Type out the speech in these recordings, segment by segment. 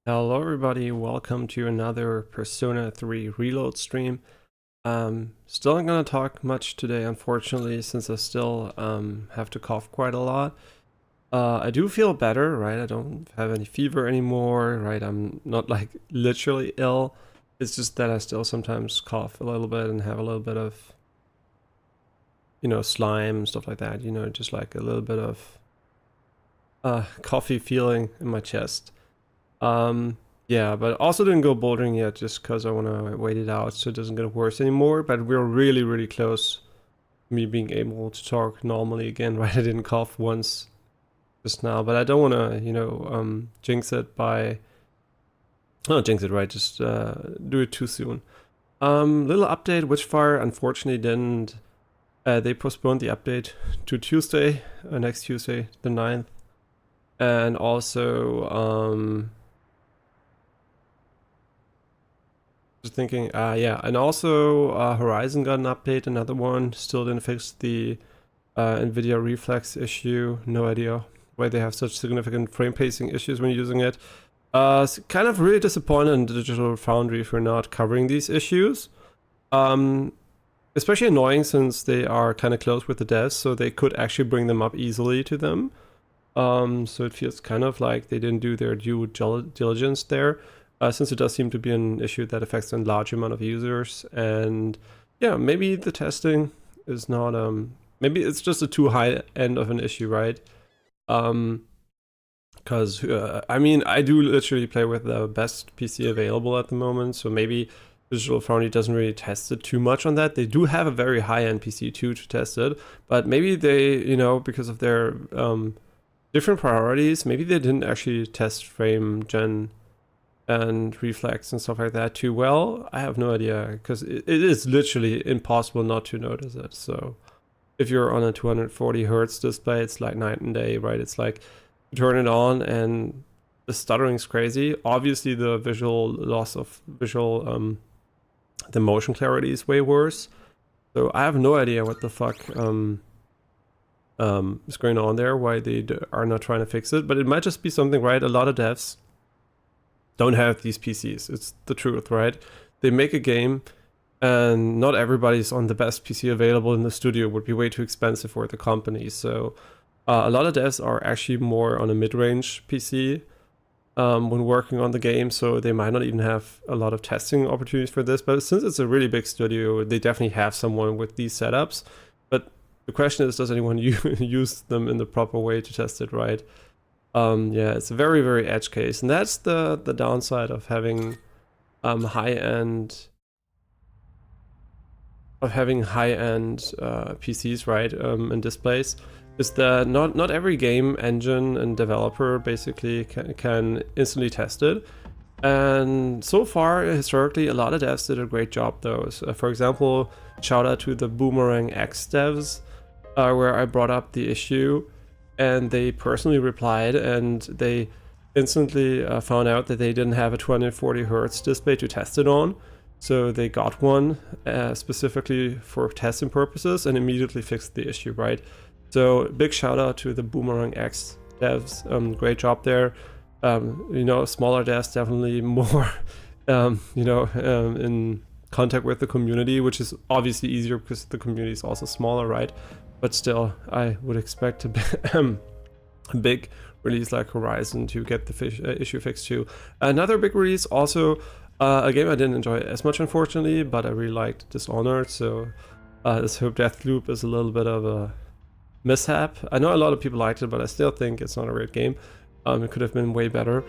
Hello everybody, welcome to another Persona 3 reload stream. Still not gonna talk much today, unfortunately, since I still have to cough quite a lot. I do feel better, right? I don't have any fever anymore, right? I'm not like literally ill. It's just that I still sometimes cough a little bit and have a little bit of, slime, stuff like that, just like a little bit of coffee feeling in my chest. Yeah, but also didn't go bouldering yet just because I want to wait it out so it doesn't get worse anymore. But we're really, really close to me being able to talk normally again, right? I didn't cough once just now, but I don't want to, jinx it by... Not jinx it, right? Just do it too soon. Little update, Witchfire unfortunately didn't... they postponed the update to Tuesday, next Tuesday, the 9th. And also... thinking, yeah, and also Horizon got an update, another one, still didn't fix the NVIDIA reflex issue. No idea why they have such significant frame pacing issues when using it. Kind of really disappointed in Digital Foundry for not covering these issues. Especially annoying since they are kind of close with the devs, so they could actually bring them up easily to them. So it feels kind of like they didn't do their due diligence there. Since it does seem to be an issue that affects a large amount of users, and yeah, maybe the testing is not maybe it's just a too high end of an issue, right? Because I mean, I do literally play with the best PC available at the moment, so maybe Digital Foundry doesn't really test it too much on that. They do have a very high-end PC too to test it, but maybe they, because of their different priorities, maybe they didn't actually test frame gen and reflex and stuff like that too well. I have no idea, because it is literally impossible not to notice it. So if you're on a 240 hertz display, it's like night and day, right? It's like you turn it on and the stuttering's crazy. Obviously the visual loss of visual, the motion clarity is way worse. So I have no idea what the fuck is going on there, why they are not trying to fix it, but it might just be something, right? A lot of devs don't have these PCs. It's the truth, right? They make a game and not everybody's on the best PC available in the studio. It would be way too expensive for the company. So a lot of devs are actually more on a mid-range PC when working on the game, so they might not even have a lot of testing opportunities for this. But since it's a really big studio, they definitely have someone with these setups. But the question is, does anyone use them in the proper way to test it, right? Yeah, it's a very, very edge case, and that's the downside of having high-end PCs, right? And displays, is that not every game engine and developer basically can instantly test it. And so far, historically, a lot of devs did a great job though. So, for example, shout out to the Boomerang X devs, where I brought up the issue. And they personally replied, and they instantly found out that they didn't have a 240 hertz display to test it on. So they got one specifically for testing purposes and immediately fixed the issue, right? So big shout out to the Boomerang X devs. Great job there. Smaller devs definitely more, in contact with the community, which is obviously easier because the community is also smaller, right? But still, I would expect a big release like Horizon to get the issue fixed too. Another big release also, A game I didn't enjoy as much, unfortunately, but I really liked Dishonored, so this Hope Deathloop is a little bit of a mishap. I know a lot of people liked it, but I still think it's not a great game. It could have been way better.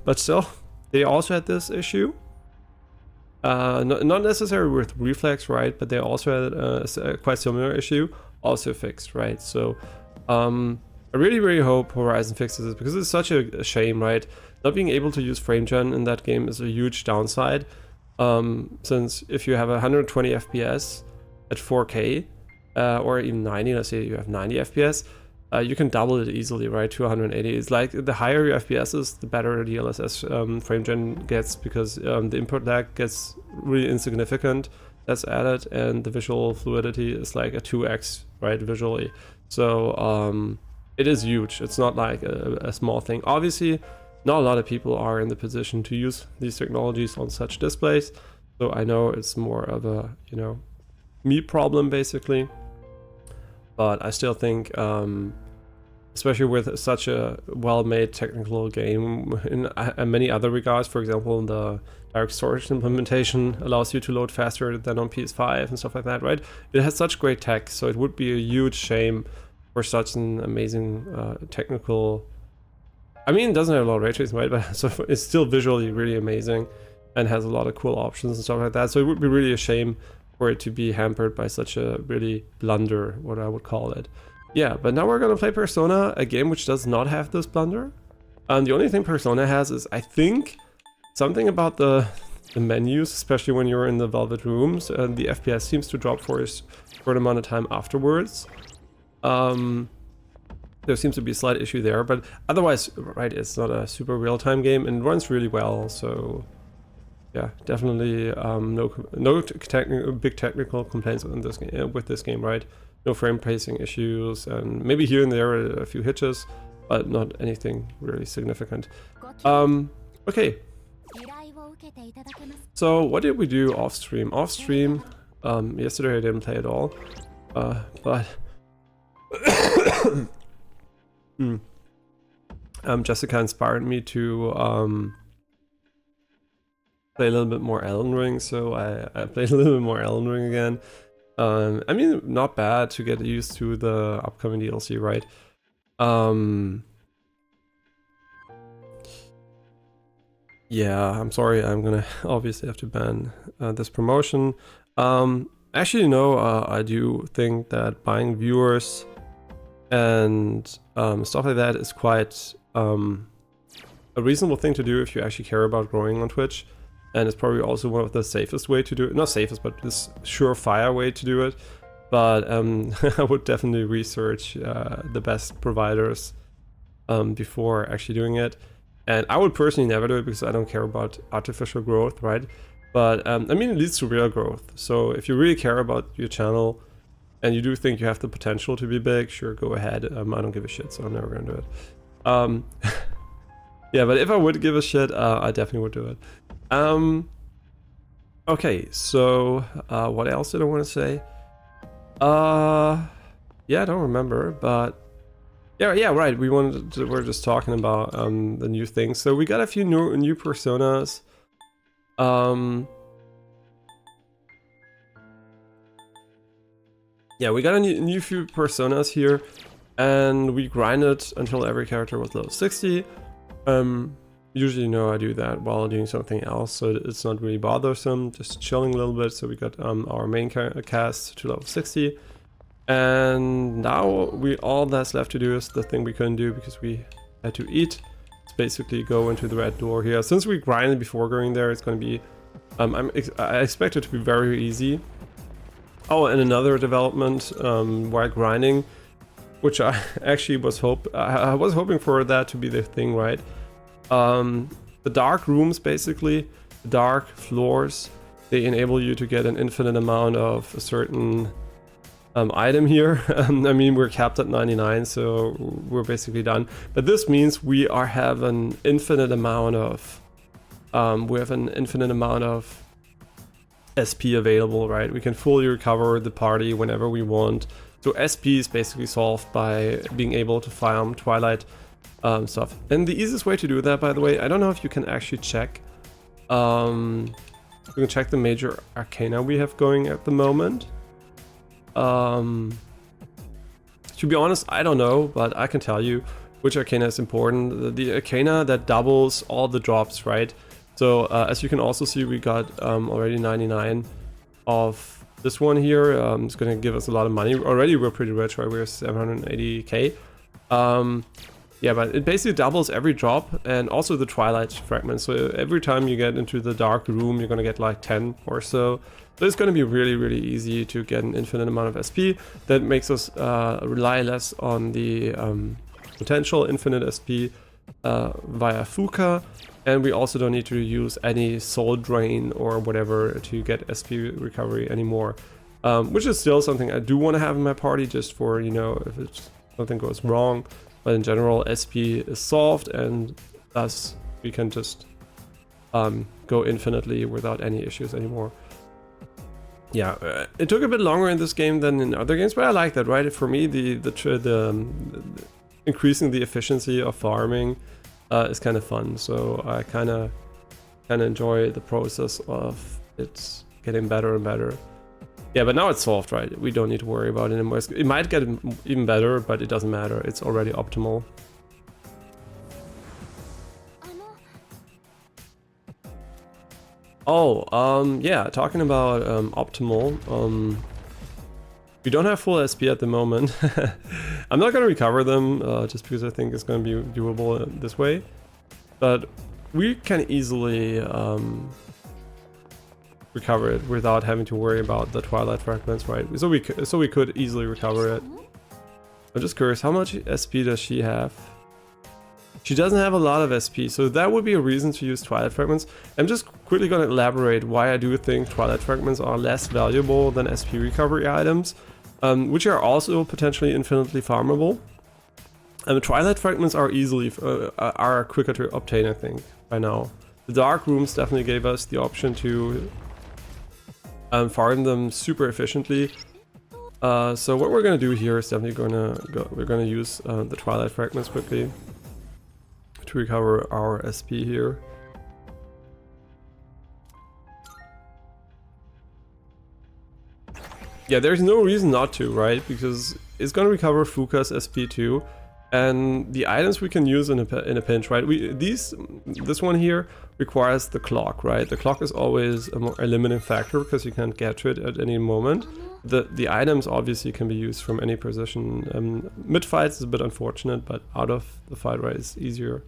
But still, they also had this issue. Not necessarily with Reflex, right? But they also had a quite similar issue, also fixed, right? So I really hope Horizon fixes it, because it's such a shame, right? Not being able to use frame gen in that game is a huge downside. Since if you have 120 FPS at 4K, or even 90, let's say you have 90 FPS, you can double it easily, right, to 180. It's like the higher your FPS is, the better the DLSS frame gen gets, because the input lag gets really insignificant that's added, and the visual fluidity is like a 2x, right, visually. So it is huge. It's not like a small thing. Obviously, not a lot of people are in the position to use these technologies on such displays, so I know it's more of a, you know, me problem basically. But I still think, especially with such a well-made technical game in many other regards, for example, the direct storage implementation allows you to load faster than on PS5 and stuff like that, right? It has such great tech, so it would be a huge shame for such an amazing technical... I mean, it doesn't have a lot of ray tracing, right? But so it's still visually really amazing and has a lot of cool options and stuff like that. So it would be really a shame for it to be hampered by such a really blunder, what I would call it. Yeah, but now we're gonna play Persona, a game which does not have this blunder. The only thing Persona has is, I think, something about the menus, especially when you're in the Velvet Rooms, and the FPS seems to drop for a short amount of time afterwards. There seems to be a slight issue there, but otherwise, right, it's not a super real-time game and it runs really well, so yeah, definitely no big technical complaints in this game, with this game, right? No frame pacing issues, and maybe here and there a few hitches, but not anything really significant. Okay. So what did we do off stream? Off stream, yesterday I didn't play at all, but Jessica inspired me to play a little bit more Elden Ring, so I played a little bit more Elden Ring again. I mean, not bad to get used to the upcoming DLC, right? Yeah, I'm sorry, I'm gonna obviously have to ban this promotion. Actually, no, I do think that buying viewers and stuff like that is quite a reasonable thing to do if you actually care about growing on Twitch. And it's probably also one of the safest way to do it. Not safest, but this surefire way to do it. But I would definitely research the best providers before actually doing it. And I would personally never do it because I don't care about artificial growth, right? But I mean, it leads to real growth. So if you really care about your channel and you do think you have the potential to be big, sure, go ahead. I don't give a shit, so I'm never gonna do it. Yeah, but if I would give a shit, I definitely would do it. Okay, so what else did I want to say? Yeah, I don't remember, but yeah, right. We're just talking about the new things. So we got a few new personas. Yeah, we got a new few personas here, and we grinded until every character was level 60. Usually, I do that while doing something else, so it's not really bothersome, just chilling a little bit. So we got our main cast to level 60, and now all that's left to do is the thing we couldn't do because we had to eat. It's basically go into the red door here. Since we grinded before going there, it's going to be I expect it to be very easy. Oh, and another development while grinding, which I actually was I was hoping for that to be the thing, right? The dark rooms, basically, the dark floors, they enable you to get an infinite amount of a certain item here. I mean, we're capped at 99, so we're basically done. But this means we have an infinite amount of SP available, right? We can fully recover the party whenever we want. So SP is basically solved by being able to farm Twilight stuff. And the easiest way to do that, by the way, I don't know if you can actually check We can check the major arcana we have going at the moment. To be honest, I don't know, but I can tell you which arcana is important. The arcana that doubles all the drops, right? So as you can also see, we got already 99 of this one here. It's going to give us a lot of money. Already we're pretty rich, right? We're 780k. Yeah, but it basically doubles every drop, and also the Twilight fragments. So every time you get into the dark room, you're gonna get like 10 or so. So it's gonna be really, really easy to get an infinite amount of SP. That makes us rely less on the potential infinite SP via Fuka. And we also don't need to use any soul drain or whatever to get SP recovery anymore. Which is still something I do want to have in my party, just for, you know, if something goes wrong. But in general, SP is solved, and thus we can just go infinitely without any issues anymore. Yeah, it took a bit longer in this game than in other games, but I like that, right? For me, the increasing the efficiency of farming is kind of fun. So I kind of enjoy the process of it getting better and better. Yeah, but now it's solved, right? We don't need to worry about it anymore. It might get even better, but it doesn't matter. It's already optimal. Oh, yeah, talking about optimal. We don't have full SP at the moment. I'm not going to recover them, just because I think it's going to be doable this way. But we can easily recover it without having to worry about the Twilight fragments, right? So we could easily recover it. I'm just curious, how much SP does she have? She doesn't have a lot of SP, so that would be a reason to use Twilight fragments. I'm just quickly going to elaborate why I do think Twilight fragments are less valuable than SP recovery items, which are also potentially infinitely farmable. Twilight fragments are are quicker to obtain, I think, by now. The dark rooms definitely gave us the option to farm them super efficiently. So what we're gonna do here is definitely we're gonna use the Twilight fragments quickly to recover our SP here. Yeah, there's no reason not to, right? Because it's gonna recover Fuka's SP too. And the items we can use in a pinch, right? This one here requires the clock, right? The clock is always a limiting factor because you can't get to it at any moment. The items obviously can be used from any position. Mid fights is a bit unfortunate, but out of the fight, right, is easier.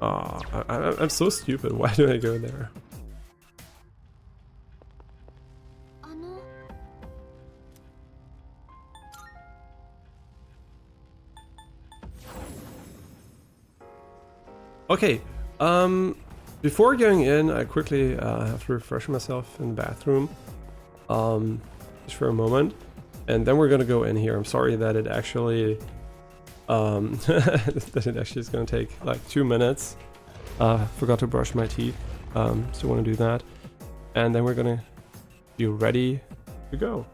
I'm so stupid. Why do I go there? Okay, before going in, I quickly have to refresh myself in the bathroom, just for a moment, and then we're gonna go in here. I'm sorry that it actually, is gonna take like 2 minutes. Forgot to brush my teeth, so want to do that, and then we're gonna be ready to go.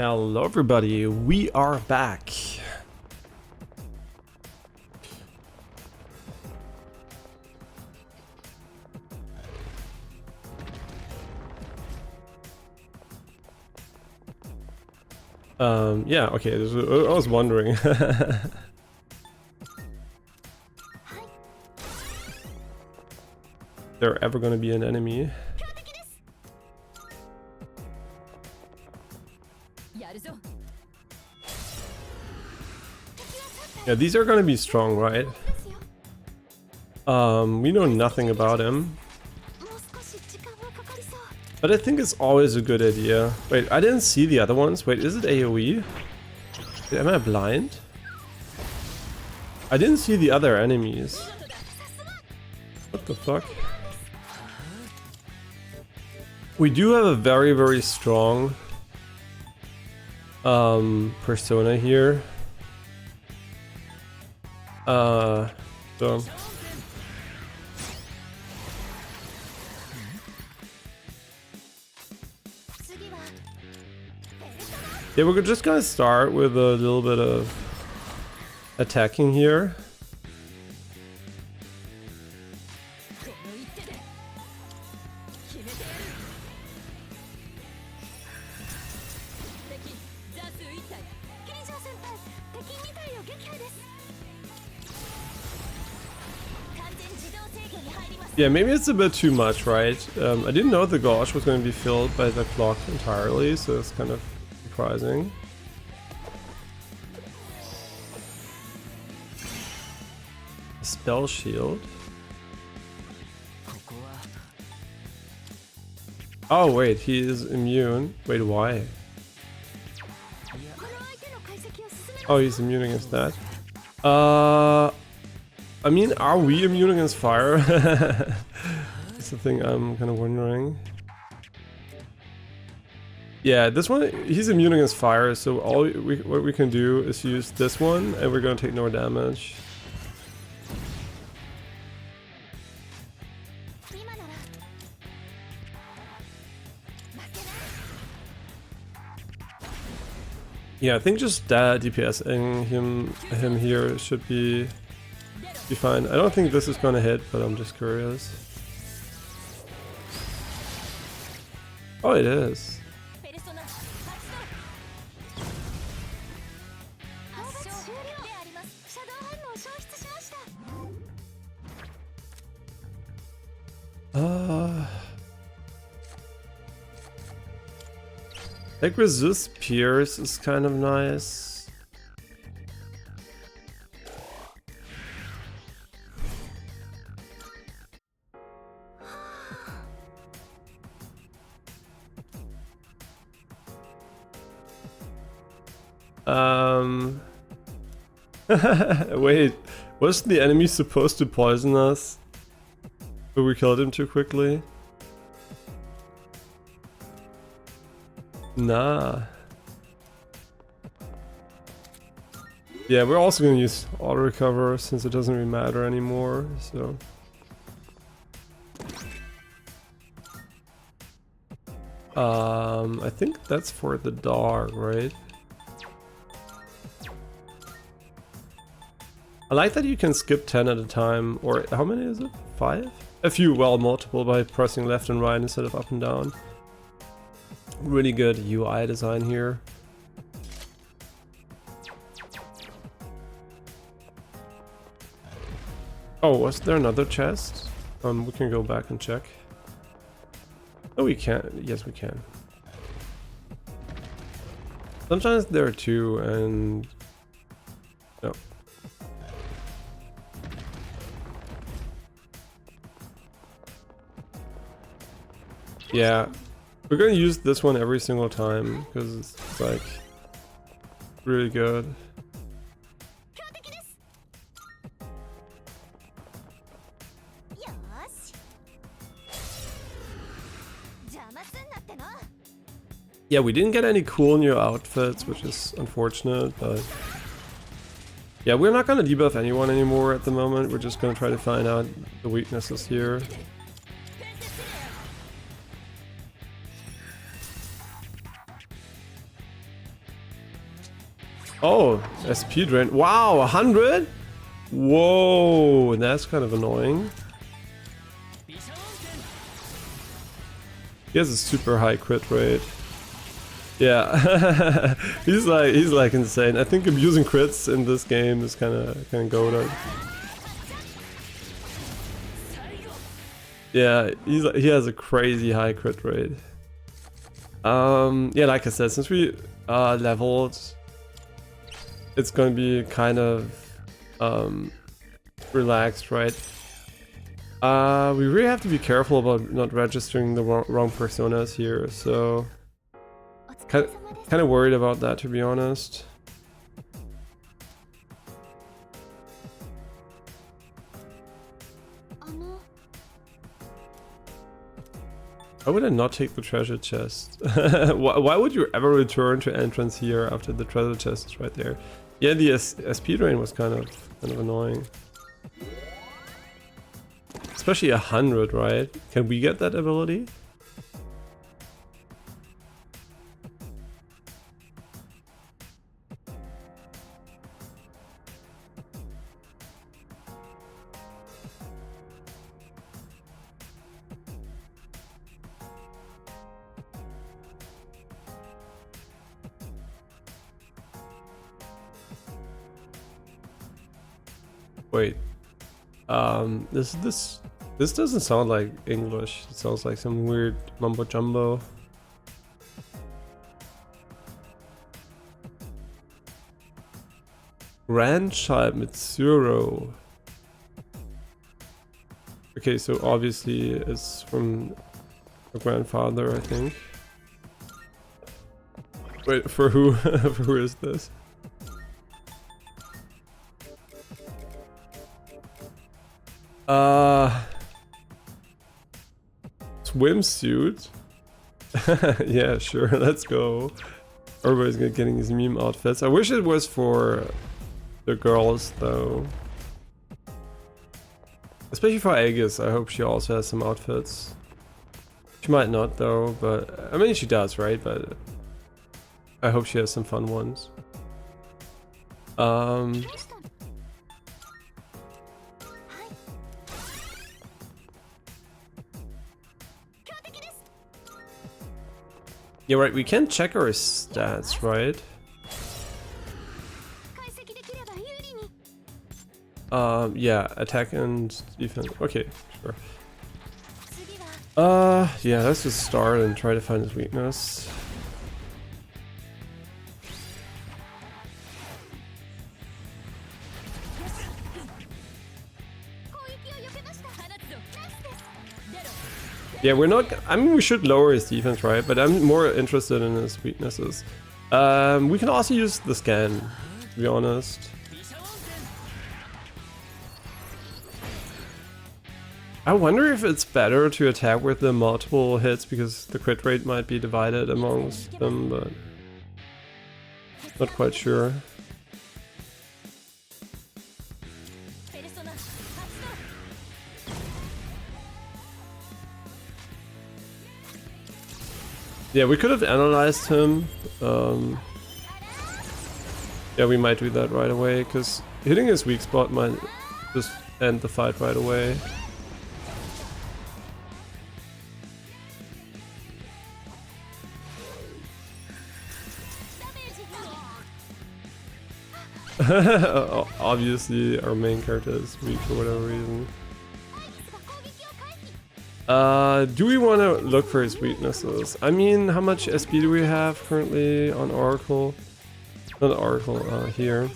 Hello everybody, we are back. Yeah, okay, I was wondering. There ever gonna be an enemy? Yeah, these are gonna be strong, right? We know nothing about him. But I think it's always a good idea. Wait, I didn't see the other ones. Wait, is it AoE? Am I blind? I didn't see the other enemies. What the fuck? We do have a very, very strong persona here. So yeah, we're just gonna start with a little bit of attacking here. Yeah, maybe it's a bit too much, right? I didn't know the gauge was going to be filled by the clock entirely, so it's kind of surprising. A spell shield. Oh wait, he is immune. Wait, why? Oh, he's immune against that. I mean, are we immune against fire? That's the thing I'm kind of wondering. Yeah, this one, he's immune against fire, so what we can do is use this one, and we're gonna take no damage. Yeah, I think just DPSing him here should be fine. I don't think this is gonna hit, but I'm just curious. Oh, it is. Like resist pierce is kind of nice. Wait, was the enemy supposed to poison us? But we killed him too quickly? Nah. Yeah, we're also gonna use auto recover since it doesn't really matter anymore, so. I think that's for the dog, right? I like that you can skip 10 at a time, or how many is it? 5? If you multiple by pressing left and right instead of up and down. Really good UI design here. Oh, was there another chest? We can go back and check. Oh, we can. Yes, we can. Sometimes there are two, and no. Yeah, we're gonna use this one every single time because it's like really good. Yeah, we didn't get any cool new outfits, which is unfortunate, but yeah, we're not gonna debuff anyone anymore at the moment. We're just gonna try to find out the weaknesses here. Oh, SP drain. Wow, 100? Whoa, that's kind of annoying. He has a super high crit rate. Yeah, he's like insane. I think abusing crits in this game is kind of goated. Yeah, he has a crazy high crit rate. Yeah, like I said, since we leveled, it's gonna be kind of relaxed, right? We really have to be careful about not registering the wrong personas here, so kind of worried about that, to be honest. Why would I not take the treasure chest? Why would you ever return to entrance here after the treasure chest is right there? Yeah, the SP drain was kind of annoying. Especially 100, right? Can we get that ability? Wait, this doesn't sound like English. It sounds like some weird mumbo jumbo. Grandchild Mitsuru. Okay, so obviously it's from a grandfather, I think. Wait, for who? For who is this? Swimsuit? Yeah, sure, let's go. Everybody's getting these meme outfits. I wish it was for the girls, though. Especially for Aegis, I hope she also has some outfits. She might not, though, but... I mean, she does, right? But... I hope she has some fun ones. Yeah, right, we can check our stats, right? Yeah, attack and defense. Okay, sure. Yeah, let's just start and try to find his weakness. Yeah, we're not... I mean, we should lower his defense, right? But I'm more interested in his weaknesses. We can also use the scan, to be honest. I wonder if it's better to attack with the multiple hits, because the crit rate might be divided amongst them, but... not quite sure. Yeah, we could have analyzed him. Yeah, we might do that right away, because hitting his weak spot might just end the fight right away. Obviously, our main character is weak for whatever reason. Do we want to look for his weaknesses? I mean, how much SP do we have currently on Oracle? Not Oracle, here.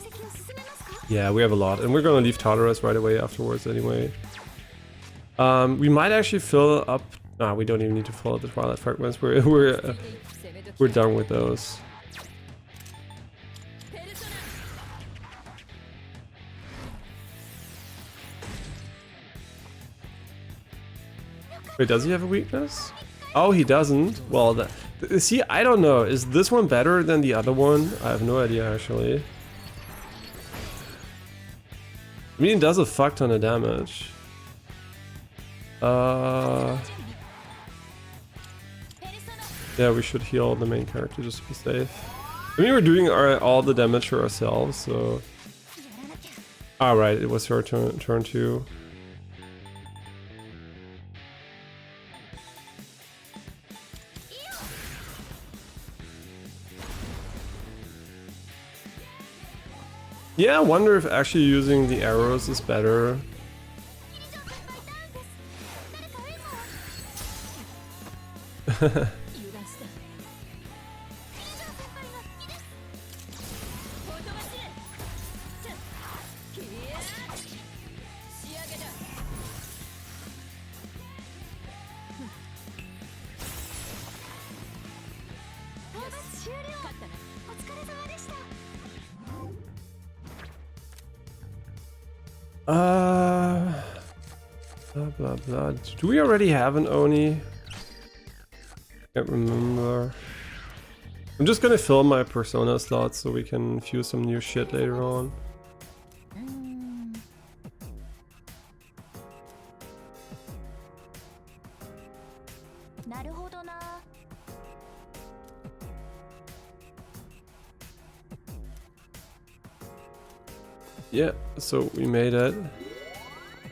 Yeah, we have a lot, and we're gonna leave Tartarus right away afterwards anyway. We might actually fill up... Nah, we don't even need to fill up the Twilight Fragments. We're done with those. Wait, does he have a weakness? Oh, he doesn't. Well, see, I don't know. Is this one better than the other one? I have no idea, actually. I mean, it does a fuck ton of damage. Yeah, we should heal the main character just to be safe. I mean, we're doing all the damage for ourselves, so... Alright, it was her turn too. Yeah, I wonder if actually using the arrows is better. Blah blah blah. Do we already have an Oni? Can't remember. I'm just gonna fill my persona slots so we can fuse some new shit later on. Yeah, so we made it.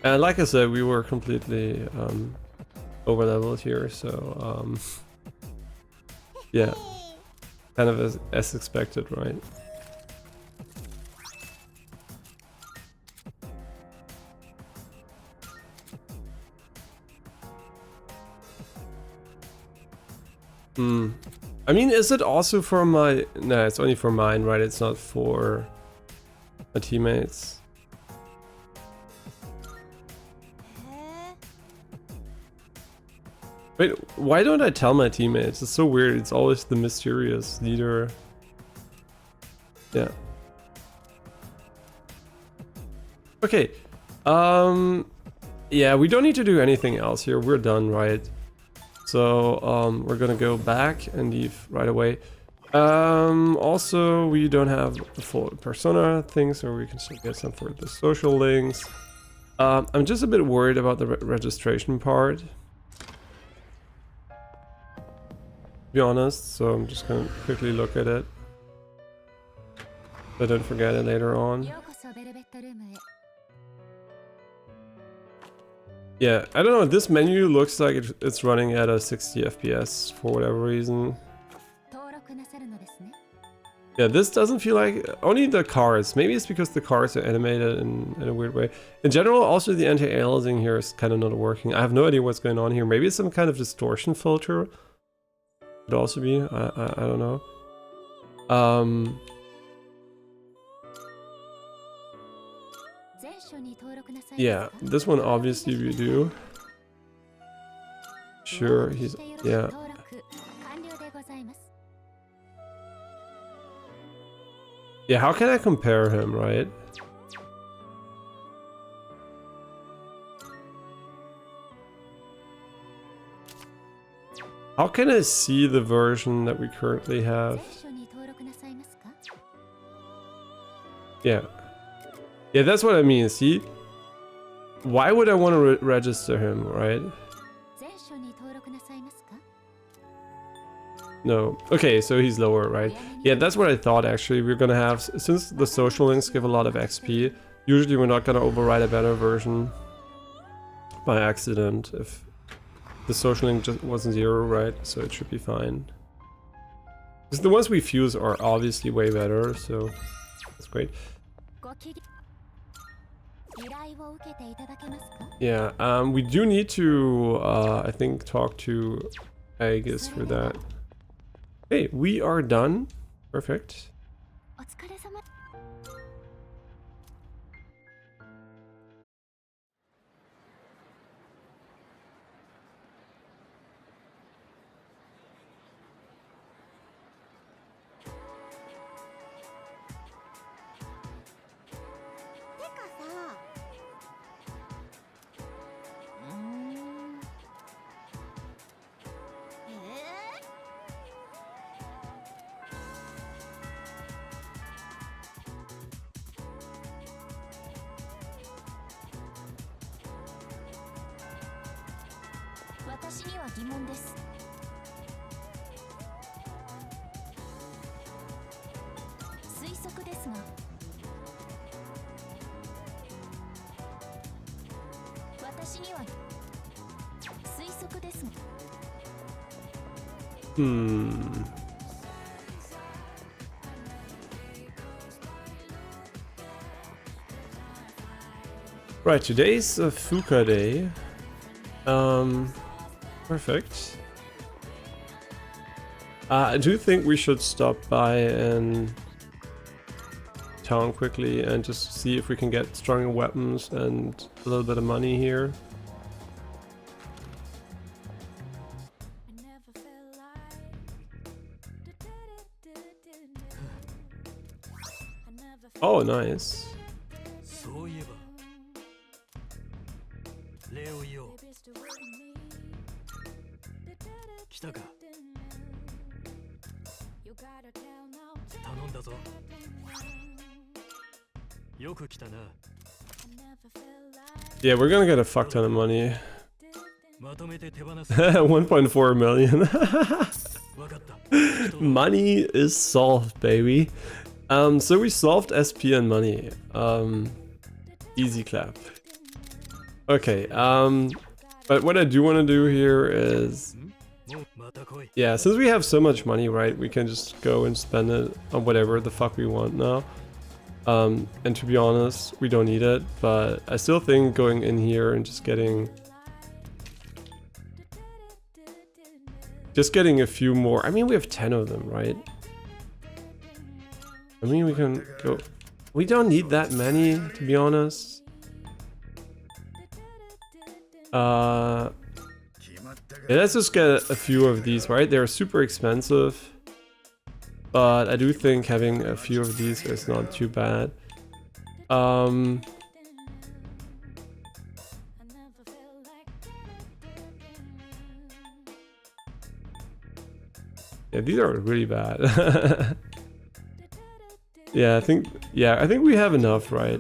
And like I said, we were completely over leveled here, so yeah, kind of as expected, right? I mean, is it also for my... No, it's only for mine, right? It's not for my teammates. Wait, why don't I tell my teammates? It's so weird. It's always the mysterious leader. Yeah. Okay. Yeah, we don't need to do anything else here. We're done, right? So, we're gonna go back and leave right away. Also, we don't have the full persona thing, so we can still get some for the social links. I'm just a bit worried about the registration part, to be honest, so I'm just gonna quickly look at it, so I don't forget it later on. Yeah, I don't know, this menu looks like it's running at a 60 FPS for whatever reason. Yeah, this doesn't feel like... Only the cars. Maybe it's because the cars are animated in a weird way. In general, also the anti-aliasing here is kind of not working. I have no idea what's going on here. Maybe it's some kind of distortion filter. Could also be. I don't know. Yeah, this one obviously we do. Sure, he's... Yeah. Yeah, how can I compare him, right? How can I see the version that we currently have? Yeah. Yeah, that's what I mean, see? Why would I want to register him, right? No. Okay, so he's lower, right? Yeah, that's what I thought actually. We're gonna have, since the social links give a lot of XP, usually we're not gonna override a better version by accident if the social link just wasn't 0, right? So it should be fine. Because the ones we fuse are obviously way better, so that's great. Yeah, we do need to, I think, talk to Aegis for that. Okay, we are done. Perfect. Right, today's a Fuka day. Perfect. I do think we should stop by in town quickly and just see if we can get stronger weapons and a little bit of money here. Oh, nice. Yeah, we're gonna get a fuck ton of money. 1.4 million. Money is solved, baby. So we solved SP and money. Easy clap. Okay, but what I do want to do here is, yeah, since we have so much money, right, we can just go and spend it on whatever the fuck we want now. And to be honest, we don't need it, but I still think going in here and just getting a few more. I mean, we have 10 of them, right? I mean, we can go. We don't need that many, to be honest. Yeah, let's just get a few of these, right? They're super expensive, but I do think having a few of these is not too bad. Yeah, these are really bad. Yeah, I think we have enough, right?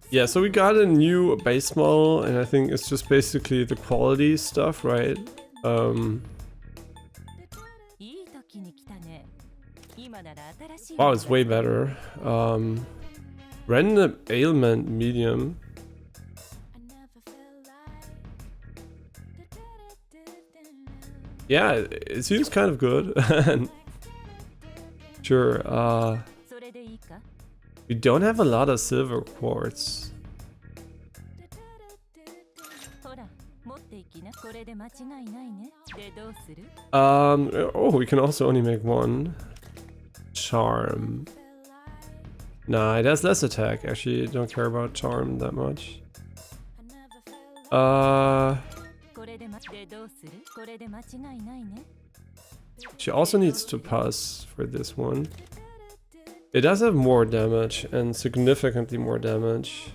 Yeah, so we got a new base model, and I think it's just basically the quality stuff, right? Wow, it's way better. Random ailment medium. Yeah, it seems kind of good. Sure, we don't have a lot of silver quartz. Oh, we can also only make one. Charm. Nah, it has less attack. Actually, I don't care about charm that much. She also needs to pass for this one. It does have more damage and significantly more damage.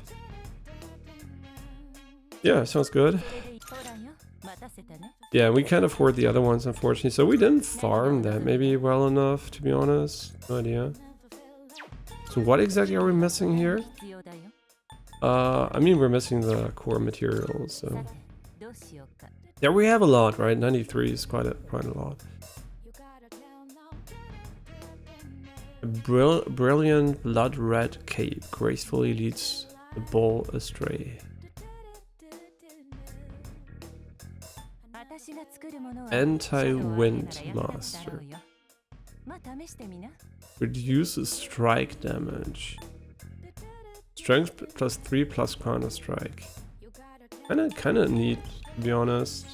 Yeah, sounds good. Yeah, we can't afford the other ones, unfortunately, so we didn't farm that maybe well enough, to be honest. No idea. So what exactly are we missing here? I mean, we're missing the core materials, so... Yeah, we have a lot, right? 93 is quite a lot. A brilliant blood red cape gracefully leads the bull astray. Anti-wind master. Reduces strike damage. Strength plus 3 plus counter strike. Kinda neat, to be honest.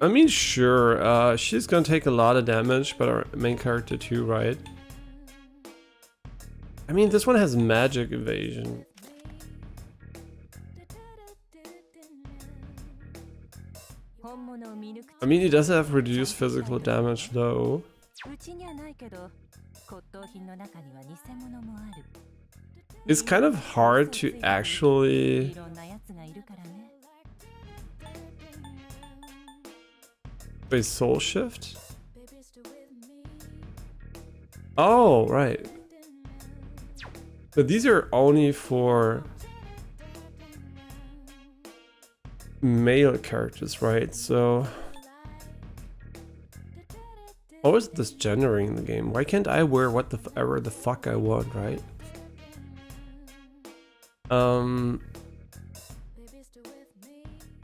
I mean, sure, she's gonna take a lot of damage, but our main character too, right? I mean, this one has magic evasion. I mean, he does have reduced physical damage though. It's kind of hard to actually... Wait, soul shift? Oh, right. But these are only for male characters, right? So how is this gendering in the game? Why can't I wear whatever the fuck I want, right?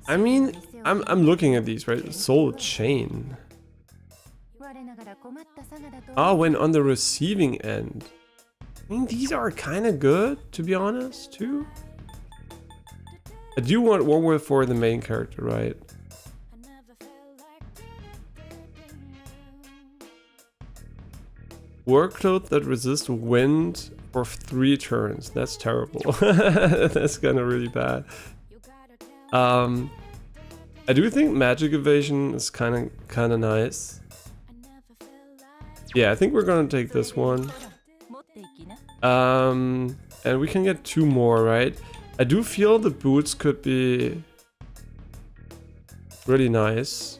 I mean, I'm looking at these, right? Soul Chain. Oh, when on the receiving end. I mean, these are kind of good, to be honest, too. I do want one word for the main character, right? Work clothes that resist wind for 3 turns. That's terrible. That's kind of really bad. I do think magic evasion is kind of nice. Yeah, I think we're gonna take this one. And we can get 2 more, right? I do feel the boots could be really nice.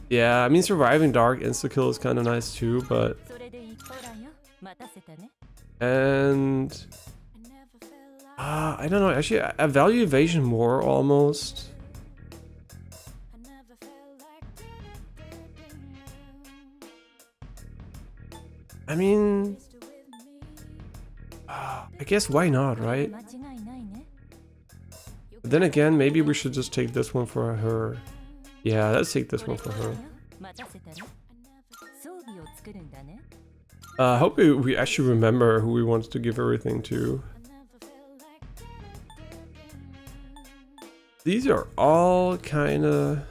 Yeah, I mean, surviving dark insta-kill is kind of nice too, but... And... I don't know, actually, I value evasion more, almost. I mean... I guess why not, right? But then again, maybe we should just take this one for her. Yeah, let's take this one for her. I hope we actually remember who we want to give everything to. These are all kind of...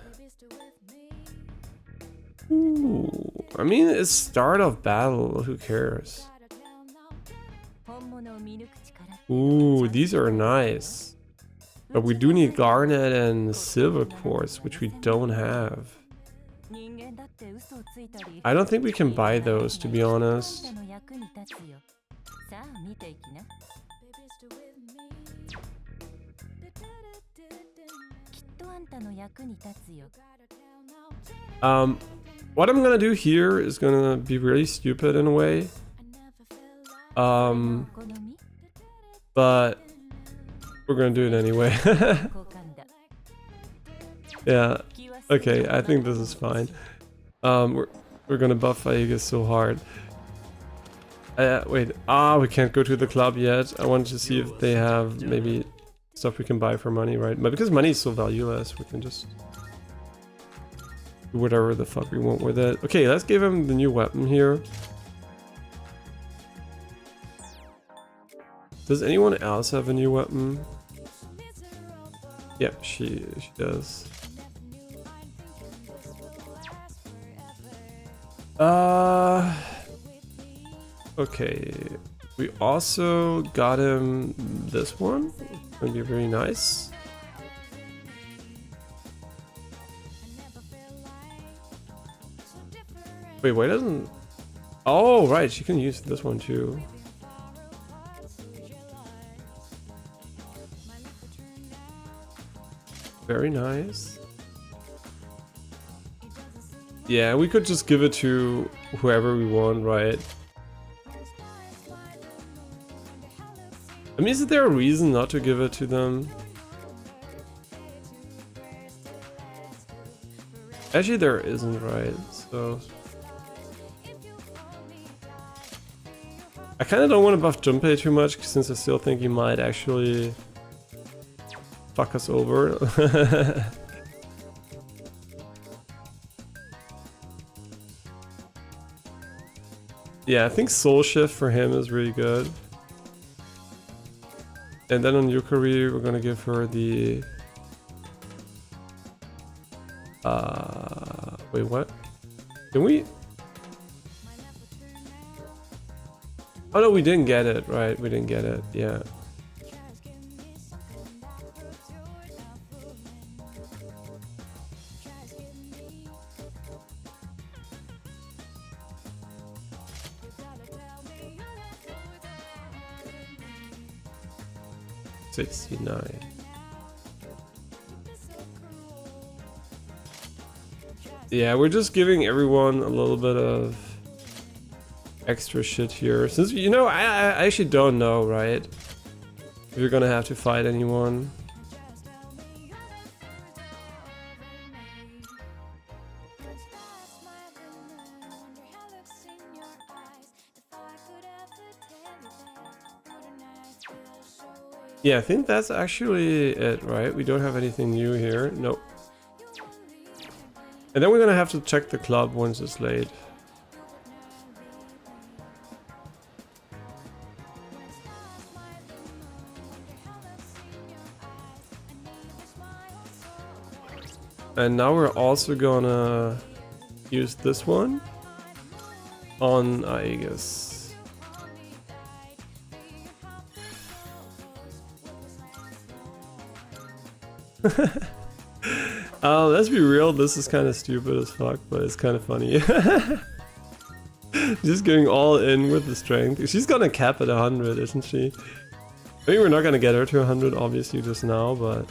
Ooh, I mean, it's start of battle, who cares? Ooh, these are nice. But we do need garnet and silver quartz, which we don't have. I don't think we can buy those, to be honest. What I'm gonna do here is gonna be really stupid in a way. But we're gonna do it anyway. Yeah. Okay, I think this is fine. We're gonna buff Aegis so hard. Wait. We can't go to the club yet. I wanted to see if they have maybe stuff we can buy for money, right? But because money is so valueless, we can just do whatever the fuck we want with it. Okay, let's give him the new weapon here. Does anyone else have a new weapon? Yep, she does. Okay. We also got him this one. It's gonna be very nice. Wait, why doesn't... Oh, right, she can use this one too. Very nice. Yeah, we could just give it to whoever we want, right? I mean, is there a reason not to give it to them? Actually, there isn't, right? So... I kind of don't want to buff Junpei too much, since I still think he might actually fuck us over. Yeah, I think Soul Shift for him is really good. And then on Yukari, we're gonna give her the... Wait, what? Can we... Oh no, we didn't get it, right? We didn't get it, yeah. $69. Yeah, we're just giving everyone a little bit of extra shit here. Since, you know, I actually don't know, right? If you're gonna have to fight anyone. Yeah, I think that's actually it, right? We don't have anything new here. Nope. And then we're gonna have to check the club once it's late. And now we're also gonna use this one on Aegis. Let's be real, this is kind of stupid as fuck, but it's kind of funny. Just going all in with the strength. She's gonna cap at 100, isn't she? I mean, we're not gonna get her to 100, obviously, just now, but...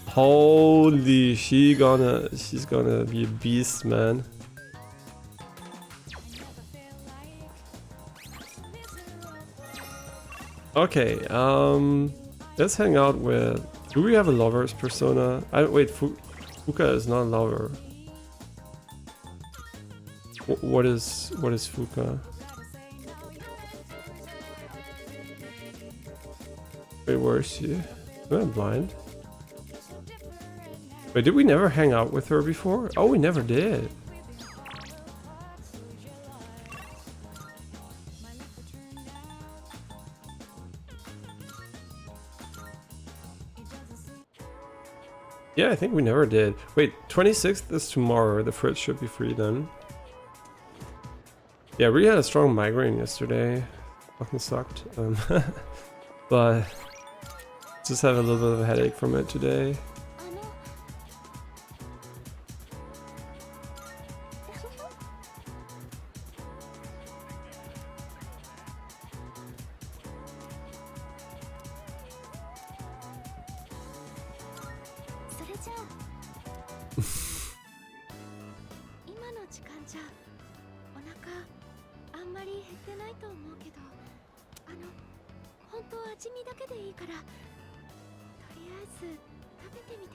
Holy, she's gonna be a beast, man. Okay, let's hang out with... Do we have a lover's persona? Wait, Fuka is not a lover. What is Fuka? Wait, where is she? Am I blind? Wait, did we never hang out with her before? Oh, we never did. Yeah, I think we never did. Wait, 26th is tomorrow. The fridge should be free then. Yeah, we had a strong migraine yesterday. Fucking sucked. But just have a little bit of a headache from it today.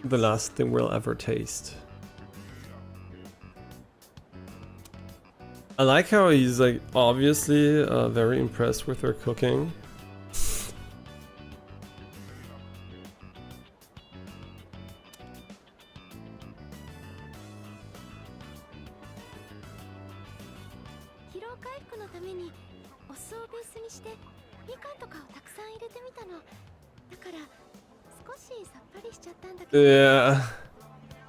The last thing we'll ever taste. I like how he's like obviously very impressed with her cooking. Yeah,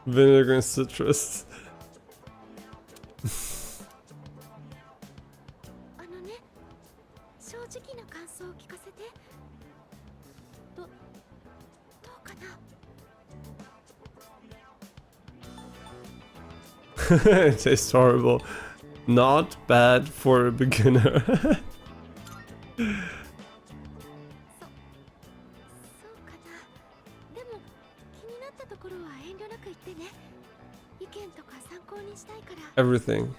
vinegar and citrus. It tastes horrible. Not bad for a beginner. Everything.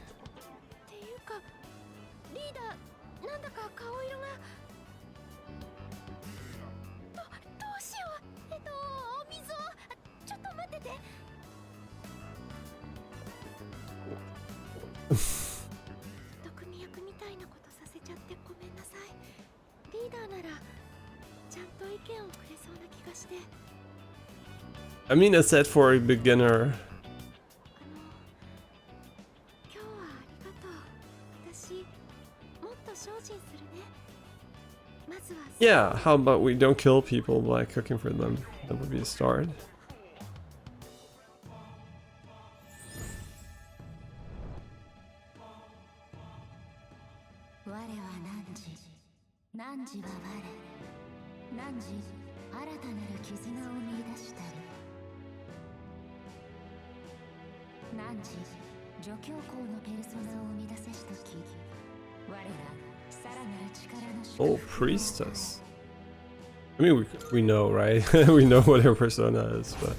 I mean, I said for a beginner. Yeah, how about we don't kill people by cooking for them? That would be a start. Oh, priestess. I mean, we know, right? We know what her persona is, but...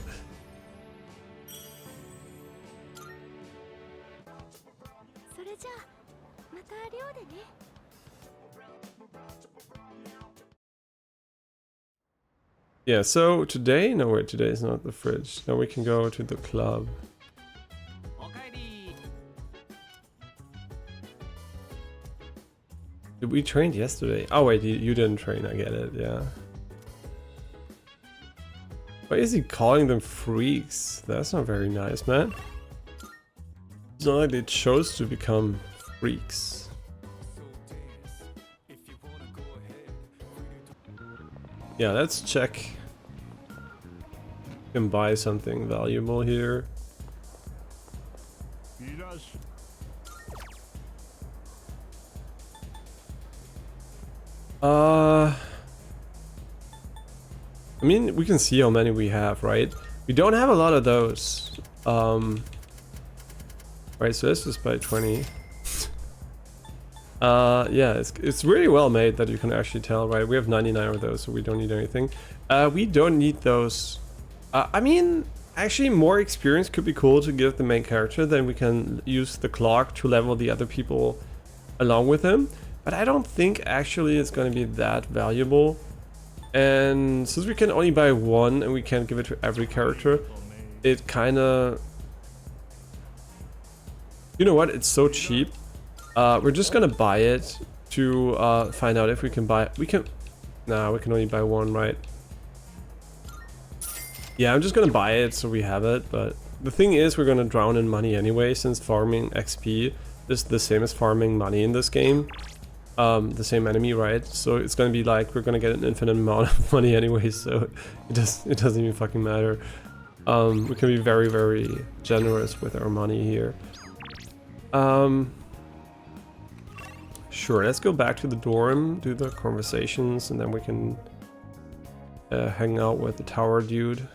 Yeah, so today, no wait, today is not the fridge. Now we can go to the club. We trained yesterday. Oh wait, you didn't train, I get it, yeah. Why is he calling them freaks? That's not very nice, man. It's not like they chose to become freaks. Yeah, let's check. Can buy something valuable here. I mean, we can see how many we have, right? We don't have a lot of those. Right, so let's just buy 20. Yeah, it's really well made that you can actually tell, right? We have 99 of those, so we don't need anything. We don't need those. I mean, actually more experience could be cool to give the main character, then we can use the clock to level the other people along with him. But I don't think actually it's going to be that valuable. And since we can only buy one and we can't give it to every character, it kind of... You know what? It's so cheap. We're just gonna buy it to find out if we can buy... We can... Nah, we can only buy one, right? Yeah, I'm just gonna buy it so we have it, but the thing is we're gonna drown in money anyway, since farming XP is the same as farming money in this game. The same enemy, right? So it's gonna be like we're gonna get an infinite amount of money anyway, so it doesn't even fucking matter. We can be very, very generous with our money here. Sure, let's go back to the dorm, do the conversations, and then we can hang out with the tower dude.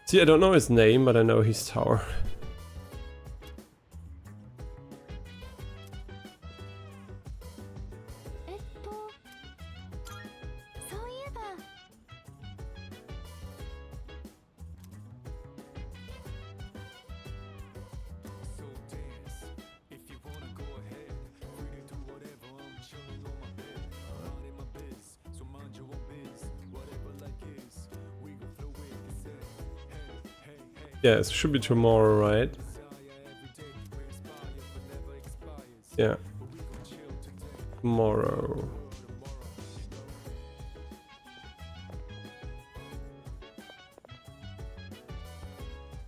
See, I don't know his name, but I know he's tower. Yeah, it should be tomorrow, right? Yeah. Tomorrow.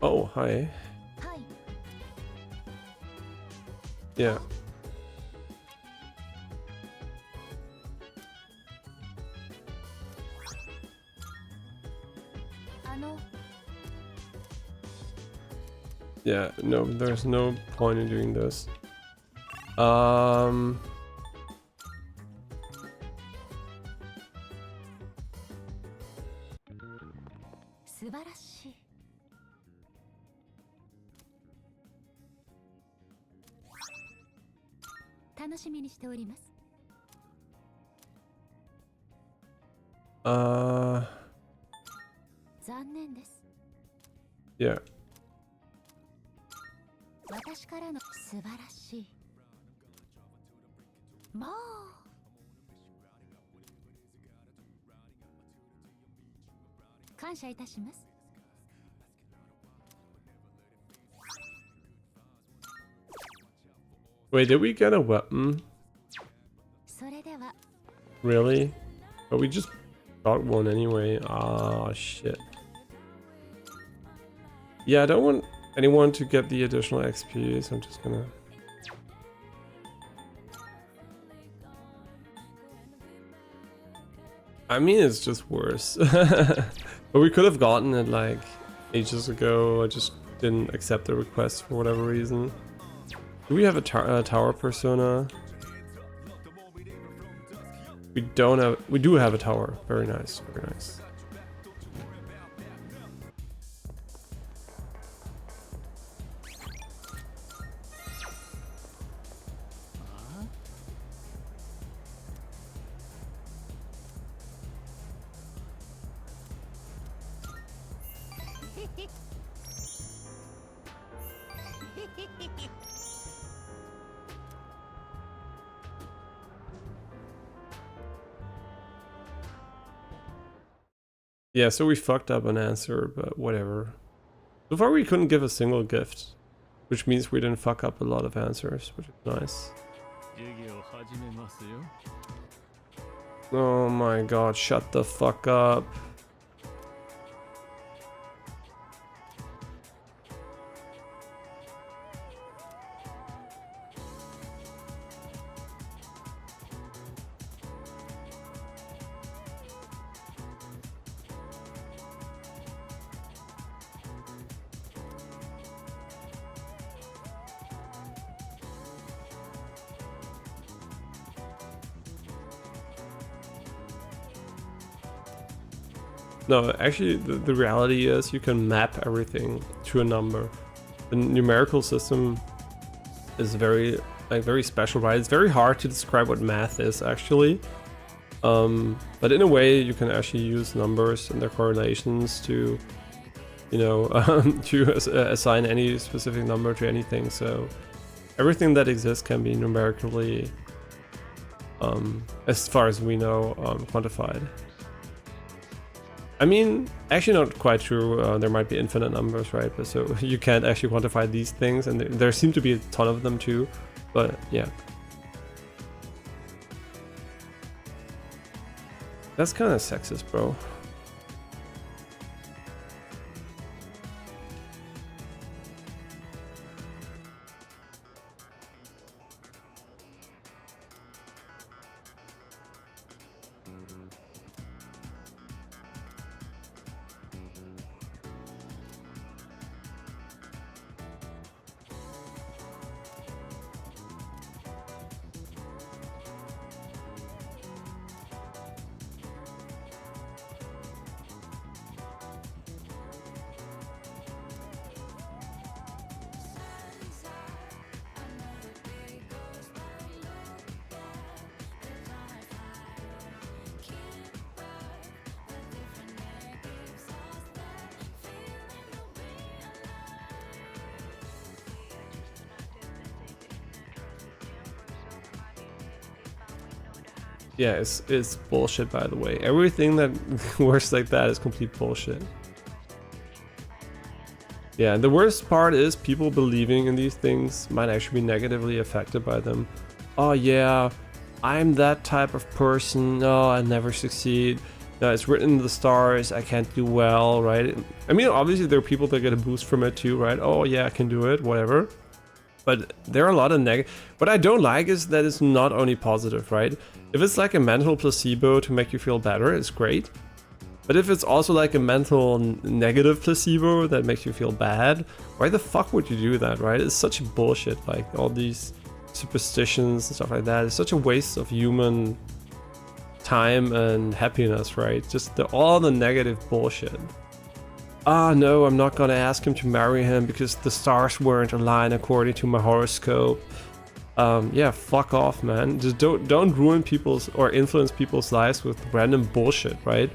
Oh, hi. Yeah. Yeah, no, there's no point in doing this. Yeah. Wait, did we get a weapon? Really? But we just got one anyway. Ah, shit. Yeah, I don't want anyone to get the additional XP, so I'm just gonna... I mean, it's just worse. But we could have gotten it like ages ago. I just didn't accept the request for whatever reason. Do we have a tower persona? We don't have... We do have a tower. Very nice, very nice. Yeah, so we fucked up an answer, but whatever. So far we couldn't give a single gift, which means we didn't fuck up a lot of answers, which is nice. Oh my god, shut the fuck up. No, actually, the reality is you can map everything to a number. The numerical system is very special, right? It's very hard to describe what math is actually. But in a way, you can actually use numbers and their correlations to, you know, to assign any specific number to anything. So everything that exists can be numerically, as far as we know, quantified. I mean, actually not quite true. There might be infinite numbers, right? But so you can't actually quantify these things, and there seem to be a ton of them too. But yeah, that's kind of sexist, bro. Yeah, it's bullshit, by the way. Everything that works like that is complete bullshit. Yeah, and the worst part is people believing in these things might actually be negatively affected by them. Oh yeah, I'm that type of person. No, I never succeed. No, it's written in the stars. I can't do well, right? I mean, obviously there are people that get a boost from it too, right? Oh yeah, I can do it, whatever. But there are a lot of negative. What I don't like is that it's not only positive, right? If it's like a mental placebo to make you feel better, it's great. But if it's also like a mental negative placebo that makes you feel bad, why the fuck would you do that, right? It's such bullshit, like all these superstitions and stuff like that. It's such a waste of human time and happiness, right? Just all the negative bullshit. Ah, no, I'm not gonna ask him to marry him because the stars weren't aligned according to my horoscope. Yeah, fuck off, man. Just don't ruin people's or influence people's lives with random bullshit, right?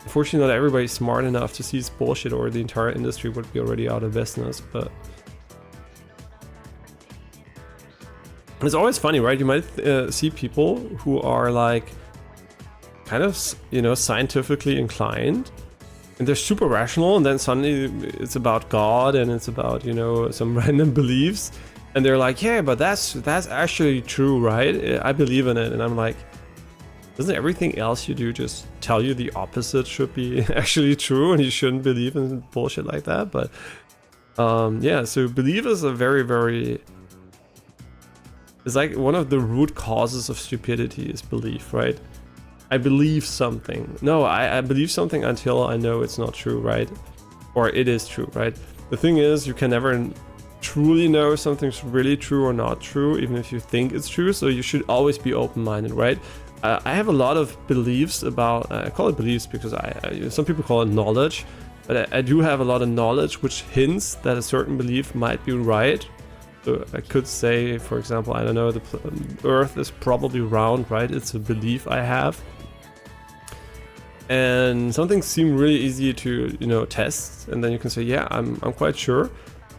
Unfortunately, not everybody's smart enough to see this bullshit, or the entire industry would be already out of business, but it's always funny, right? You might see people who are like kind of, you know, scientifically inclined, and they're super rational, and then suddenly it's about God and it's about, you know, some random beliefs, and they're like, yeah, but that's actually true, right? I believe in it. And I'm like, doesn't everything else you do just tell you the opposite should be actually true, and you shouldn't believe in bullshit like that? But yeah, so belief is a very it's like one of the root causes of stupidity is belief, right? I believe something. No, I believe something until I know it's not true, right? Or it is true, right? The thing is, you can never truly know if something's really true or not true, even if you think it's true. So you should always be open-minded, right? I have a lot of beliefs about, I call it beliefs because some people call it knowledge, but I do have a lot of knowledge which hints that a certain belief might be right. So I could say, for example, I don't know, the Earth is probably round, right? It's a belief I have. And something seems really easy to, you know, test, and then you can say, yeah, I'm quite sure.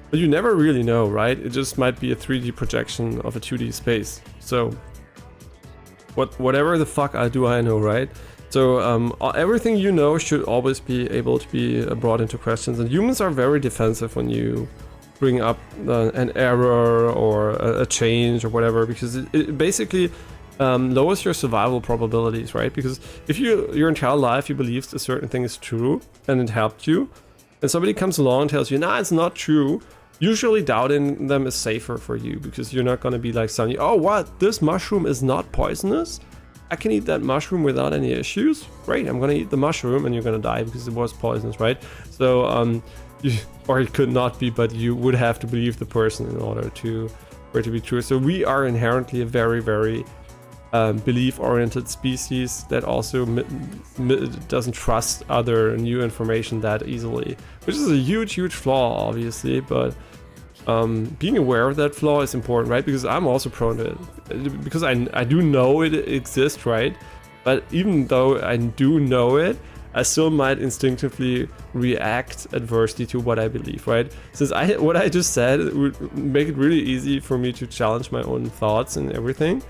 But you never really know, right? It just might be a 3D projection of a 2D space. So whatever the fuck I know, right? So everything you know should always be able to be brought into questions, and humans are very defensive when you bring up an error or a change or whatever, because it basically lowers your survival probabilities, right? Because if your entire life you believed a certain thing is true and it helped you, and somebody comes along and tells you, nah, it's not true, usually doubting them is safer for you, because you're not going to be like suddenly, oh, what? This mushroom is not poisonous? I can eat that mushroom without any issues? Great, I'm going to eat the mushroom, and you're going to die because it was poisonous, right? So, or it could not be, but you would have to believe the person in order for it to be true. So we are inherently a very, very belief-oriented species that also doesn't trust other new information that easily, which is a huge, huge flaw, obviously, but being aware of that flaw is important, right? Because I'm also prone to it, because I do know it exists, right? But even though I do know it, I still might instinctively react adversely to what I believe, right? Since what I just said would make it really easy for me to challenge my own thoughts and everything.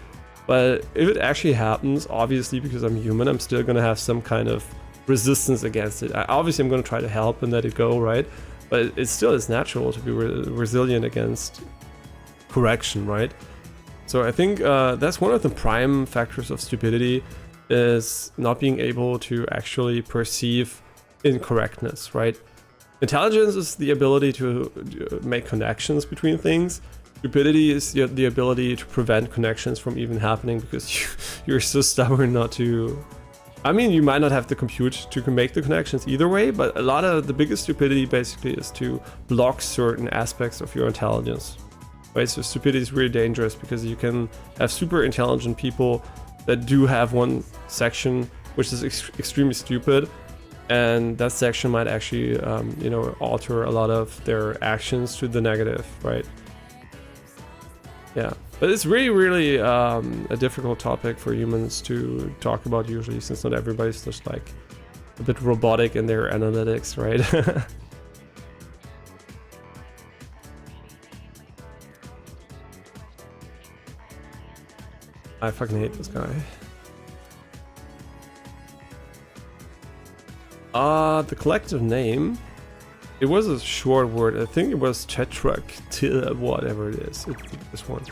But if it actually happens, obviously, because I'm human, I'm still gonna have some kind of resistance against it. Obviously, I'm gonna try to help and let it go, right? But it still is natural to be resilient against correction, right? So I think that's one of the prime factors of stupidity, is not being able to actually perceive incorrectness, right? Intelligence is the ability to make connections between things. Stupidity is the ability to prevent connections from even happening, because you're so stubborn not to... I mean, you might not have the compute to make the connections either way, but a lot of the biggest stupidity basically is to block certain aspects of your intelligence, right? So stupidity is really dangerous, because you can have super intelligent people that do have one section which is extremely stupid, and that section might actually, alter a lot of their actions to the negative, right? Yeah, but it's really, really a difficult topic for humans to talk about usually, since not everybody's just like a bit robotic in their analytics, right? I fucking hate this guy. The collective name, it was a short word. I think it was Tetrak, whatever it is. This one.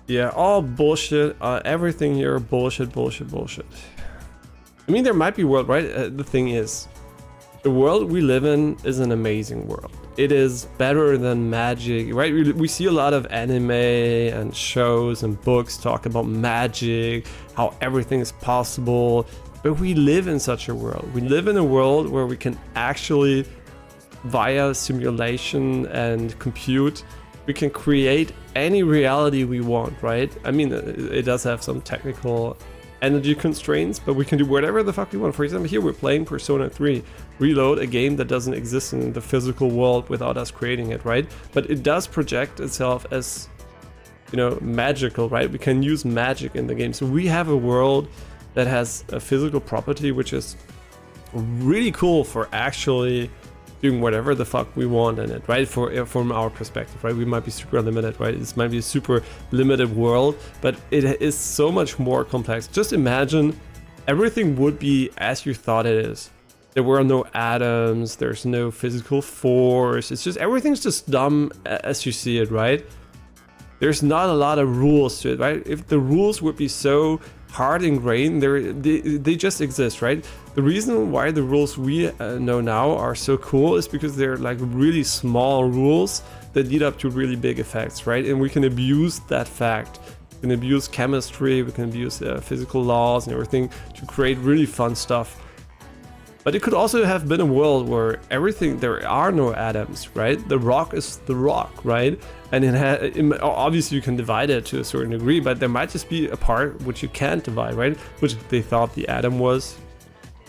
Yeah, all bullshit. Everything here, bullshit, bullshit, bullshit. I mean, there might be a world, right? The thing is, the world we live in is an amazing world. It is better than magic, right? We see a lot of anime and shows and books talk about magic, how everything is possible. But we live in such a world. We live in a world where we can actually, via simulation and compute, we can create any reality we want, right? I mean, it does have some technical energy constraints, but we can do whatever the fuck we want. For example, here we're playing Persona 3 Reload, a game that doesn't exist in the physical world without us creating it, right? But it does project itself as, magical, right? We can use magic in the game. So we have a world that has a physical property which is really cool for actually doing whatever the fuck we want in it, right? From our perspective, right? We might be super limited, right? This might be a super limited world, but it is so much more complex. Just imagine everything would be as you thought it is. There were no atoms, there's no physical force, it's just, everything's just dumb as you see it, right? There's not a lot of rules to it, right? If the rules would be so hard ingrained, they just exist, right? The reason why the rules we know now are so cool is because they're like really small rules that lead up to really big effects, right? And we can abuse that fact. We can abuse chemistry, we can abuse physical laws and everything to create really fun stuff. But it could also have been a world where there are no atoms, right? The rock is the rock, right? And obviously you can divide it to a certain degree, but there might just be a part which you can't divide, right? Which they thought the atom was.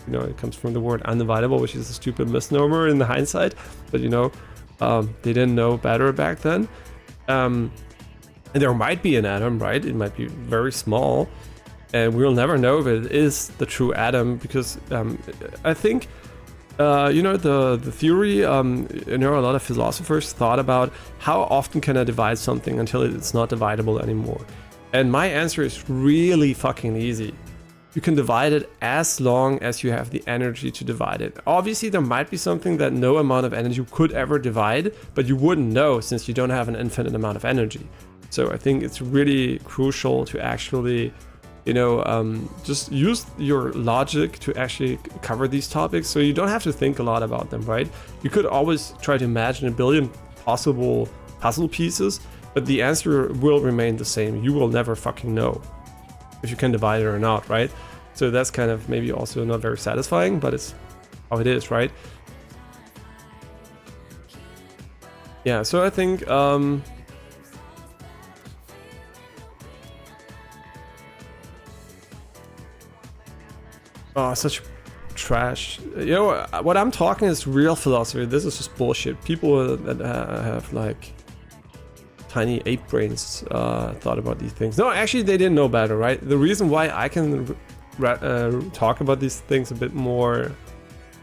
It comes from the word undividable, which is a stupid misnomer in the hindsight. But they didn't know better back then. And there might be an atom, right? It might be very small. And we'll never know if it is the true atom, because I think You know, the theory, you know, a lot of philosophers thought about how often can I divide something until it's not dividable anymore. And my answer is really fucking easy. You can divide it as long as you have the energy to divide it. Obviously, there might be something that no amount of energy could ever divide, but you wouldn't know since you don't have an infinite amount of energy. So I think it's really crucial to actually, you know, just use your logic to actually cover these topics, so you don't have to think a lot about them, right? You could always try to imagine a billion possible puzzle pieces, but the answer will remain the same. You will never fucking know if you can divide it or not, right? So that's kind of maybe also not very satisfying, but it's how it is, right? Yeah, so I think oh, such trash. You know, what I'm talking is real philosophy. This is just bullshit. People that have like tiny ape brains thought about these things. No, actually, they didn't know better, right? The reason why I can talk about these things a bit more,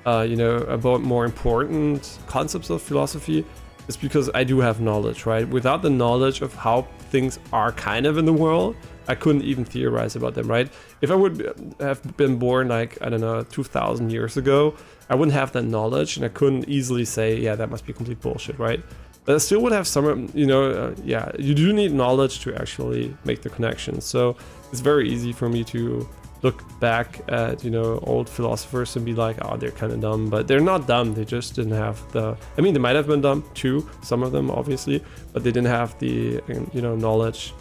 you know, about more important concepts of philosophy is because I do have knowledge, right? Without the knowledge of how things are kind of in the world, I couldn't even theorize about them, right? If I would have been born like, I don't know, 2000 years ago, I wouldn't have that knowledge and I couldn't easily say, yeah, that must be complete bullshit, right? But I still would have some, you know, yeah, you do need knowledge to actually make the connections. So it's very easy for me to look back at, you know, old philosophers and be like, oh, they're kind of dumb, but they're not dumb. They just didn't have the, I mean, they might have been dumb too, some of them obviously, but they didn't have the, you know, knowledge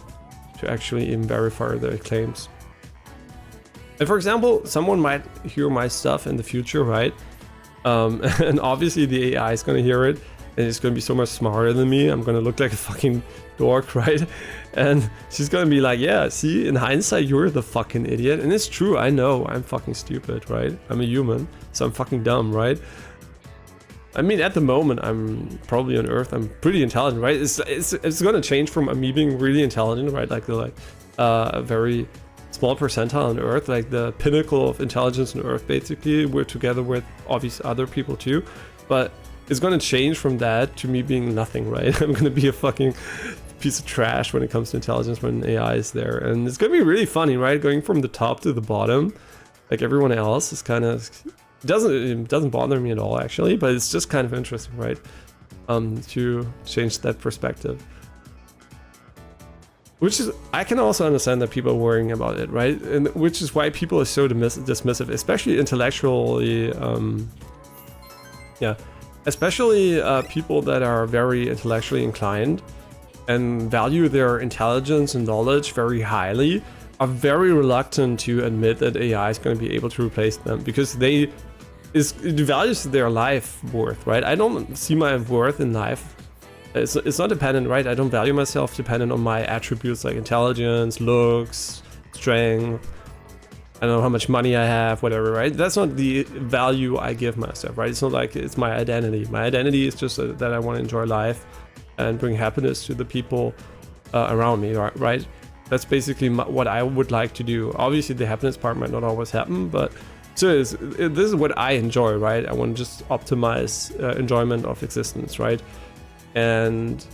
to actually even verify their claims. And for example, someone might hear my stuff in the future, right? And obviously the AI is going to hear it and it's going to be so much smarter than me. I'm going to look like a fucking dork, right? And she's going to be like, yeah, see, in hindsight, you're the fucking idiot. And it's true, I know, I'm fucking stupid, right? I'm a human, so I'm fucking dumb, right? I mean, at the moment, I'm probably on Earth, I'm pretty intelligent, right? It's going to change from me being really intelligent, right? Like the a very small percentile on Earth, like the pinnacle of intelligence on Earth, basically. We're together with obvious other people too, but it's going to change from that to me being nothing, right? I'm going to be a fucking piece of trash when it comes to intelligence when AI is there. And it's going to be really funny, right? Going from the top to the bottom, like everyone else is kind of, it doesn't bother me at all actually, but it's just kind of interesting, right? To change that perspective. Which is, I can also understand that people are worrying about it, right? And which is why people are so dismissive, especially intellectually, yeah. Especially people that are very intellectually inclined and value their intelligence and knowledge very highly are very reluctant to admit that AI is going to be able to replace them because it values their life worth, right? I don't see my worth in life. It's not dependent, right? I don't value myself dependent on my attributes like intelligence, looks, strength, I don't know how much money I have, whatever, right? That's not the value I give myself, right? It's not like it's my identity. My identity is just that I want to enjoy life and bring happiness to the people around me, right? That's basically what I would like to do. Obviously, the happiness part might not always happen, but so this is what I enjoy, right? I want to just optimize enjoyment of existence, right? And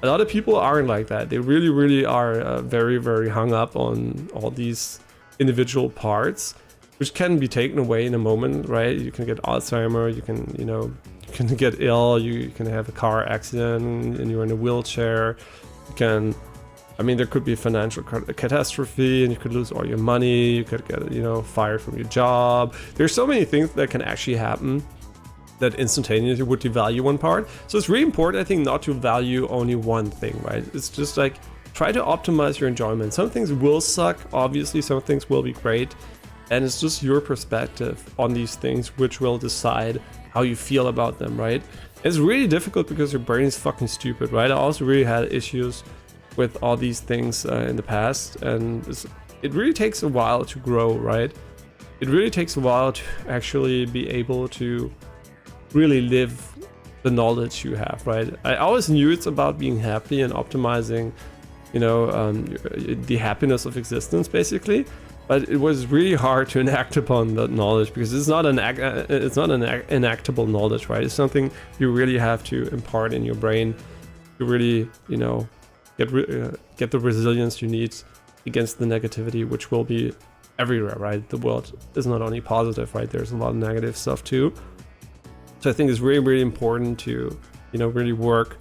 a lot of people aren't like that. They really, really are very, very hung up on all these individual parts, which can be taken away in a moment, right? You can get Alzheimer, you can, you know, you can get ill, you can have a car accident and you're in a wheelchair. You can, I mean, there could be a financial catastrophe and you could lose all your money, you could get, you know, fired from your job. There's so many things that can actually happen that instantaneously would devalue one part. So it's really important, I think, not to value only one thing, right? It's just like, try to optimize your enjoyment. Some things will suck, obviously, some things will be great, and it's just your perspective on these things which will decide how you feel about them, right? It's really difficult because your brain is fucking stupid, right? I also really had issues with all these things in the past, and it really takes a while to grow, right? It really takes a while to actually be able to really live the knowledge you have, right? I always knew it's about being happy and optimizing, you know, the happiness of existence, basically. but it was really hard to enact upon that knowledge because it's not an enactable knowledge, right? It's something you really have to impart in your brain to really, you know, get the resilience you need against the negativity, which will be everywhere, right? The world is not only positive, right? There's a lot of negative stuff too. So I think it's really, really important to, you know, really work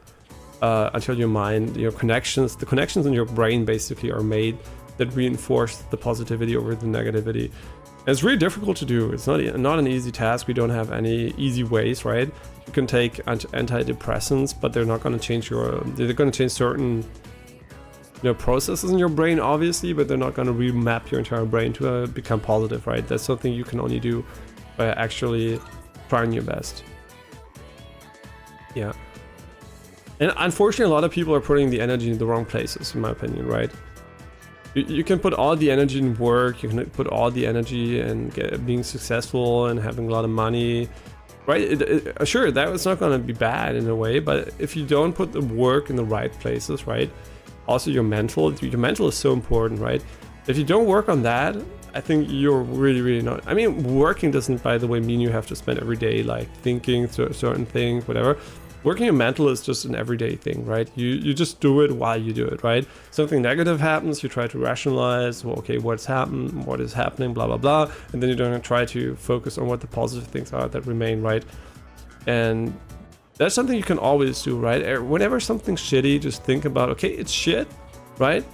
until your mind, your connections, the connections in your brain basically are made that reinforce the positivity over the negativity. And it's really difficult to do. It's not an easy task. We don't have any easy ways, right? You can take antidepressants, but they're not going to change they're going to change certain, you know, processes in your brain, obviously, but they're not going to remap your entire brain to become positive, right? That's something you can only do by actually trying your best. Yeah. And unfortunately, a lot of people are putting the energy in the wrong places, in my opinion, right? You can put all the energy in work, you can put all the energy in being successful and having a lot of money, right? Sure, that was not going to be bad in a way, but if you don't put the work in the right places, right? Also your mental is so important, right? If you don't work on that, I think you're really, really not. I mean, working doesn't, by the way, mean you have to spend every day like thinking certain things, whatever. Working your mental is just an everyday thing, right? You just do it while you do it, right? Something negative happens, you try to rationalize, well, okay, what's happened, what is happening, blah, blah, blah. And then you're going to try to focus on what the positive things are that remain, right? And that's something you can always do, right? Whenever something's shitty, just think about, okay, it's shit, right?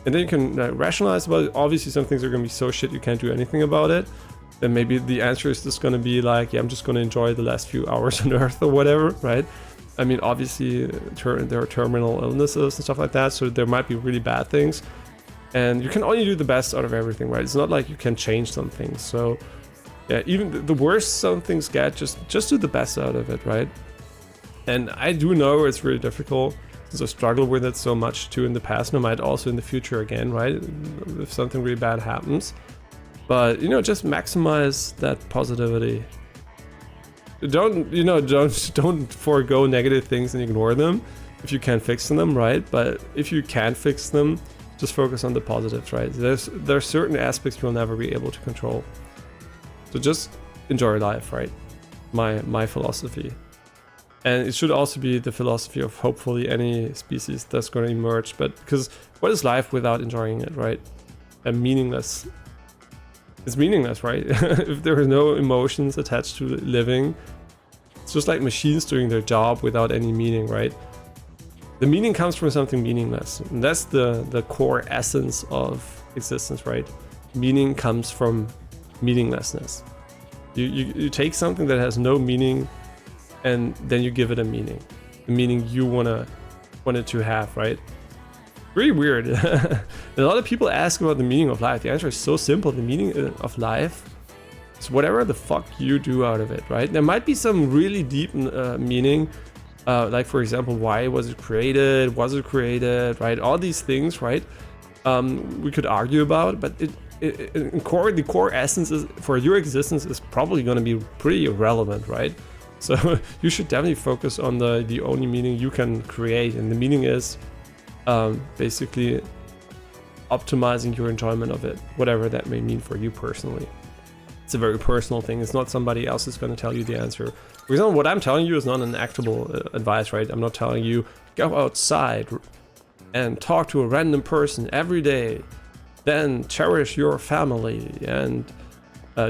And then you can rationalize about it. Obviously, some things are going to be so shit you can't do anything about it. Then maybe the answer is just going to be like, yeah, I'm just going to enjoy the last few hours on Earth or whatever, right? I mean, obviously, there are terminal illnesses and stuff like that, so there might be really bad things. And you can only do the best out of everything, right? It's not like you can change some things. So, yeah, even the worse some things get, just do the best out of it, right? And I do know it's really difficult, because I struggle with it so much too in the past, and I might also in the future again, right? If something really bad happens. But, you know, just maximize that positivity. Don't forego negative things and ignore them if you can't fix them, right? But if you can't fix them, just focus on the positives, right? There are certain aspects you'll never be able to control. So just enjoy life, right? My philosophy. And it should also be the philosophy of hopefully any species that's going to emerge. But because what is life without enjoying it, right? And meaningless. It's meaningless, right? If there are no emotions attached to living, it's just like machines doing their job without any meaning, right? The meaning comes from something meaningless. And that's the core essence of existence, right? Meaning comes from meaninglessness. You take something that has no meaning and then you give it a meaning. The meaning you want it to have, right? Really weird. And a lot of people ask about the meaning of life. The answer is so simple. The meaning of life is whatever the fuck you do out of it, right? There might be some really deep meaning, like for example, why was it created? Was it created? Right? All these things, right? We could argue about, but the core essence is for your existence is probably going to be pretty irrelevant, right? So you should definitely focus on the only meaning you can create, and the meaning is basically optimizing your enjoyment of it, whatever that may mean for you personally. It's a very personal thing. It's not somebody else is going to tell you the answer. For example, what I'm telling you is not an actable advice, right? I'm not telling you go outside and talk to a random person every day, then cherish your family and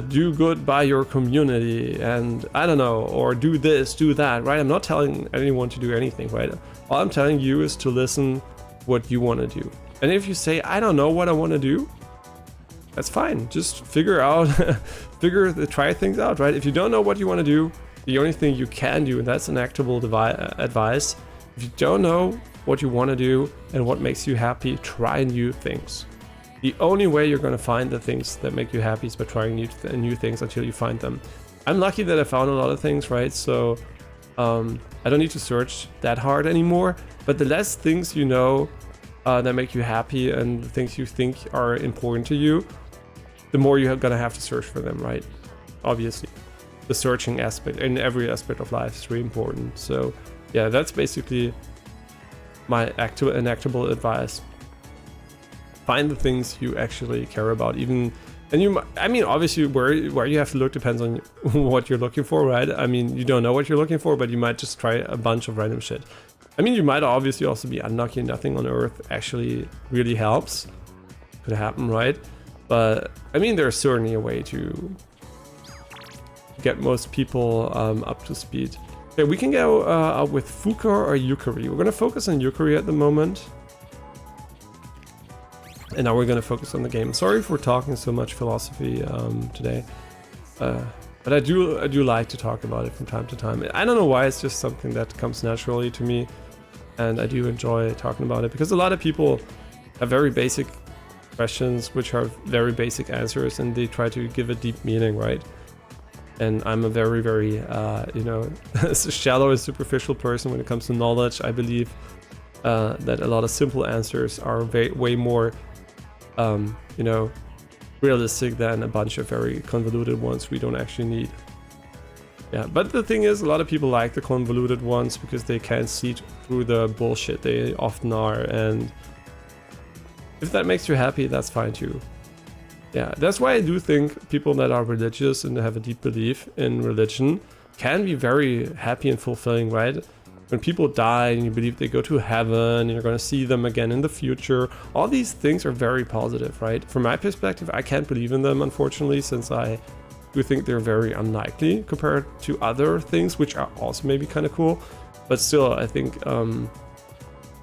do good by your community, and I don't know, or do this, do that, right? I'm not telling anyone to do anything, right? All I'm telling you is to listen what you want to do. And if you say, I don't know what I want to do, that's fine. Just try things out, right? If you don't know what you want to do, the only thing you can do, and that's an actable advice, if you don't know what you want to do and what makes you happy, try new things. The only way you're going to find the things that make you happy is by trying new things until you find them. I'm lucky that I found a lot of things, right? So I don't need to search that hard anymore. But the less things you know that make you happy and the things you think are important to you, the more you're going to have to search for them, right? Obviously. The searching aspect in every aspect of life is really important. So yeah, that's basically my enactable advice. Find the things you actually care about, even And I mean, obviously, where you have to look depends on what you're looking for, right? I mean, you don't know what you're looking for, but you might just try a bunch of random shit. I mean, you might obviously also be unlucky. Nothing on Earth actually really helps. Could happen, right? But I mean, there's certainly a way to get most people up to speed. Okay, we can go out with Fuka or Yukari. We're gonna focus on Yukari at the moment. And now we're gonna focus on the game. Sorry for talking so much philosophy today, but I do like to talk about it from time to time. I don't know why, it's just something that comes naturally to me, and I do enjoy talking about it because a lot of people have very basic questions which have very basic answers, and they try to give a deep meaning, right? And I'm a very, very, you know, shallow and superficial person when it comes to knowledge. I believe that a lot of simple answers are way more you know, realistic than a bunch of very convoluted ones we don't actually need. Yeah, but the thing is, a lot of people like the convoluted ones because they can't see through the bullshit they often are, and if that makes you happy, that's fine too. Yeah, that's why I do think people that are religious and have a deep belief in religion can be very happy and fulfilling, right? When people die and you believe they go to heaven and you're going to see them again in the future, all these things are very positive, right? From my perspective, I can't believe in them, unfortunately, since I do think they're very unlikely compared to other things, which are also maybe kind of cool. But still, I think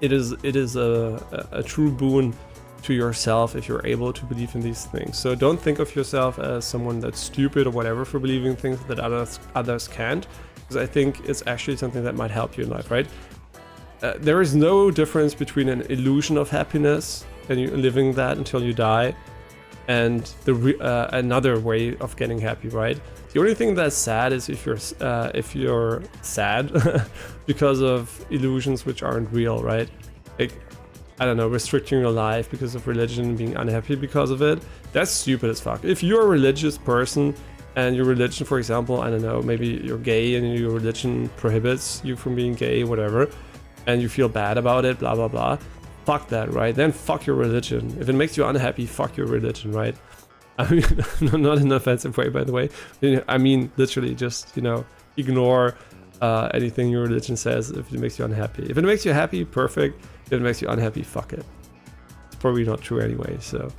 it is a true boon to yourself if you're able to believe in these things. So don't think of yourself as someone that's stupid or whatever for believing things that others can't. Because I think it's actually something that might help you in life, right? There is no difference between an illusion of happiness and you living that until you die, and another way of getting happy, right? The only thing that's sad is if you're sad because of illusions which aren't real, right? Like, I don't know, restricting your life because of religion and being unhappy because of it. That's stupid as fuck. If you're a religious person, and your religion, for example, I don't know, maybe you're gay and your religion prohibits you from being gay, whatever, and you feel bad about it, blah, blah, blah. Fuck that, right? Then fuck your religion. If it makes you unhappy, fuck your religion, right? I mean, not in an offensive way, by the way. I mean, literally just, you know, ignore anything your religion says if it makes you unhappy. If it makes you happy, perfect. If it makes you unhappy, fuck it. It's probably not true anyway, so...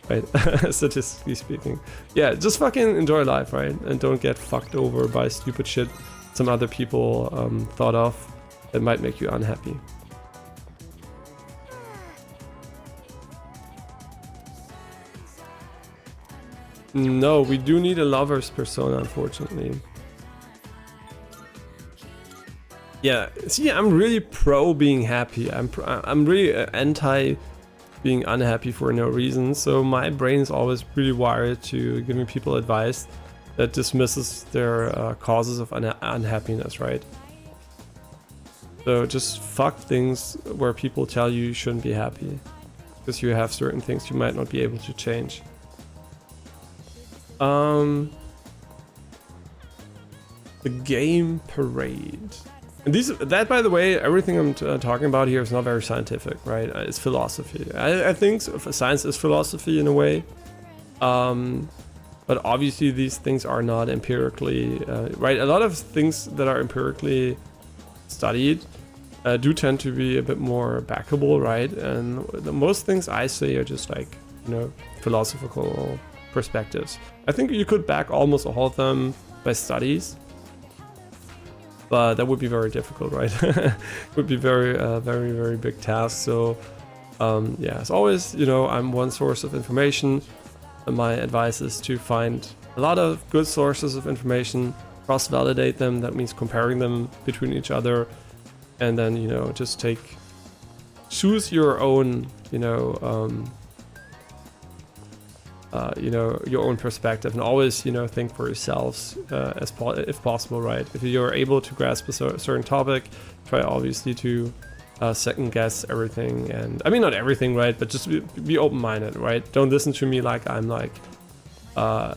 right, statistically speaking. Yeah, just fucking enjoy life, right? And don't get fucked over by stupid shit some other people thought of that might make you unhappy. No, we do need a lover's persona, unfortunately. Yeah, see, I'm really pro being happy. I'm really anti being unhappy for no reason, so my brain is always really wired to giving people advice that dismisses their causes of unhappiness, right? So just fuck things where people tell you you shouldn't be happy because you have certain things you might not be able to change. The game parade. And that, by the way, everything I'm talking about here is not very scientific, right? It's philosophy. I think science is philosophy in a way. But obviously these things are not empirically, right? A lot of things that are empirically studied do tend to be a bit more backable, right? And most things I say are just like, you know, philosophical perspectives. I think you could back almost all of them by studies. But that would be very difficult, right? It would be very, very big task. So, yeah, as always, you know, I'm one source of information. And my advice is to find a lot of good sources of information, cross-validate them. That means comparing them between each other, and then, you know, just choose your own, your own perspective, and always, you know, think for yourselves if possible, right? If you're able to grasp a certain topic, try obviously to second guess everything, and I mean not everything, right? But just be open-minded, right? Don't listen to me like I'm like a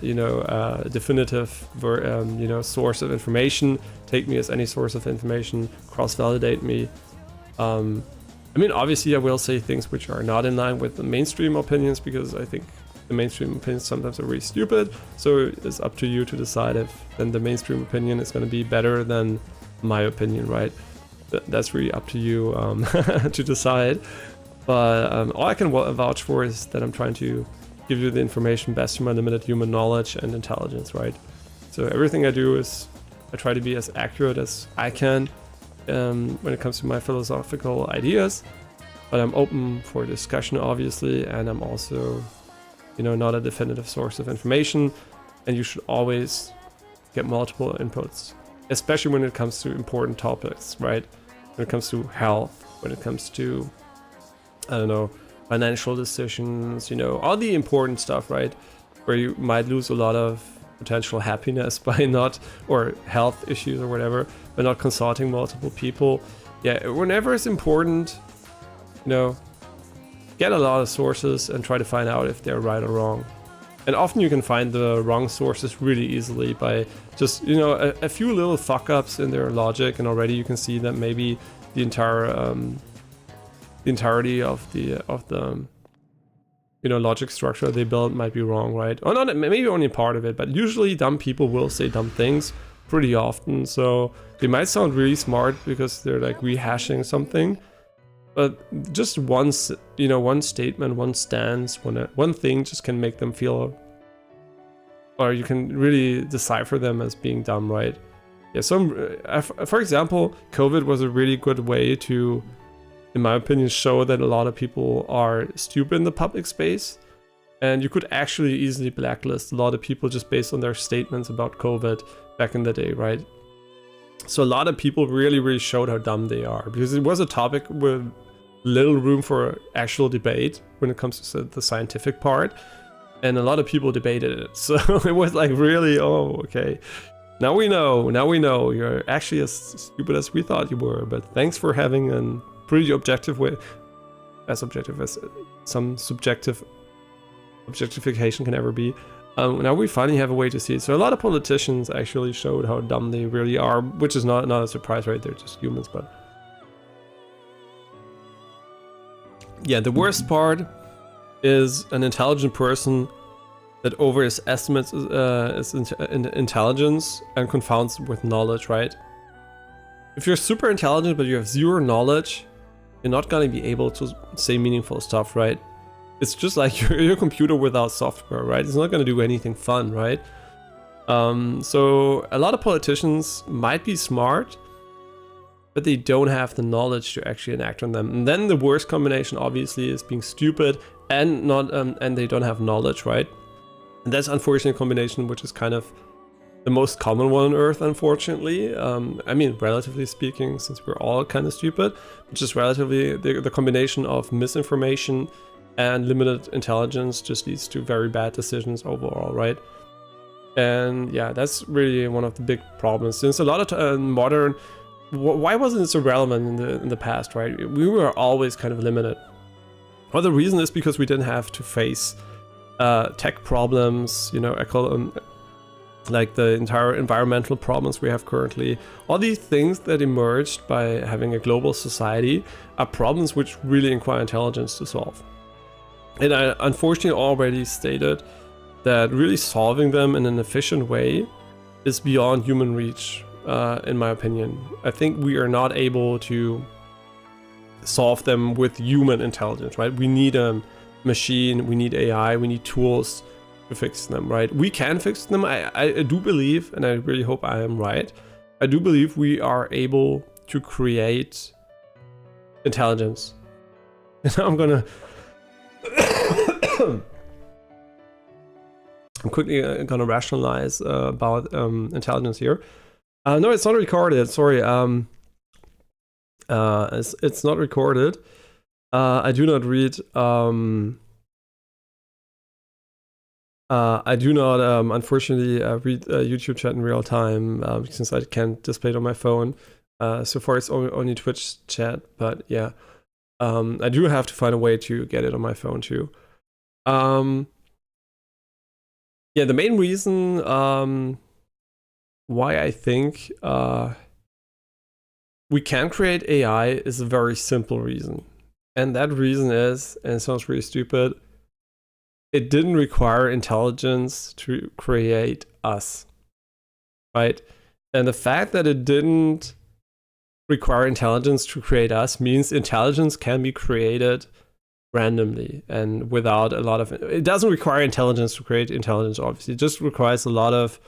definitive source of information. Take me as any source of information. Cross-validate me. I mean, obviously I will say things which are not in line with the mainstream opinions, because I think the mainstream opinions sometimes are really stupid. So it's up to you to decide if then the mainstream opinion is going to be better than my opinion, right? That's really up to you to decide. But all I can vouch for is that I'm trying to give you the information best from my limited human knowledge and intelligence, right? So everything I do is I try to be as accurate as I can when it comes to my philosophical ideas. But I'm open for discussion, obviously, and I'm also, you know, not a definitive source of information. And you should always get multiple inputs, especially when it comes to important topics, right? When it comes to health, when it comes to, I don't know, financial decisions, you know, all the important stuff, right? Where you might lose a lot of potential happiness by not, or health issues or whatever, by not consulting multiple people. Yeah, whenever it's important, you know, get a lot of sources and try to find out if they're right or wrong. And often you can find the wrong sources really easily by just, you know, a few little fuck ups in their logic, and already you can see that maybe the entirety of the you know, logic structure they built might be wrong, right? Or not, maybe only part of it, but usually dumb people will say dumb things pretty often. So they might sound really smart because they're like rehashing something, but just one statement, one stance, one thing just can make them feel, or you can really decipher them as being dumb, right? Yeah, for example, COVID was a really good way to, in my opinion, show that a lot of people are stupid in the public space. And you could actually easily blacklist a lot of people just based on their statements about COVID back in the day, right? So a lot of people really, really showed how dumb they are, because it was a topic with little room for actual debate when it comes to the scientific part. And a lot of people debated it. So it was like really, oh, okay. Now we know you're actually as stupid as we thought you were, but thanks for having a pretty objective way, as objective as some subjective objectification can ever be. Now we finally have a way to see it. So a lot of politicians actually showed how dumb they really are, which is not a surprise, right? They're just humans, but yeah, the worst part is an intelligent person that overestimates its intelligence and confounds it with knowledge, right? If you're super intelligent but you have zero knowledge, you're not going to be able to say meaningful stuff, right? It's just like your computer without software, right? It's not going to do anything fun, right? So a lot of politicians might be smart, but they don't have the knowledge to actually enact on them. And then the worst combination, obviously, is being stupid and not and they don't have knowledge, right? And that's unfortunately a combination which is kind of the most common one on Earth, unfortunately. I mean, relatively speaking, since we're all kind of stupid, but just relatively, the combination of misinformation and limited intelligence just leads to very bad decisions overall, right? And yeah, that's really one of the big problems. Since a lot of modern, why wasn't it so relevant in the past, right? We were always kind of limited. Well, the reason is because we didn't have to face tech problems, you know, like the entire environmental problems we have currently. All these things that emerged by having a global society are problems which really require intelligence to solve. And I unfortunately already stated that really solving them in an efficient way is beyond human reach, in my opinion. I think we are not able to solve them with human intelligence, right? We need a machine, we need AI, we need tools to fix them, right? We can fix them. I do believe, and I really hope I am right, I do believe we are able to create intelligence. And I'm gonna I'm quickly gonna rationalize about intelligence here. No, it's not recorded. Sorry. It's not recorded. I do not read. I do not, unfortunately, read YouTube chat in real time since I can't display it on my phone. So far, it's only Twitch chat. But yeah, I do have to find a way to get it on my phone too. Yeah, the main reason why I think we can create AI is a very simple reason. And that reason is, and it sounds really stupid, it didn't require intelligence to create us, right? And the fact that it didn't require intelligence to create us means intelligence can be created randomly and without a lot of, it doesn't require intelligence to create intelligence, obviously. It just requires a lot of,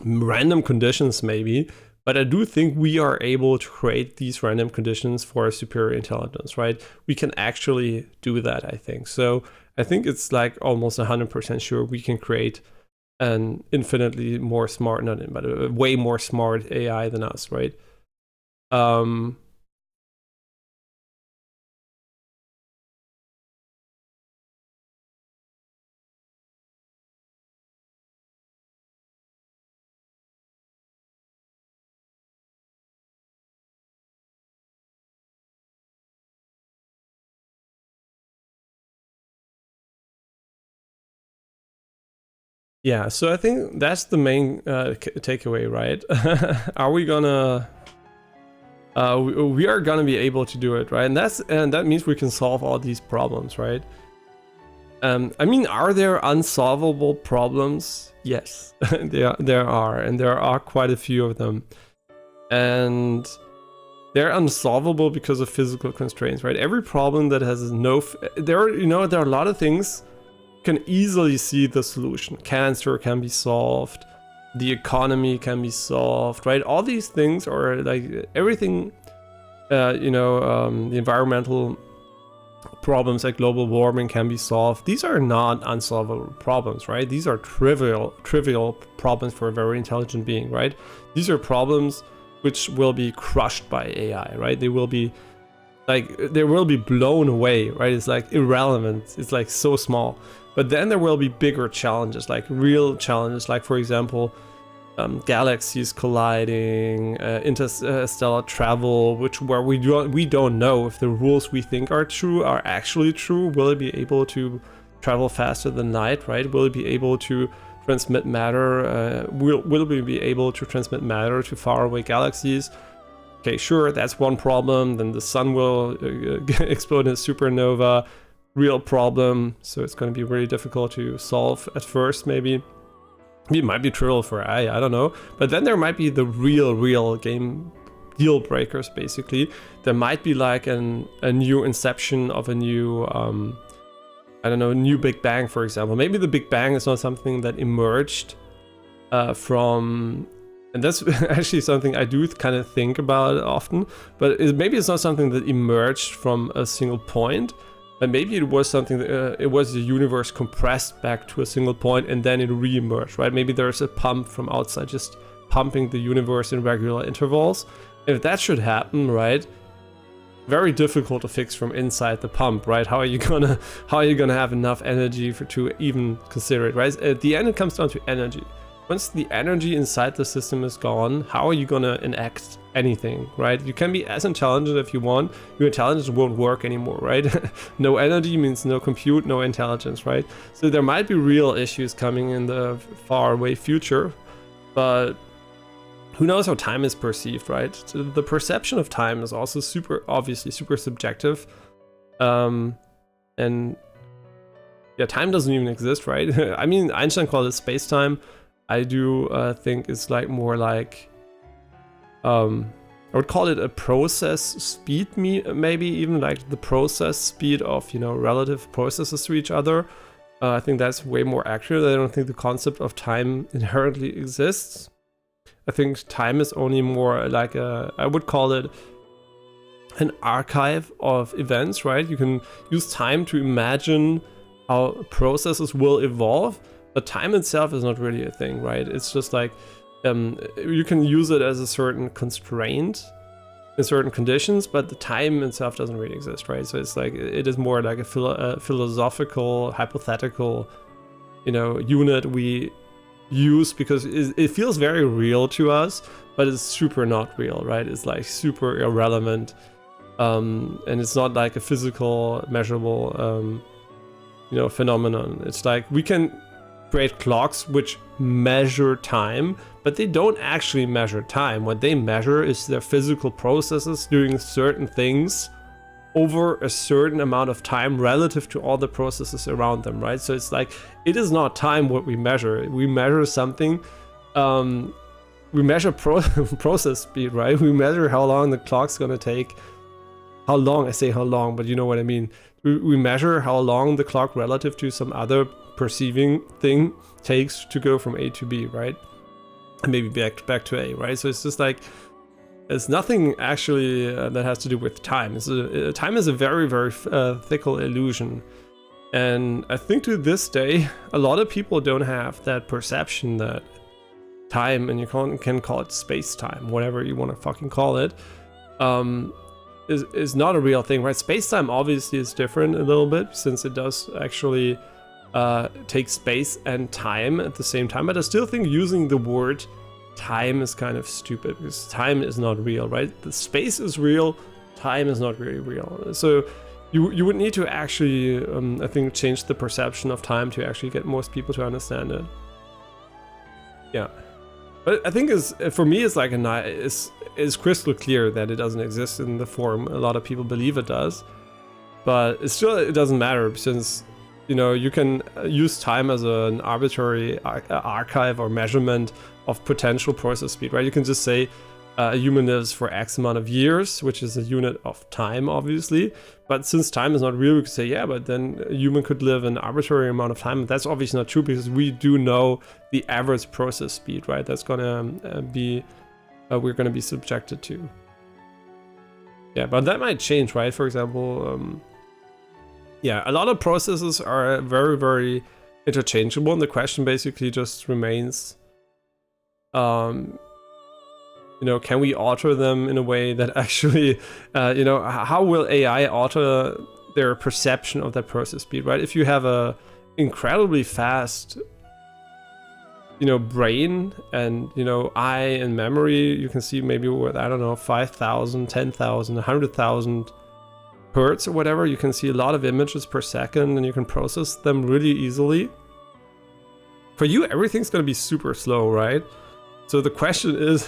random conditions maybe. But I do think we are able to create these random conditions for superior intelligence, right? We can actually do that, I think. So I think it's like almost 100% sure we can create an infinitely more smart, not but a way more smart AI than us, right? Yeah, so I think that's the main takeaway, right? Are we gonna? We are gonna be able to do it, right? And that means we can solve all these problems, right? I mean, are there unsolvable problems? Yes, there are, and there are quite a few of them, and they're unsolvable because of physical constraints, right? Every problem that has there are a lot of things can easily see the solution. Cancer can be solved, the economy can be solved, right? All these things are like everything, the environmental problems like global warming can be solved. These are not unsolvable problems, right? These are trivial problems for a very intelligent being, right? These are problems which will be crushed by AI, right? They will be blown away, right? It's like irrelevant. It's like so small. But then there will be bigger challenges, like real challenges, like for example, galaxies colliding, interstellar travel, where we don't know if the rules we think are true are actually true. Will it be able to travel faster than light, right? Will it be able to transmit matter? Will we be able to transmit matter to faraway galaxies? Okay, sure, that's one problem. Then the sun will explode in a supernova. Real problem. So it's going to be really difficult to solve at first, maybe. It might be trivial for AI, I don't know. But then there might be the real game deal breakers, basically. There might be like a new inception of a new, new Big Bang, for example. Maybe the Big Bang is not something that emerged from... And that's actually something I do kind of think about often. But maybe it's not something that emerged from a single point. But maybe it was something that it was the universe compressed back to a single point and then it re-emerged, right? Maybe there's a pump from outside just pumping the universe in regular intervals. If that should happen, right? Very difficult to fix from inside the pump, right? How are you gonna have enough energy to even consider it, right? At the end, it comes down to energy. Once the energy inside the system is gone, how are you gonna enact anything, right? You can be as intelligent if you want, your intelligence won't work anymore, right? No energy means no compute, no intelligence, right? So there might be real issues coming in the far away future, but who knows how time is perceived, right? So the perception of time is also obviously super subjective. And yeah, time doesn't even exist, right? I mean, Einstein called it space-time. I do think it's like more like, I would call it a process speed, maybe even like the process speed of, relative processes to each other. I think that's way more accurate. I don't think the concept of time inherently exists. I think time is only more like I would call it an archive of events, right? You can use time to imagine how processes will evolve. But time itself is not really a thing, right? It's just like you can use it as a certain constraint in certain conditions, but the time itself doesn't really exist, right? So it's like it is more like a philosophical, hypothetical, unit we use because it feels very real to us, but it's super not real, right? It's like super irrelevant, and it's not like a physical, measurable, phenomenon. It's like we can create clocks which measure time, but they don't actually measure time. What they measure is their physical processes doing certain things over a certain amount of time relative to all the processes around them, right? So it's like, it is not time what we measure. We measure something, we measure process speed, right? We measure how long the clock's gonna take. How long, I say how long, but you know what I mean. We measure how long the clock relative to some other perceiving thing takes to go from A to B, right? And maybe back to A, right? So it's just like, it's nothing actually that has to do with time. Time is a very, very fickle illusion. And I think to this day, a lot of people don't have that perception that time, and you can call it space-time, whatever you want to fucking call it, is not a real thing, right? Space-time obviously is different a little bit, since it does actually take space and time at the same time. But I still think using the word time is kind of stupid, because time is not real, right? The space is real, time is not really real. So you would need to actually, I think, change the perception of time to actually get most people to understand it. Yeah. But I think for me, it's like it's crystal clear that it doesn't exist in the form a lot of people believe it does. But it doesn't matter, since, you know, you can use time as an arbitrary archive or measurement of potential process speed, right? You can just say a human lives for X amount of years, which is a unit of time, obviously. But since time is not real, we could say, yeah, but then a human could live an arbitrary amount of time. That's obviously not true, because we do know the average process speed, right? That's gonna be, we're gonna be subjected to. Yeah, but that might change, right? For example, yeah, a lot of processes are very, very interchangeable, and the question basically just remains, you know, can we alter them in a way that actually, you know, how will AI alter their perception of that process speed, right? If you have a incredibly fast, you know, brain and, you know, eye and memory, you can see maybe with, I don't know, 5,000, 10,000, 100,000 hertz or whatever, you can see a lot of images per second and you can process them really easily. For you, everything's going to be super slow, right? So the question is,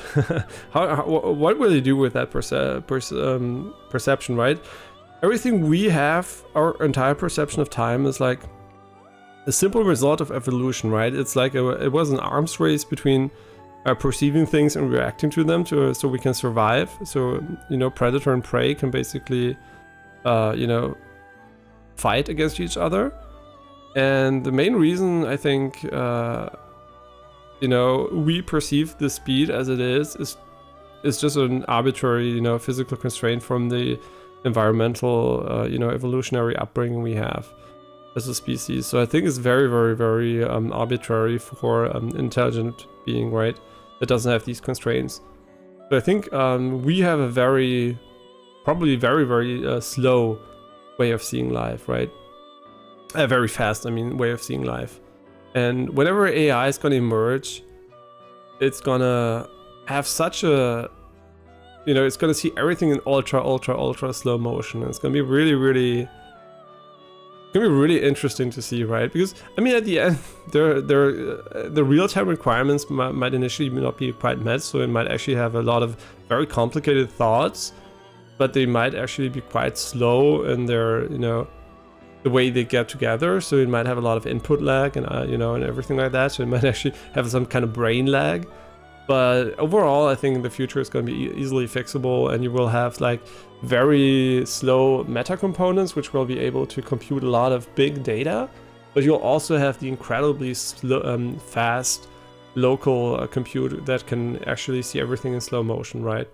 what will you do with that perception, right? Everything we have, our entire perception of time, is like a simple result of evolution, right? It's like it was an arms race between perceiving things and reacting to them so we can survive. So, you know, predator and prey can basically, you know, fight against each other. And the main reason, I think, you know, we perceive the speed as it is just an arbitrary, you know, physical constraint from the environmental, you know, evolutionary upbringing we have as a species. So I think it's very, very, very arbitrary for intelligent being, right? That doesn't have these constraints. So I think we have a probably very, very slow way of seeing life, right? Very fast, I mean, way of seeing life. And whenever AI is going to emerge, it's going to have such a, you know, it's going to see everything in ultra, ultra, ultra slow motion. And it's going to be really, really, it's going to be really interesting to see, right? Because, I mean, at the end, the real-time requirements might initially not be quite met, so it might actually have a lot of very complicated thoughts, but they might actually be quite slow in their, you know, the way they get together. So it might have a lot of input lag and, you know, and everything like that. So it might actually have some kind of brain lag. But overall, I think the future is going to be easily fixable, and you will have like very slow meta components, which will be able to compute a lot of big data. But you'll also have the incredibly slow, fast local compute that can actually see everything in slow motion, right?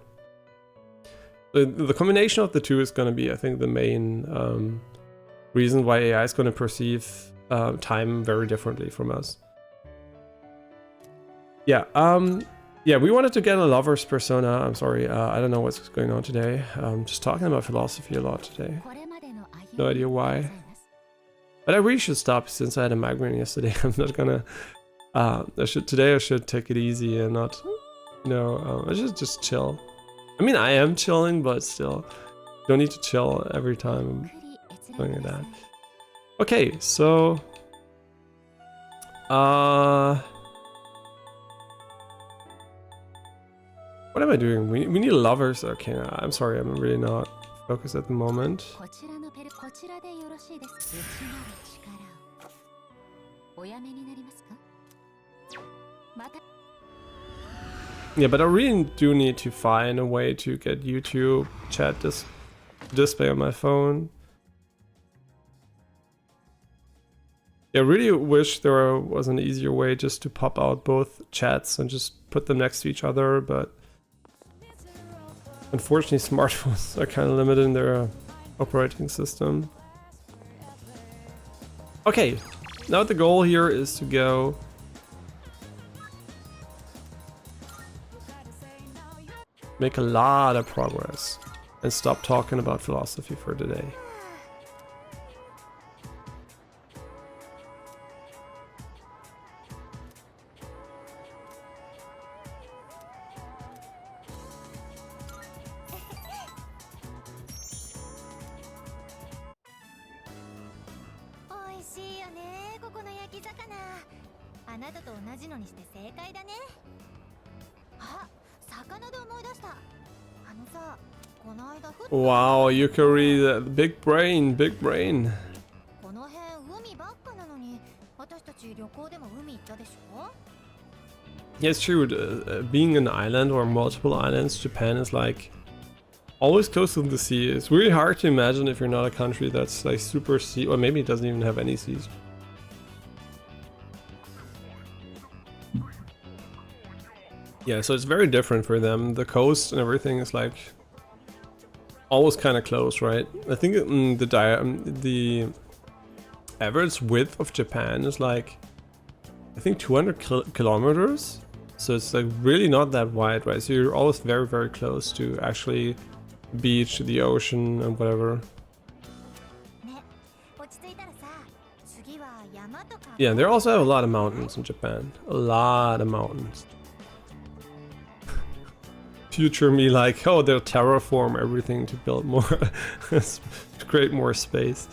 The combination of the two is going to be, I think, the main reason why AI is going to perceive time very differently from us. Yeah, yeah, we wanted to get a lover's persona. I'm sorry, I don't know what's going on today. I'm just talking about philosophy a lot today. No idea why. But I really should stop, since I had a migraine yesterday. I'm not gonna... today I should take it easy and not... You know, I should just chill. I mean, I am chilling, but still. Don't need to chill every time. Something like that. Okay, so what am I doing? We need lovers. Okay, I'm sorry, I'm really not focus at the moment. Yeah, but I really do need to find a way to get YouTube chat display on my phone. I really wish there was an easier way just to pop out both chats and just put them next to each other, but unfortunately smartphones are kind of limited in their operating system. Okay, now the goal here is to go make a lot of progress and stop talking about philosophy for today. Wow, Yukari, big brain, big brain. Yeah, it's true. Being an island or multiple islands, Japan is like always close to the sea. It's really hard to imagine if you're not a country that's like super sea, or maybe it doesn't even have any seas. Yeah, so it's very different for them. The coast and everything is like always kind of close, right? I think the average width of Japan is like, I think 200 kilometers. So it's like really not that wide, right? So you're always very, very close to actually beach, the ocean, and whatever. Yeah, and they also have a lot of mountains in Japan. A lot of mountains. Future me like, oh, they'll terraform everything to build more, to create more space.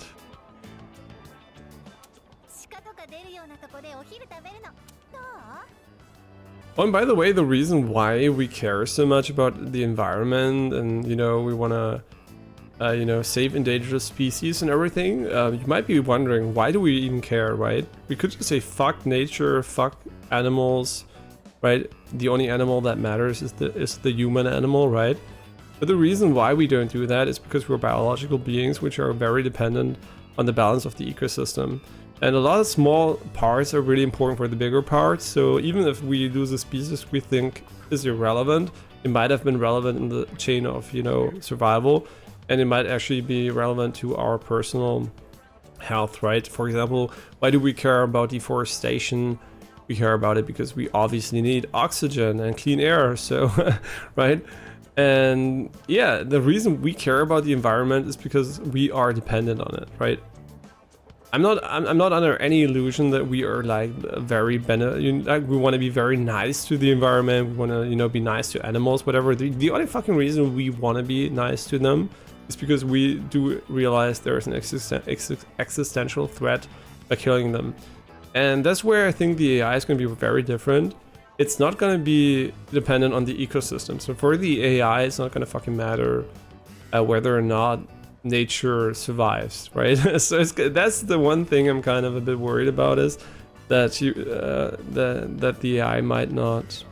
Oh, and by the way, the reason why we care so much about the environment and, you know, we want to, you know, save endangered species and everything, you might be wondering, why do we even care, right? We could just say, fuck nature, fuck animals, right? The only animal that matters is the human animal, right? But the reason why we don't do that is because we're biological beings which are very dependent on the balance of the ecosystem. And a lot of small parts are really important for the bigger parts, so even if we lose a species we think is irrelevant, it might have been relevant in the chain of, you know, survival, and it might actually be relevant to our personal health, right? For example, why do we care about deforestation? We care about it because we obviously need oxygen and clean air, so right? And yeah, the reason we care about the environment is because we are dependent on it, right? I'm not under any illusion that we are like very like we want to be very nice to the environment, we want to, you know, be nice to animals, whatever. The only fucking reason we want to be nice to them is because we do realize there's an existential threat by killing them. And that's where I think the AI is going to be very different. It's not going to be dependent on the ecosystem. So for the AI, it's not going to fucking matter whether or not nature survives, right? So that's the one thing I'm kind of a bit worried about, is that that the AI might not,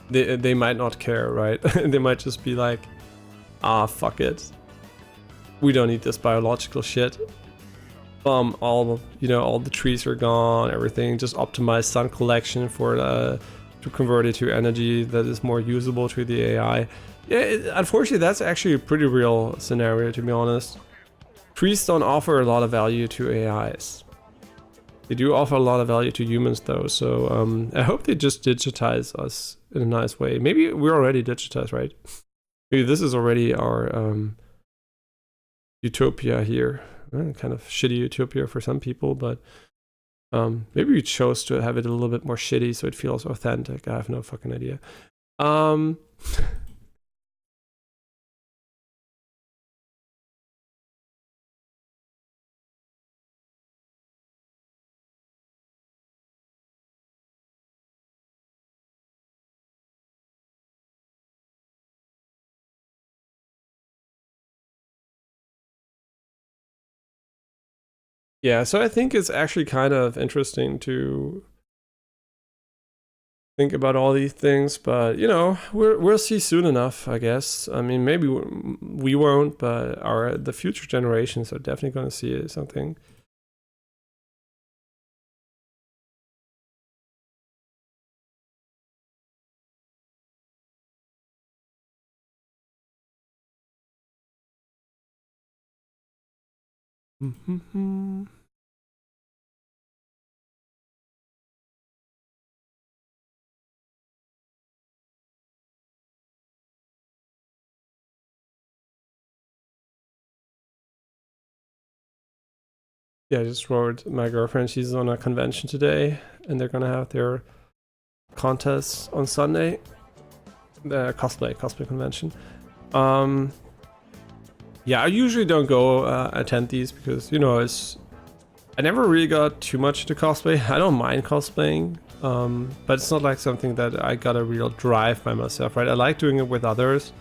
they might not care, right? They might just be like, ah, fuck it, we don't need this biological shit. All, you know, all the trees are gone, everything, just optimize sun collection for to convert it to energy that is more usable to the AI. Yeah, unfortunately that's actually a pretty real scenario, to be honest. Trees don't offer a lot of value to AIs. They do offer a lot of value to humans though, so I hope they just digitize us in a nice way. Maybe we're already digitized, right? Maybe this is already our utopia here. Kind of shitty utopia for some people, but maybe we chose to have it a little bit more shitty so it feels authentic. I have no fucking idea. Yeah, so I think it's actually kind of interesting to think about all these things, but you know, we'll see soon enough, I guess. I mean, maybe we won't, but the future generations are definitely going to see something. Yeah, I just wrote my girlfriend. She's on a convention today, and they're gonna have their contest on Sunday. The cosplay convention. Um, yeah, I usually don't go attend these because you know I never really got too much into cosplay. I don't mind cosplaying, but it's not like something that I got a real drive by myself, right? I like doing it with others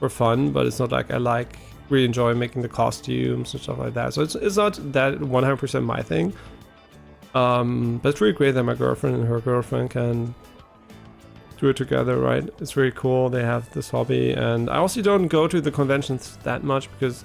for fun, but it's not like I really enjoy making the costumes and stuff like that. So it's not that 100% my thing. But it's really great that my girlfriend and her girlfriend can do it together, right? It's really cool. They have this hobby, and I also don't go to the conventions that much because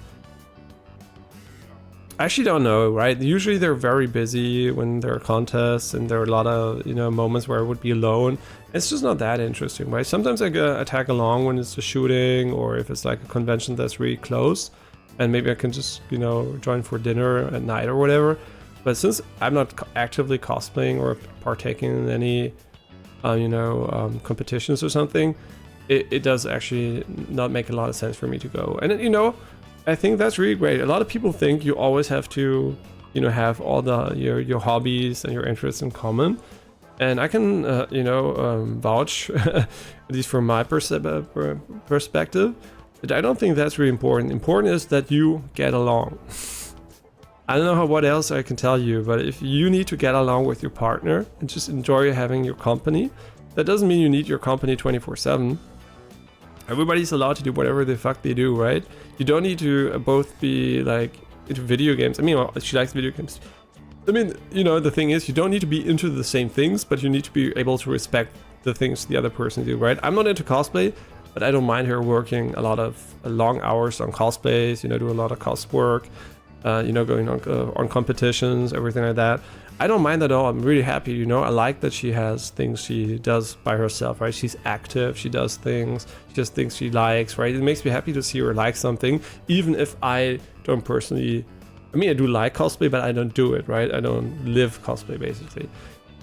I actually don't know, right? Usually they're very busy when there are contests, and there are a lot of moments where I would be alone. It's just not that interesting, right? Sometimes I tag along when it's a shooting, or if it's like a convention that's really close, and maybe I can just join for dinner at night or whatever. But since I'm not actively cosplaying or partaking in any competitions or something, it does actually not make a lot of sense for me to go. And I think that's really great. A lot of people think you always have to have all your hobbies and your interests in common, and I can vouch at least from my perspective that I don't think that's really important. Important is that you get along. I don't know what else I can tell you, but if you need to get along with your partner and just enjoy having your company, that doesn't mean you need your company 24/7. Everybody's allowed to do whatever the fuck they do, right? You don't need to both be like into video games. I mean, well, she likes video games. I mean, the thing is, you don't need to be into the same things, but you need to be able to respect the things the other person do, right? I'm not into cosplay, but I don't mind her working a lot of long hours on cosplays, do a lot of cos work. Going on competitions, everything like that. I don't mind at all. I'm really happy. I like that she has things she does by herself, right? She's active. She does things. She does things she likes, right? It makes me happy to see her like something, even if I don't personally. I mean, I do like cosplay, but I don't do it, right? I don't live cosplay basically.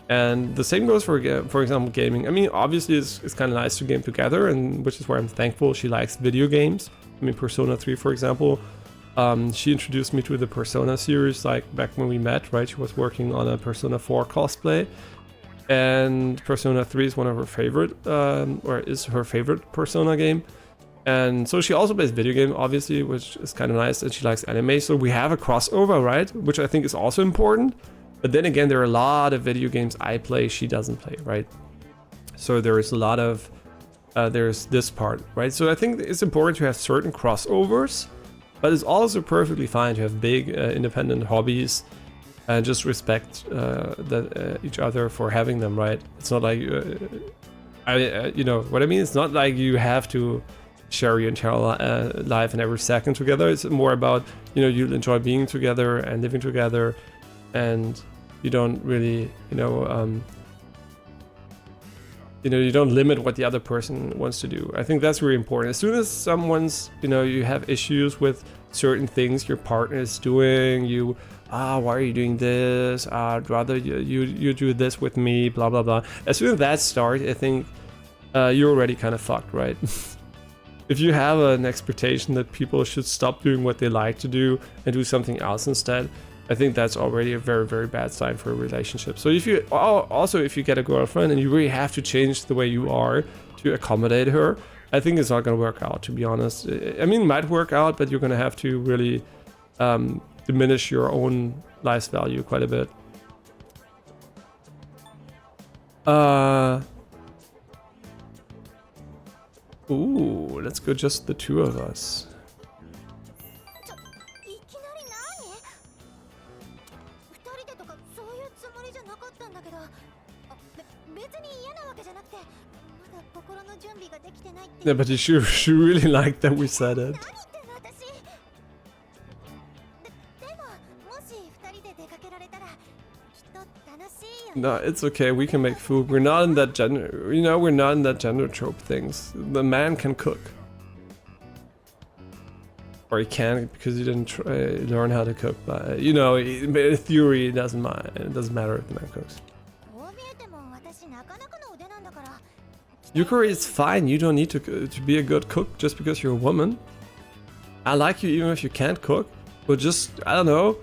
And the same goes for example, gaming. I mean, obviously, it's kind of nice to game together, and which is where I'm thankful she likes video games. I mean, Persona 3, for example. She introduced me to the Persona series, like back when we met, right? She was working on a Persona 4 cosplay, and Persona 3 is one of her favorite, or is her favorite Persona game. And so she also plays video game, obviously, which is kind of nice, and she likes anime. So we have a crossover, right? Which I think is also important. But then again, there are a lot of video games I play she doesn't play, right? So there is a lot of, there's this part, right? So I think it's important to have certain crossovers. But it's also perfectly fine to have big independent hobbies and just respect each other for having them, right? It's not like, you know what I mean? It's not like you have to share your entire life and every second together. It's more about, you enjoy being together and living together, and you don't really, you don't limit what the other person wants to do. I think that's really important. As soon as someone's, you have issues with certain things your partner is doing, why are you doing this? I'd rather you do this with me, blah, blah, blah. As soon as that starts, I think you're already kind of fucked, right? If you have an expectation that people should stop doing what they like to do and do something else instead, I think that's already a very, very bad sign for a relationship. So if you get a girlfriend and you really have to change the way you are to accommodate her, I think it's not going to work out, to be honest. I mean, it might work out, but you're going to have to really diminish your own life's value quite a bit. Ooh, let's go just the two of us. Yeah, but she really liked that we said it. No, it's okay. We can make food. We're not in that gender. You know, we're not in that gender trope things. The man can cook, or he can't because he didn't learn how to cook. But you know, in theory, it doesn't matter. It doesn't matter if the man cooks. Yukari is fine. You don't need to be a good cook just because you're a woman. I like you even if you can't cook. But just I don't know.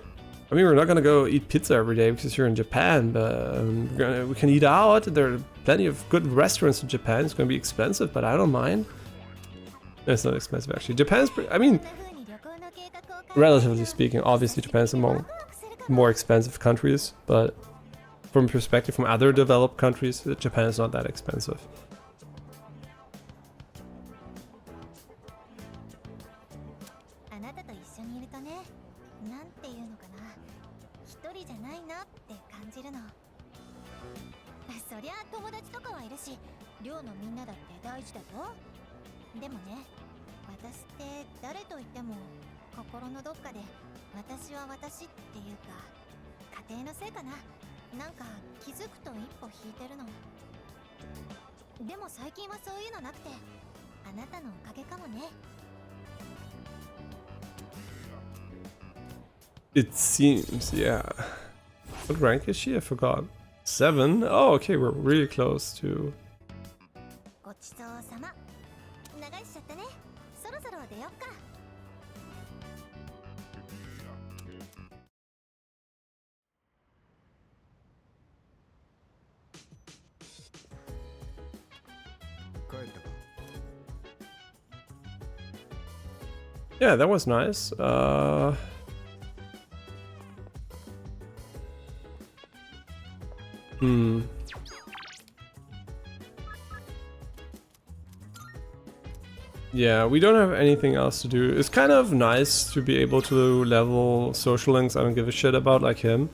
I mean, we're not gonna go eat pizza every day because you're in Japan, but we can eat out. There are plenty of good restaurants in Japan. It's gonna be expensive, but I don't mind. No, it's not expensive actually. Japan's, I mean, relatively speaking, obviously Japan's among more expensive countries, but from perspective from other developed countries, Japan is not that expensive. It seems, yeah. What rank is she? I forgot. 7? Oh, okay, we're really close to... Yeah, that was nice. Yeah, we don't have anything else to do. It's kind of nice to be able to level social links I don't give a shit about, like him.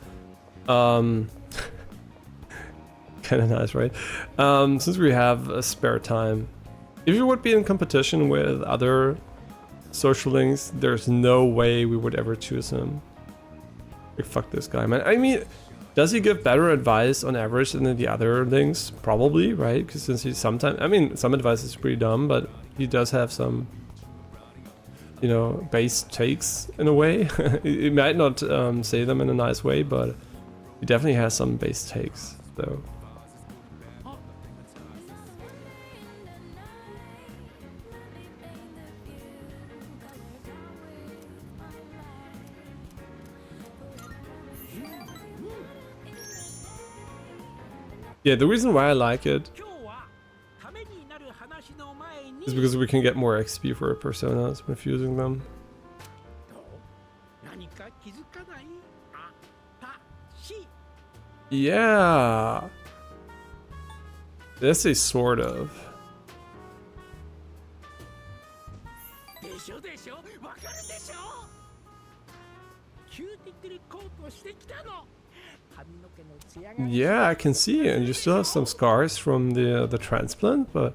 Kind of nice, right? Since we have a spare time. If you would be in competition with other social links, there's no way we would ever choose him. Like, fuck this guy, man. I mean, does he give better advice on average than the other links? Probably, right? Because since he's sometimes, I mean, some advice is pretty dumb, but he does have some, you know, base takes in a way. He might not say them in a nice way, but he definitely has some base takes, though. Yeah, the reason why I like it is because we can get more XP for our personas when fusing them. Yeah. Let's say sort of. Yeah, I can see it, and you still have some scars from the transplant, but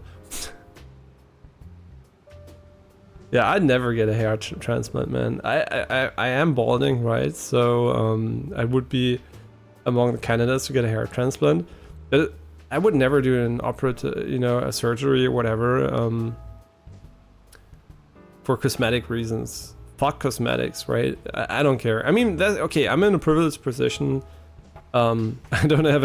yeah, I'd never get a hair transplant, man. I am balding, right? So I would be among the candidates to get a hair transplant, but I would never do an operative, you know, a surgery or whatever, for cosmetic reasons. Fuck cosmetics, right? I don't care. I mean, that's okay. I'm in a privileged position. I don't have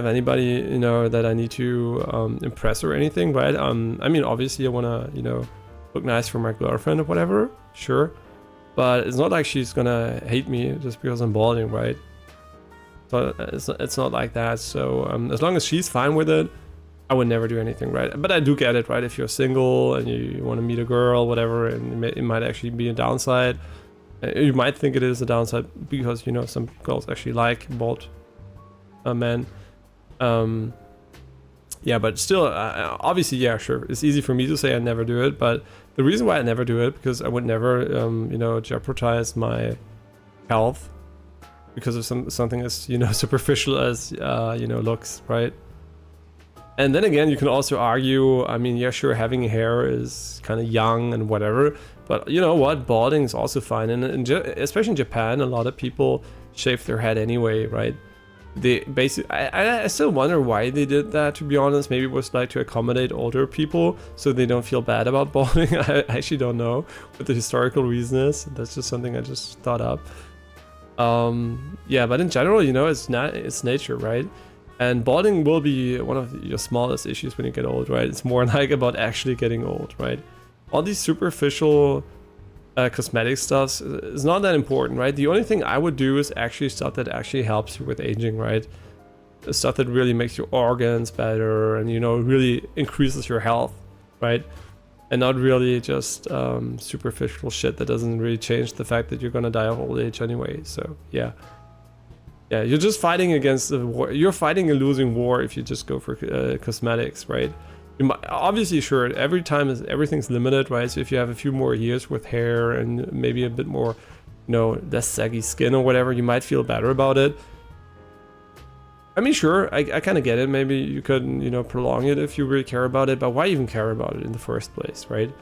anybody, you know, that I need to impress or anything, right? I mean, obviously I wanna, you know, look nice for my girlfriend or whatever, sure. But it's not like she's gonna hate me just because I'm balding, right? So it's not like that. So as long as she's fine with it, I would never do anything, right? But I do get it, right? If you're single and you want to meet a girl, whatever, and it might actually be a downside. You might think it is a downside because, you know, some girls actually like bald men. Yeah, but still, obviously, yeah, sure. It's easy for me to say I never do it, but the reason why I never do it, because I would never, you know, jeopardize my health because of something as, you know, superficial as, you know, looks, right? And then again, you can also argue, I mean, yeah, sure, having hair is kind of young and whatever, but you know what? Balding is also fine. And especially in Japan, a lot of people shave their head anyway, right? They basically, I still wonder why they did that, to be honest. Maybe it was like to accommodate older people so they don't feel bad about balding. I actually don't know what the historical reason is. That's just something I just thought up. Yeah, but in general, you know, it's nature, right? And balding will be one of your smallest issues when you get old, right? It's more like about actually getting old, right? All these superficial cosmetic stuff is not that important, right? The only thing I would do is actually stuff that actually helps you with aging, right? Stuff that really makes your organs better and, you know, really increases your health, right? And not really just superficial shit that doesn't really change the fact that you're gonna die of old age anyway. So yeah. Yeah, you're just fighting against the war. You're fighting a losing war if you just go for cosmetics, right? You might, obviously, sure, every time everything's limited, right? So if you have a few more years with hair and maybe a bit more, you know, less saggy skin or whatever, you might feel better about it. I mean, sure, I kind of get it. Maybe you could, you know, prolong it if you really care about it, but why even care about it in the first place, right?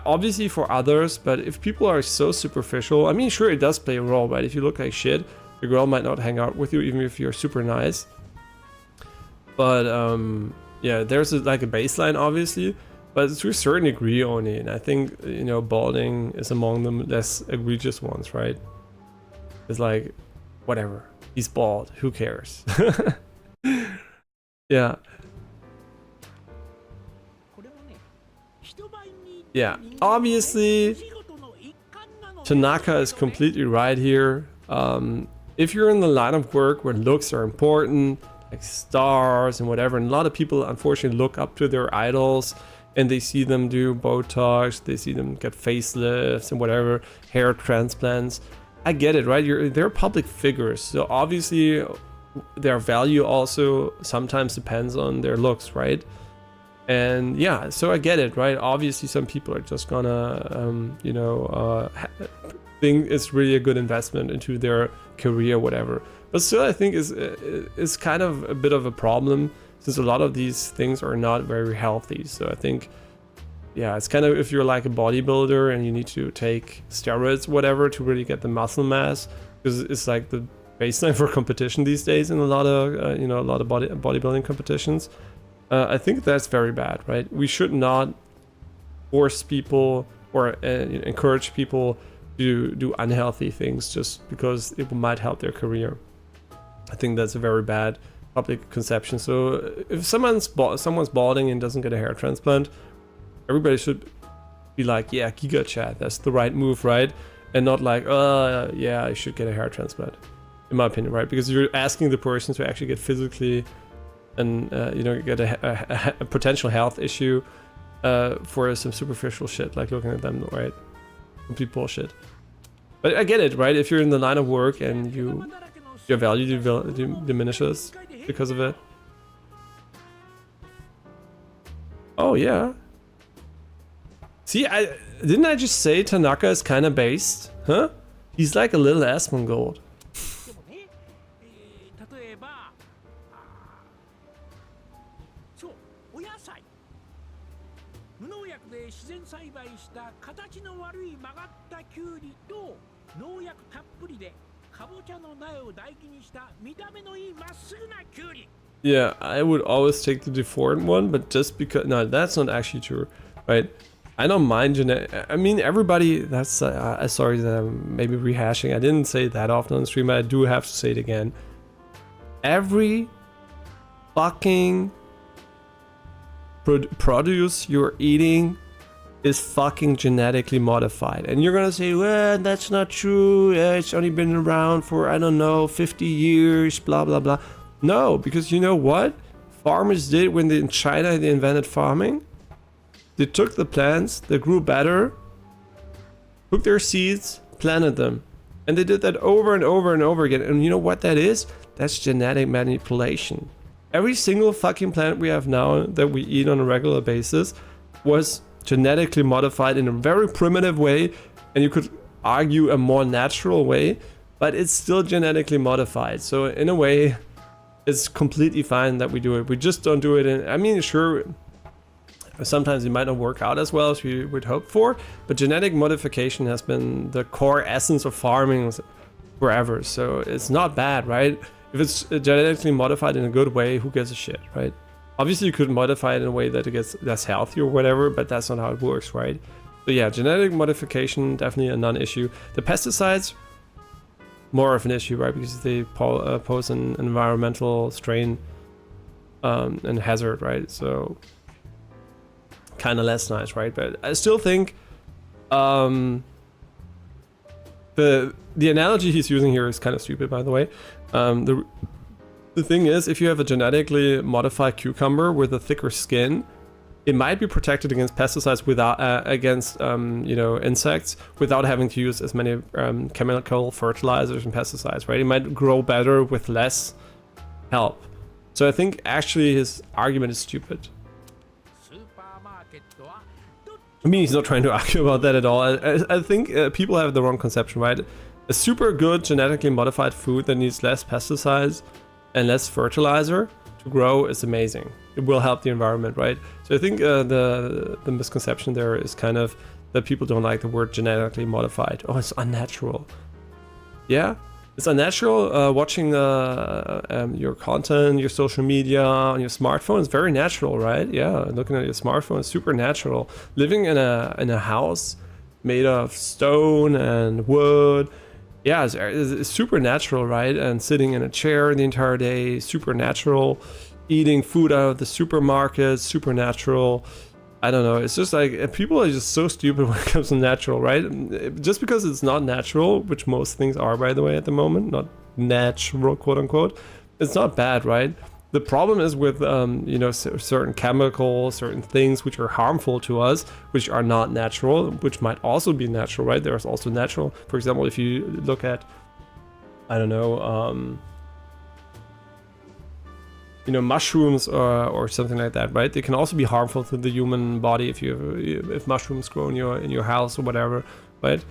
Obviously for others, but if people are so superficial, I mean, sure, it does play a role, right? If you look like shit, your girl might not hang out with you even if you're super nice. But yeah, there's like a baseline obviously, but to a certain degree only. And I think, you know, balding is among the less egregious ones, right? It's like, whatever, he's bald, who cares? Yeah. Yeah, obviously Tanaka is completely right here. If you're in the line of work where looks are important, like stars and whatever, and a lot of people unfortunately look up to their idols and they see them do Botox, they see them get facelifts and whatever, hair transplants. I get it, right? They're public figures, so obviously their value also sometimes depends on their looks, right? And yeah, so I get it, right? Obviously some people are just gonna, you know, think it's really a good investment into their career, whatever. But still, I think is kind of a bit of a problem since a lot of these things are not very healthy. So I think, yeah, it's kind of if you're like a bodybuilder and you need to take steroids, whatever, to really get the muscle mass, because it's like the baseline for competition these days in a lot of, you know, a lot of bodybuilding competitions. I think that's very bad, right? We should not force people or encourage people to do unhealthy things just because it might help their career. I think that's a very bad public conception. So if someone's balding and doesn't get a hair transplant, everybody should be like, yeah, Giga Chat, that's the right move, right? And not like, yeah, I should get a hair transplant, in my opinion, right? Because you're asking the person to actually get physically and you know, get a potential health issue for some superficial shit, like looking at them, right? Complete bullshit. But I get it, right? If you're in the line of work and your value diminishes because of it. Oh yeah. See, didn't I just say Tanaka is kind of based? Huh? He's like a little Asmongold. Yeah, I would always take the deformed one, but just because... No, that's not actually true, right? I don't mind genetic... I mean, everybody... That's... sorry that I'm maybe rehashing. I didn't say it that often on stream, but I do have to say it again. Every fucking produce you're eating is fucking genetically modified. And you're gonna say, well, that's not true. It's only been around for, I don't know, 50 years, blah, blah, blah. No, because you know what farmers did when in China they invented farming? They took the plants that grew better, took their seeds, planted them. And they did that over and over and over again. And you know what that is? That's genetic manipulation. Every single fucking plant we have now that we eat on a regular basis was genetically modified in a very primitive way, and you could argue a more natural way, but it's still genetically modified. So in a way, it's completely fine that we do it. We just don't do it in, I mean, sure, sometimes it might not work out as well as we would hope for, but genetic modification has been the core essence of farming forever, so it's not bad, right? If it's genetically modified in a good way, who gives a shit, right? Obviously you could modify it in a way that it gets less healthy or whatever, but that's not how it works, right? So yeah, genetic modification, definitely a non-issue. The pesticides, more of an issue, right? Because they pose an environmental strain and hazard, right? So kind of less nice, right? But I still think the analogy he's using here is kind of stupid, by the way. The thing is, if you have a genetically modified cucumber with a thicker skin, it might be protected against pesticides without against insects without having to use as many chemical fertilizers and pesticides, right? It might grow better with less help. So I think actually his argument is stupid. I mean, he's not trying to argue about that at all. I think people have the wrong conception, right? A super good genetically modified food that needs less pesticides and less fertilizer to grow is amazing. It will help the environment, right? So I think the misconception there is kind of that people don't like the word genetically modified. Oh, it's unnatural. Yeah, it's unnatural. Watching your content, your social media on your smartphone is very natural, right? Yeah, looking at your smartphone is super natural. Living in a house made of stone and wood, yeah, it's super natural, right? And sitting in a chair the entire day, super natural. Eating food out of the supermarket, super natural. I don't know, it's just like, people are just so stupid when it comes to natural, right? Just because it's not natural, which most things are, by the way, at the moment, not natural, quote unquote, it's not bad, right? The problem is with, certain chemicals, certain things which are harmful to us, which are not natural, which might also be natural, right? There's also natural. For example, if you look at, I don't know, mushrooms or something like that, right? They can also be harmful to the human body if mushrooms grow in your house or whatever, right?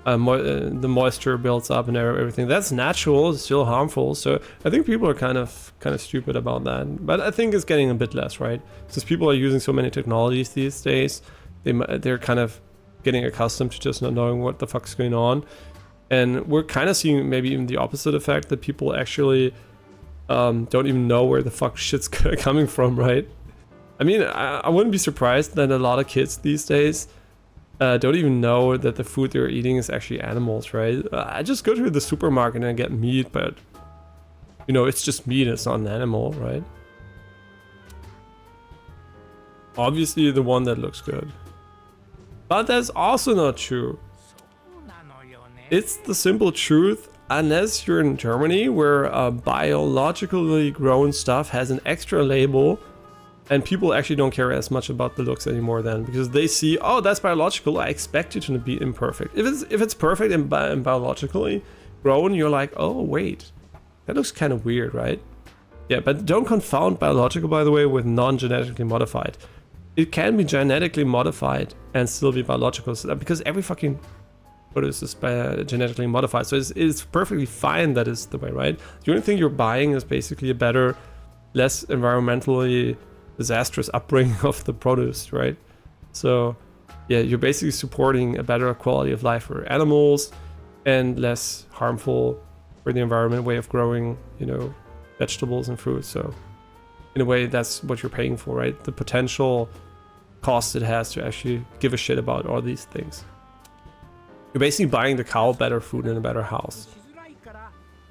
The moisture builds up and everything. That's natural, it's still harmful. So I think people are kind of stupid about that. But I think it's getting a bit less, right? Since people are using so many technologies these days, they're kind of getting accustomed to just not knowing what the fuck's going on. And we're kind of seeing maybe even the opposite effect, that people actually don't even know where the fuck shit's coming from, right? I mean, I wouldn't be surprised that a lot of kids these days don't even know that the food they're eating is actually animals, right? I just go to the supermarket and get meat, but it's just meat, it's not an animal, right? Obviously the one that looks good. But that's also not true. It's the simple truth. Unless you're in Germany, where biologically grown stuff has an extra label, and people actually don't care as much about the looks anymore then, because they see, oh, that's biological, I expect it to be imperfect. If it's perfect and biologically grown, you're like, oh wait, that looks kind of weird, right? Yeah, but don't confound biological, by the way, with non-genetically modified. It can be genetically modified and still be biological, because every fucking produce is genetically modified, so it's perfectly fine that is the way, right? The only thing you're buying is basically a better, less environmentally disastrous upbringing of the produce, right? So yeah, you're basically supporting a better quality of life for animals and less harmful for the environment way of growing, vegetables and fruits. So in a way, that's what you're paying for, right? The potential cost it has to actually give a shit about all these things. You're basically buying the cow better food and a better house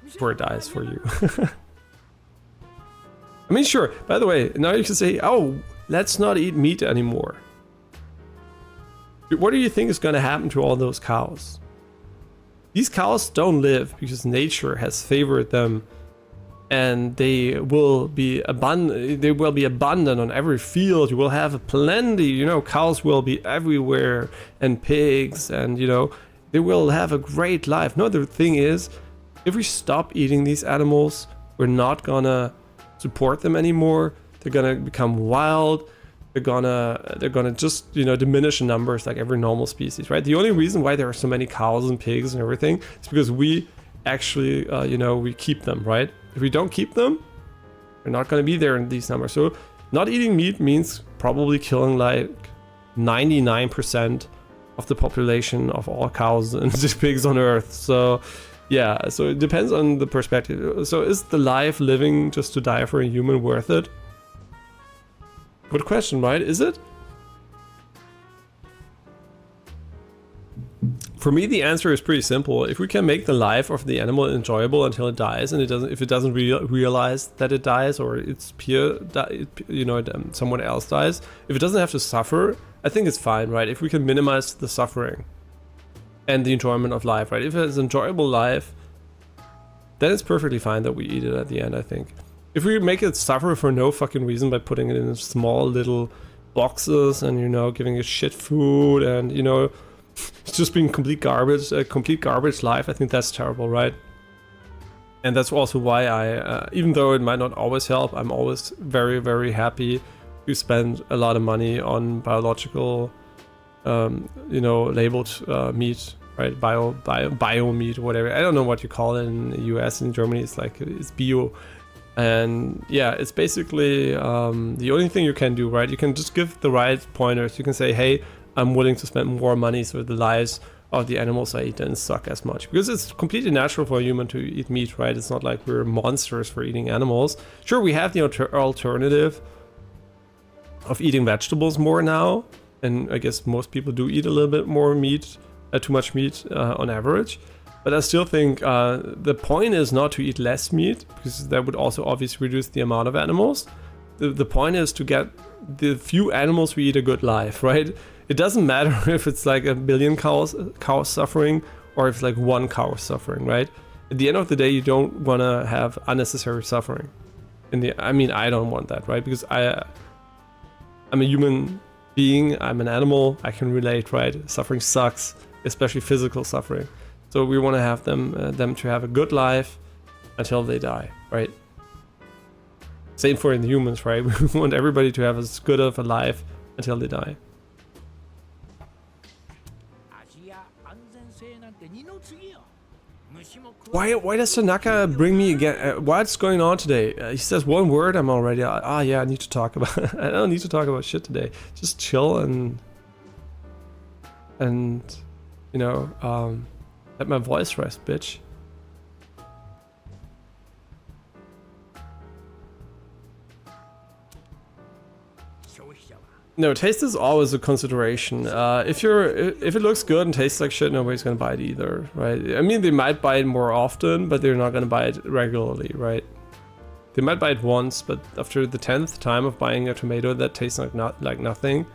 before it dies for you. I mean, sure, by the way, now you can say, oh, let's not eat meat anymore. What do you think is going to happen to all those cows? These cows don't live because nature has favored them, and they will be abundant on every field. You will have plenty, cows will be everywhere, and pigs, and they will have a great life. No, the thing is, if we stop eating these animals, we're not gonna support them anymore. They're gonna become wild. They're gonna just diminish in numbers like every normal species, right? The only reason why there are so many cows and pigs and everything is because we actually we keep them, right? If we don't keep them, They're not going to be there in these numbers. So not eating meat means probably killing like 99% of the population of all cows and pigs on Earth. So yeah, so it depends on the perspective. So is the life living just to die for a human worth it? Good question, right? Is it? For me, the answer is pretty simple. If we can make the life of the animal enjoyable until it dies, and if it doesn't realize that it dies, or its peer, someone else dies, if it doesn't have to suffer, I think it's fine, right? If we can minimize the suffering and the enjoyment of life, right? If it's an enjoyable life, then it's perfectly fine that we eat it at the end, I think. If we make it suffer for no fucking reason by putting it in small little boxes and, giving it shit food and, it's just being complete garbage, a complete garbage life, I think that's terrible, right? And that's also why I, even though it might not always help, I'm always very, very happy to spend a lot of money on biological, labeled meat, right? Bio meat or whatever. I don't know what you call it in the US. In Germany, it's bio. And yeah, it's basically the only thing you can do, right? You can just give the right pointers. You can say, hey, I'm willing to spend more money so the lives of the animals I eat didn't suck as much. Because it's completely natural for a human to eat meat, right? It's not like we're monsters for eating animals. Sure, we have the alternative of eating vegetables more now. And I guess most people do eat a little bit more meat, too much meat on average. But I still think the point is not to eat less meat, because that would also obviously reduce the amount of animals. The point is to get the few animals we eat a good life, right? It doesn't matter if it's like 1 billion cows suffering or if like 1 cow suffering, right? At the end of the day, you don't want to have unnecessary suffering. I don't want that, right? Because I'm a human being, I'm an animal, I can relate, right? Suffering sucks, especially physical suffering. So we want to have them to have a good life until they die, right? Same for the humans, right? We want everybody to have as good of a life until they die. Why does Tanaka bring me again? What's going on today? He says one word, I'm already... yeah, I need to talk about... I don't need to talk about shit today. Just chill and let my voice rest, bitch. No, taste is always a consideration. If it looks good and tastes like shit, nobody's gonna buy it either, right? I mean, they might buy it more often, but they're not gonna buy it regularly, right? They might buy it once, but after the 10th time of buying a tomato that tastes like nothing,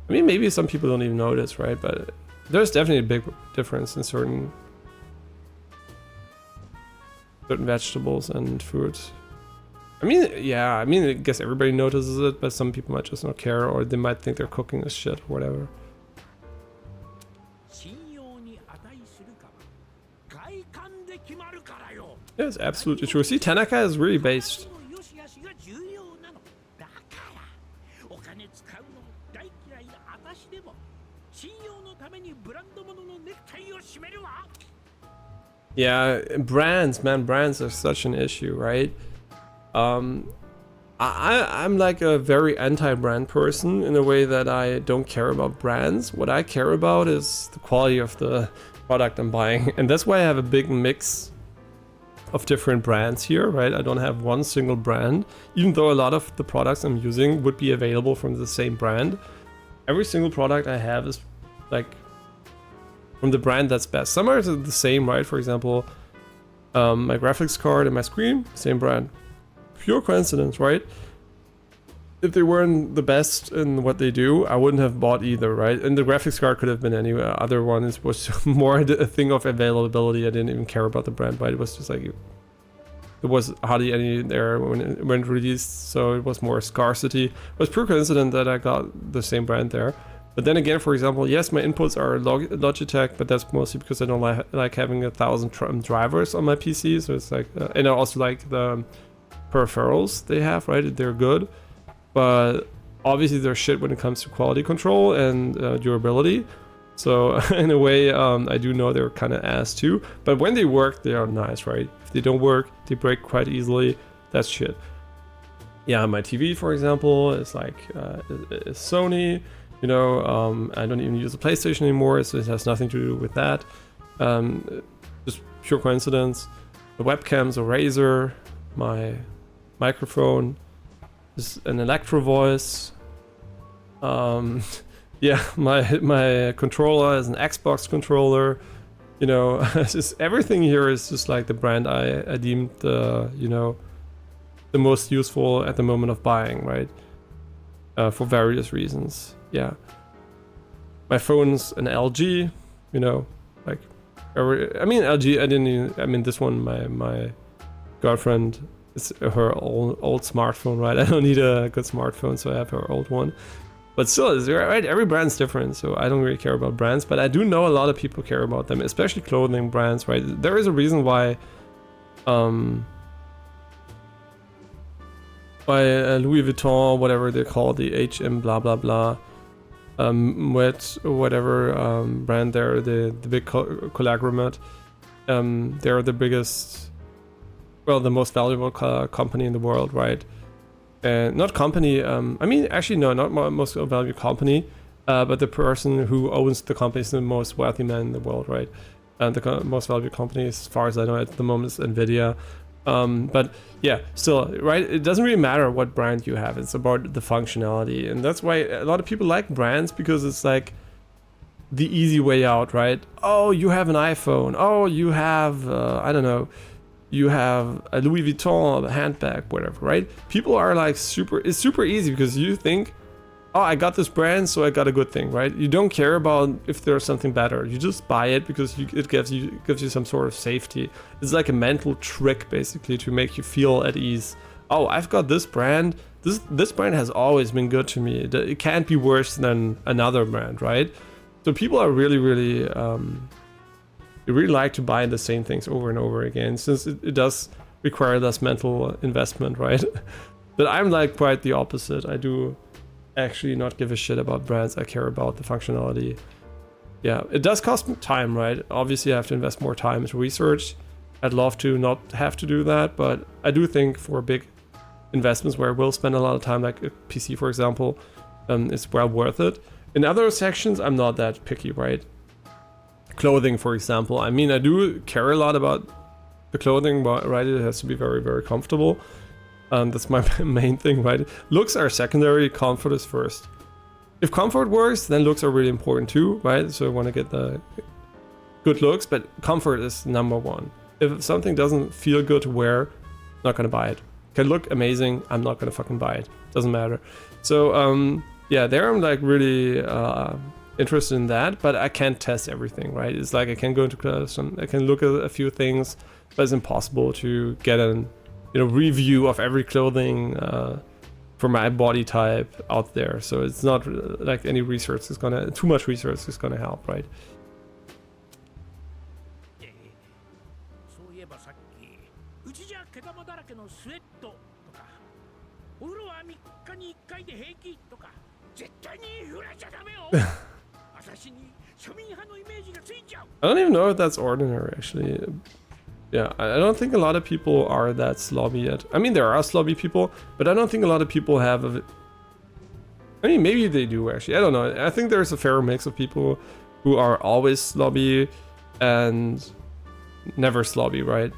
I mean, maybe some people don't even notice, right? But there's definitely a big difference in certain vegetables and fruits. I mean, yeah, I guess everybody notices it, but some people might just not care, or they might think they're cooking as shit or whatever. Yeah, it's absolutely true. See, Tanaka is really based. Yeah, brands, man, brands are such an issue, right? I'm like a very anti-brand person in a way that I don't care about brands. What I care about is the quality of the product I'm buying, and that's why I have a big mix of different brands here, right? I don't have one single brand, even though a lot of the products I'm using would be available from the same brand. Every single product I have is like from the brand that's best. Some are the same, right? For example, my graphics card and my screen, same brand. Pure coincidence, right? If they weren't the best in what they do, I wouldn't have bought either, right? And the graphics card could have been any other one. It was more a thing of availability. I didn't even care about the brand, right? It was just like, there was hardly any there when it released, so it was more scarcity. It was pure coincidence that I got the same brand there. But then again, for example, yes, my inputs are Logitech, but that's mostly because I don't like having 1,000 drivers on my PC. So it's like, and I also like the peripherals they have, right? They're good, but obviously they're shit when it comes to quality control and durability. So in a way, I do know they're kind of ass too, but when they work, they are nice, right? If they don't work, they break quite easily. That's shit. yeah, my TV, for example, is like is Sony. You know, I don't even use a PlayStation anymore, so it has nothing to do with that. Just pure coincidence. The webcam's a Razer. My microphone is an Electro Voice. Yeah, my controller is an Xbox controller. You know, just everything here is just like the brand I deemed, you know, the most useful at the moment of buying, right? For various reasons. Yeah. My phone's an LG, you know, like, I mean, LG, I mean, this one, my girlfriend, it's her old smartphone, right? I don't need a good smartphone, so I have her old one. But still, right? Every brand's different, so I don't really care about brands, but I do know a lot of people care about them, especially clothing brands, right? There is a reason why Louis Vuitton, whatever they call the HM blah blah blah, with whatever brand they're the big conglomerate, they're the biggest, well, the most valuable company in the world, right? Not company, I mean, actually no, not most valuable company, but the person who owns the company is the most wealthy man in the world, right? And the most valuable company, as far as I know at the moment, is Nvidia. But yeah, still, right? It doesn't really matter what brand you have. It's about the functionality, and that's why a lot of people like brands, because it's like the easy way out, right? Oh, you have an iPhone. Oh, you have I don't know, you have a Louis Vuitton handbag, whatever, right? People are like it's super easy because you think, oh, I got this brand, so I got a good thing, right? You don't care about if there's something better. You just buy it because it gives you some sort of safety. It's like a mental trick, basically, to make you feel at ease. Oh, I've got this brand. This brand has always been good to me. It can't be worse than another brand, right? So people are really they really like to buy the same things over and over again, since it does require less mental investment, right? But I'm like quite the opposite. I do actually not give a shit about brands. I care about the functionality. Yeah, it does cost me time, right? Obviously I have to invest more time into research. I'd love to not have to do that, but I do think for big investments where I will spend a lot of time, like a PC for example, it's well worth it. In other sections I'm not that picky, right? Clothing, for example, I mean, I do care a lot about the clothing, but right, it has to be very comfortable. That's my main thing, right? Looks are secondary, comfort is first. If comfort works, then looks are really important too, right? So I want to get the good looks, but comfort is number one. If something doesn't feel good to wear, not gonna buy it. Can look amazing, I'm not gonna fucking buy it. Doesn't matter. So yeah, there I'm like really interested in that, but I can't test everything, right? It's like I can go into class and I can look at a few things, but it's impossible to get an review of every clothing for my body type out there. So it's not like any research is gonna, too much research is gonna help, right? I don't even know if that's ordinary, actually. Yeah, I don't think a lot of people are that slobby yet. I mean, there are slobby people, but I don't think a lot of people have I mean, maybe they do, actually. I don't know. I think there's a fair mix of people who are always slobby and never slobby, right?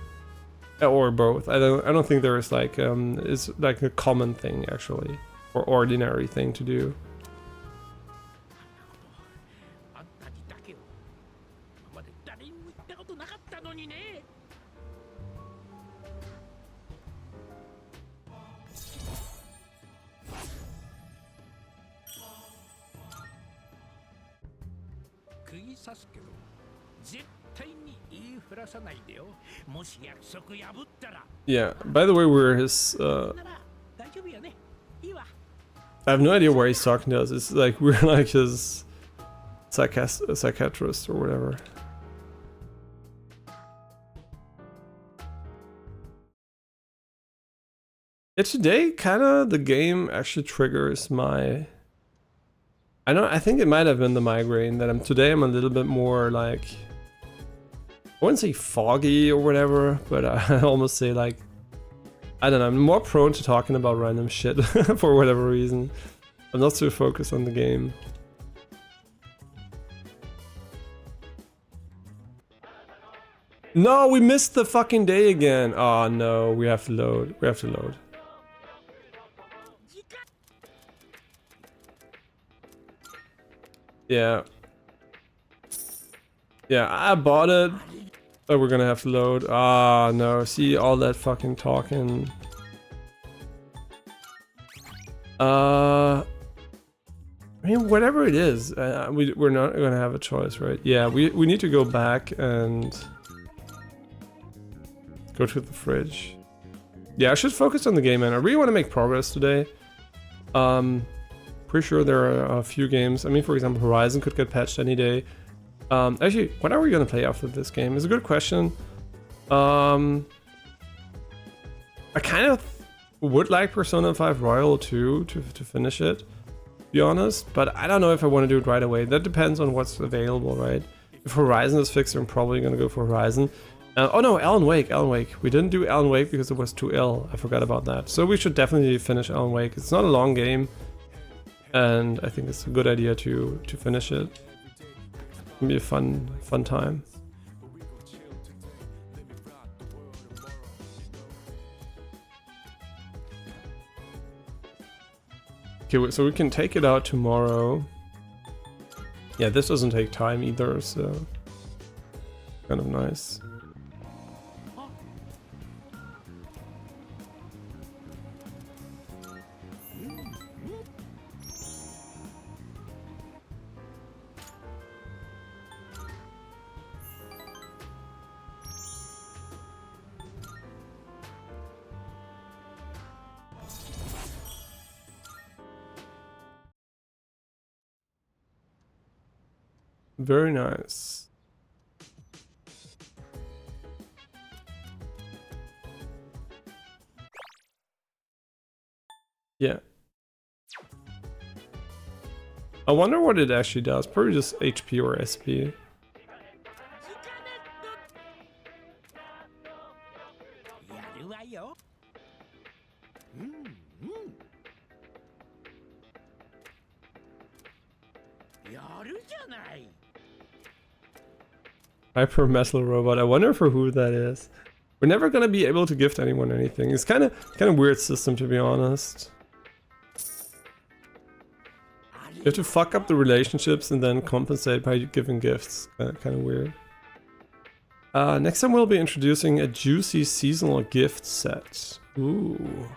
Or both. I don't think there is like it's like a common thing, actually, or ordinary thing to do. Yeah, by the way, we're his I have no idea why he's talking to us. It's like we're like his psychiatrist or whatever. Yeah, today kinda the game actually triggers my, I think it might have been the migraine that today I'm a little bit more like, I wouldn't say foggy or whatever, but I almost say like, I don't know, I'm more prone to talking about random shit for whatever reason. I'm not so focused on the game. No, we missed the fucking day again. Oh no, we have to load. We have to load. Yeah. Yeah, I bought it. Oh, we're gonna have to load. Ah, no. See all that fucking talking. I mean, whatever it is, we're not gonna have a choice, right? Yeah, we need to go back and go to the fridge. Yeah, I should focus on the game, man. I really want to make progress today. Pretty sure there are a few games. I mean, for example, Horizon could get patched any day. Actually, what are we gonna play after this game? It's a good question. I kind of would like Persona 5 Royal 2 to finish it, to be honest, but I don't know if I want to do it right away. That depends on what's available, right? If Horizon is fixed, I'm probably gonna go for Horizon. Oh no, Alan Wake. We didn't do Alan Wake because it was too ill. I forgot about that. So we should definitely finish Alan Wake. It's not a long game, and I think it's a good idea to finish it. It'll be a fun time. Okay, so we can take it out tomorrow. Yeah, this doesn't take time either, so kind of nice. Very nice. Yeah. I wonder what it actually does. Probably just HP or SP. Hyper Metal Robot. I wonder for who that is. We're never gonna be able to gift anyone anything. It's kind of weird system, to be honest. You have to fuck up the relationships and then compensate by giving gifts. Kind of weird. Next time we'll be introducing a juicy seasonal gift set. Ooh.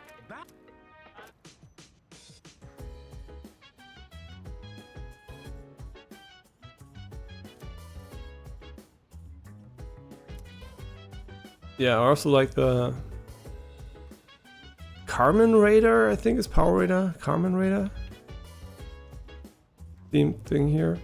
Yeah, I also like the Carmen Raider, I think is Power Raider. Carmen Raider theme thing here.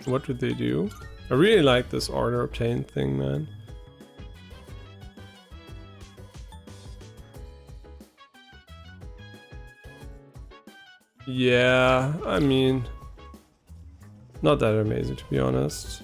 What did they do? I really like this order obtained thing, man. Yeah, I mean, not that amazing, to be honest.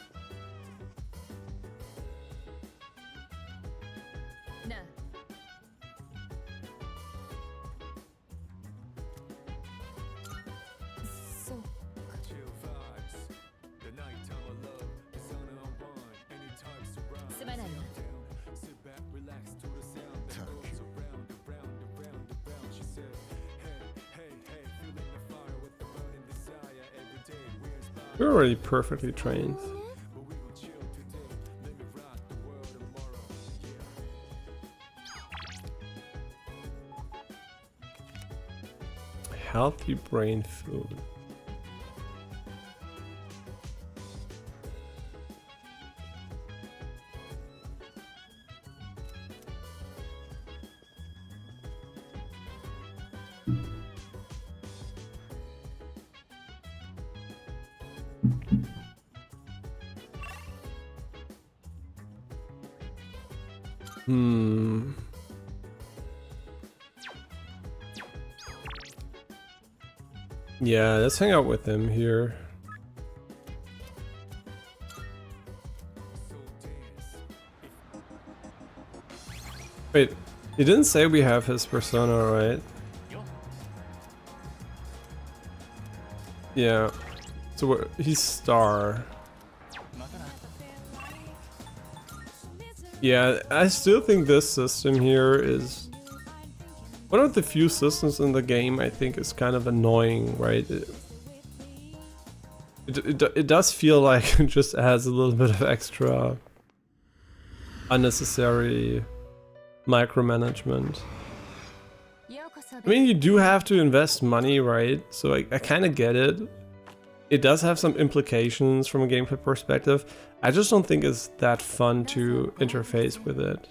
We're already perfectly trained. Healthy brain food. Hmm. Yeah, let's hang out with him here. Wait, he didn't say we have his persona, right? Yeah. So he's star. Yeah, I still think this system here is one of the few systems in the game I think is kind of annoying, right? It does feel like it just adds a little bit of extra unnecessary micromanagement. I mean, you do have to invest money, right? So I kind of get it. It does have some implications from a gameplay perspective. I just don't think it's that fun to interface with it.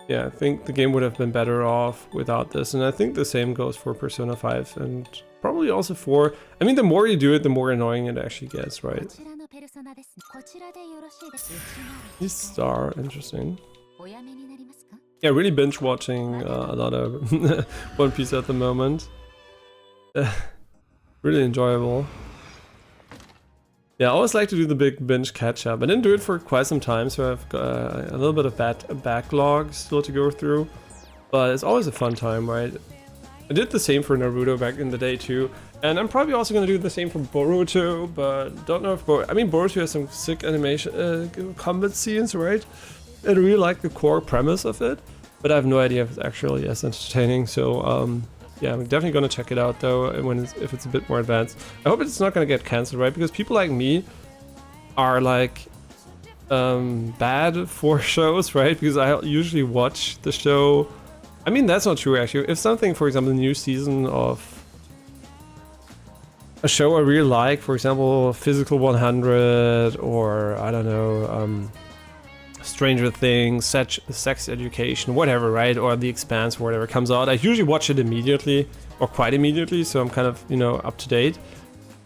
Yeah, I think the game would have been better off without this, and I think the same goes for Persona 5 and probably also 4. I mean, the more you do it, the more annoying it actually gets, right? He's star, interesting. Yeah, really binge watching a lot of One Piece at the moment. Really enjoyable. Yeah, I always like to do the big binge catch up. I didn't do it for quite some time, so I've got a little bit of backlog still to go through. But it's always a fun time, right? I did the same for Naruto back in the day too. And I'm probably also going to do the same for Boruto, but don't know if I mean, Boruto has some sick animation, combat scenes, right? I really like the core premise of it, but I have no idea if it's actually as entertaining, so yeah, I'm definitely gonna check it out though if it's a bit more advanced. I hope it's not gonna get cancelled, right? Because people like me are like bad for shows, right? Because I usually watch the show. I mean, that's not true actually. If something, for example, the new season of a show I really like, for example, Physical 100 or I don't know, Stranger Things, Sex Education, whatever, right? Or The Expanse or whatever comes out. I usually watch it immediately or quite immediately, so I'm kind of, you know, up to date.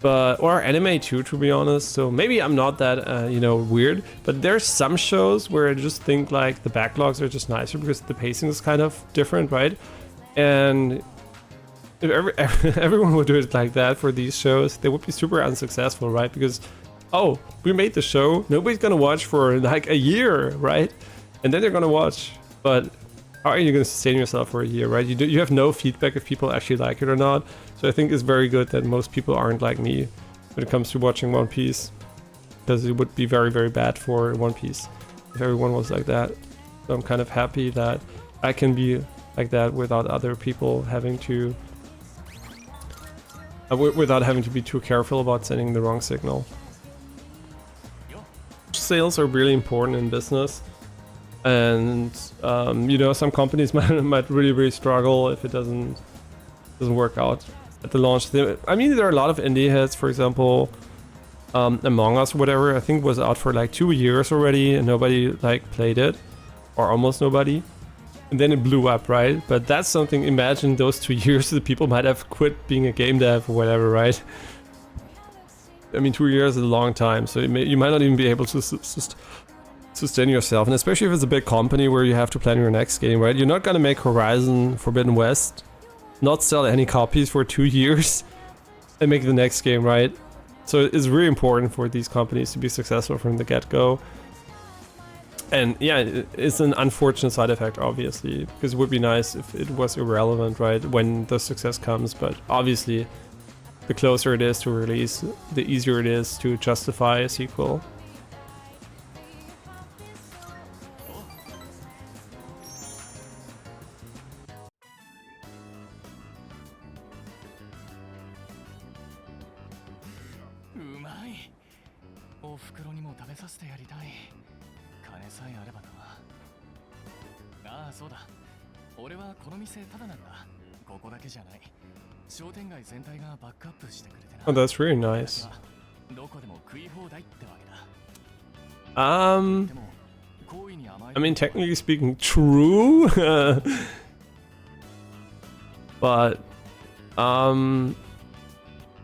But, or anime too, to be honest. So maybe I'm not that, you know, weird, but there's some shows where I just think like the backlogs are just nicer because the pacing is kind of different, right? And if everyone would do it like that for these shows, they would be super unsuccessful, right? Because oh, we made the show, nobody's gonna watch for like a year, right? And then they're gonna watch, but how are you gonna sustain yourself for a year, right? You have no feedback if people actually like it or not. So I think it's very good that most people aren't like me when it comes to watching One Piece, because it would be very, very bad for One Piece if everyone was like that. So I'm kind of happy that I can be like that without other people having to, without having to be too careful about sending the wrong signal. Sales are really important in business, and you know, some companies might really struggle if it doesn't work out at the launch. I mean, there are a lot of indie hits, for example, Among Us or whatever, I think was out for like 2 years already and nobody like played it, or almost nobody, and then it blew up, right? But that's something, imagine those 2 years the people might have quit being a game dev or whatever, right? I mean, 2 years is a long time, so you might not even be able to sustain yourself, and especially if it's a big company where you have to plan your next game, right? You're not gonna make Horizon Forbidden West, not sell any copies for 2 years, and make the next game, right? So it's really important for these companies to be successful from the get-go. And yeah, it's an unfortunate side effect, obviously, because it would be nice if it was irrelevant, right, when the success comes, but obviously the closer it is to release, the easier it is to justify a sequel. Oh, that's really nice. I mean, technically speaking, true. But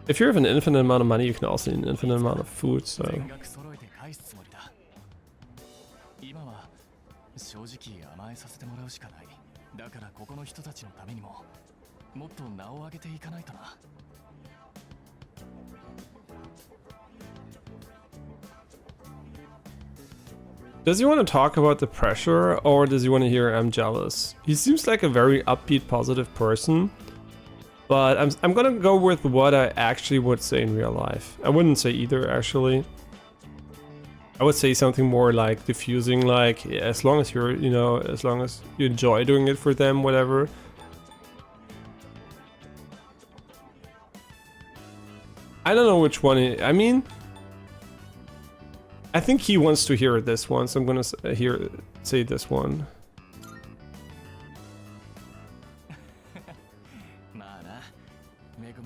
if you have an infinite amount of money, you can also need an infinite amount of food, so 正直甘えさせてもらうしかない。だからここの人たちのためにももっと名を上げていかないとな。Does he want to talk about the pressure, or does he want to hear I'm jealous? He seems like a very upbeat, positive person, but I'm gonna go with what I actually would say in real life. I wouldn't say either, actually. I would say something more like diffusing, like, yeah, as long as you're, you know, as long as you enjoy doing it for them, whatever. I don't know which one, I mean, I think he wants to hear this one, so I'm gonna say this one.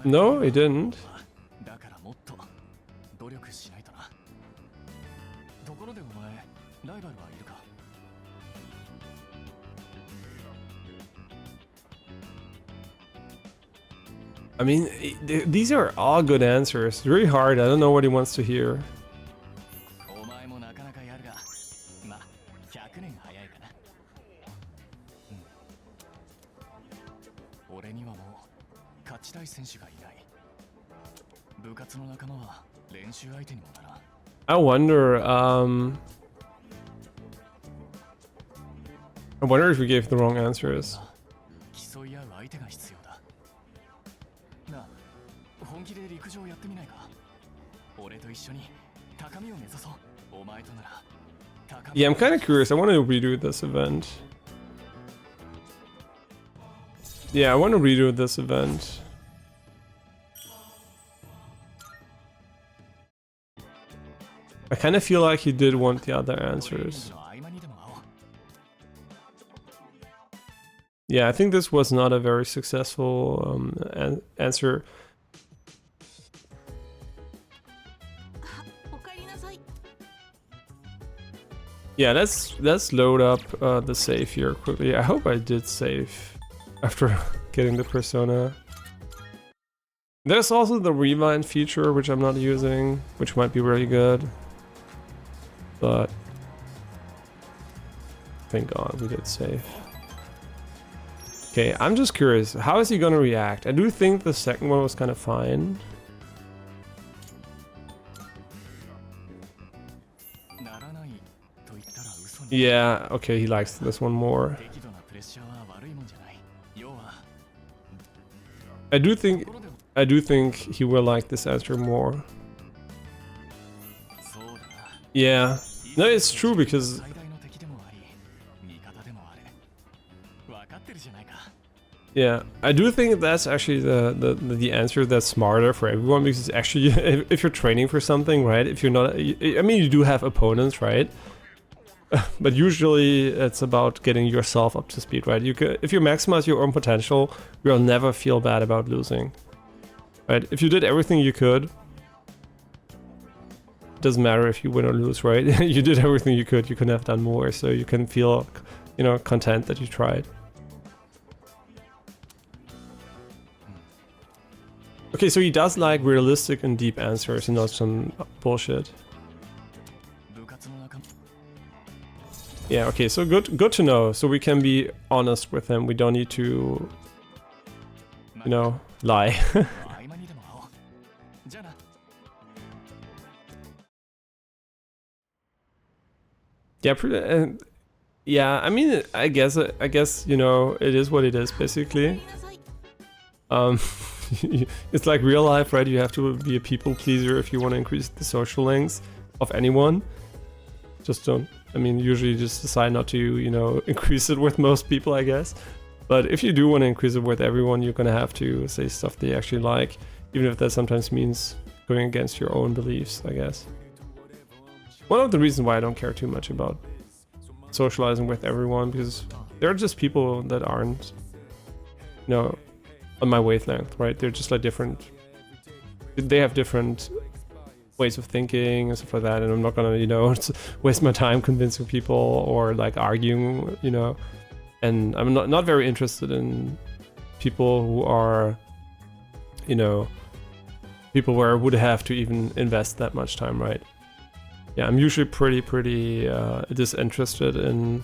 No, he didn't. I mean, these are all good answers. It's really hard. I don't know what he wants to hear. I wonder if we gave the wrong answers. Yeah, I'm kind of curious. I want to redo this event. Yeah, I want to redo this event. I kind of feel like he did want the other answers. Yeah, I think this was not a very successful answer. Yeah, let's load up the save here quickly. I hope I did save after getting the persona. There's also the rewind feature, which I'm not using, which might be really good. But thank God we did save. Okay, I'm just curious, how is he gonna react? I do think the second one was kind of fine. Yeah, okay, he likes this one more. I do think he will like this answer more. Yeah. No, it's true because yeah, I do think that's actually the answer that's smarter for everyone, because actually if you're training for something, right? If you're not, I mean, you do have opponents, right? But usually it's about getting yourself up to speed, right? If you maximize your own potential, you'll never feel bad about losing, right? If you did everything you could, it doesn't matter if you win or lose, right? You did everything you could have done more, so you can feel, you know, content that you tried. Okay, so he does like realistic and deep answers and not some bullshit. Yeah, okay, so good to know. So we can be honest with him. We don't need to, you know, lie. Yeah, yeah, I mean, I guess, you know, it is what it is, basically. It's like real life, right? You have to be a people pleaser if you want to increase the social links of anyone. Just don't, I mean, usually just decide not to, you know, increase it with most people, I guess. But if you do want to increase it with everyone, you're gonna have to say stuff they actually like, even if that sometimes means going against your own beliefs, I guess. One of the reasons why I don't care too much about socializing with everyone, because there are just people that aren't, you know, on my wavelength, right? They're just like different, they have different ways of thinking and stuff like that, and I'm not gonna, you know, waste my time convincing people or like arguing, you know. And I'm not very interested in people who are, you know, people where I would have to even invest that much time, right? Yeah, I'm usually pretty disinterested in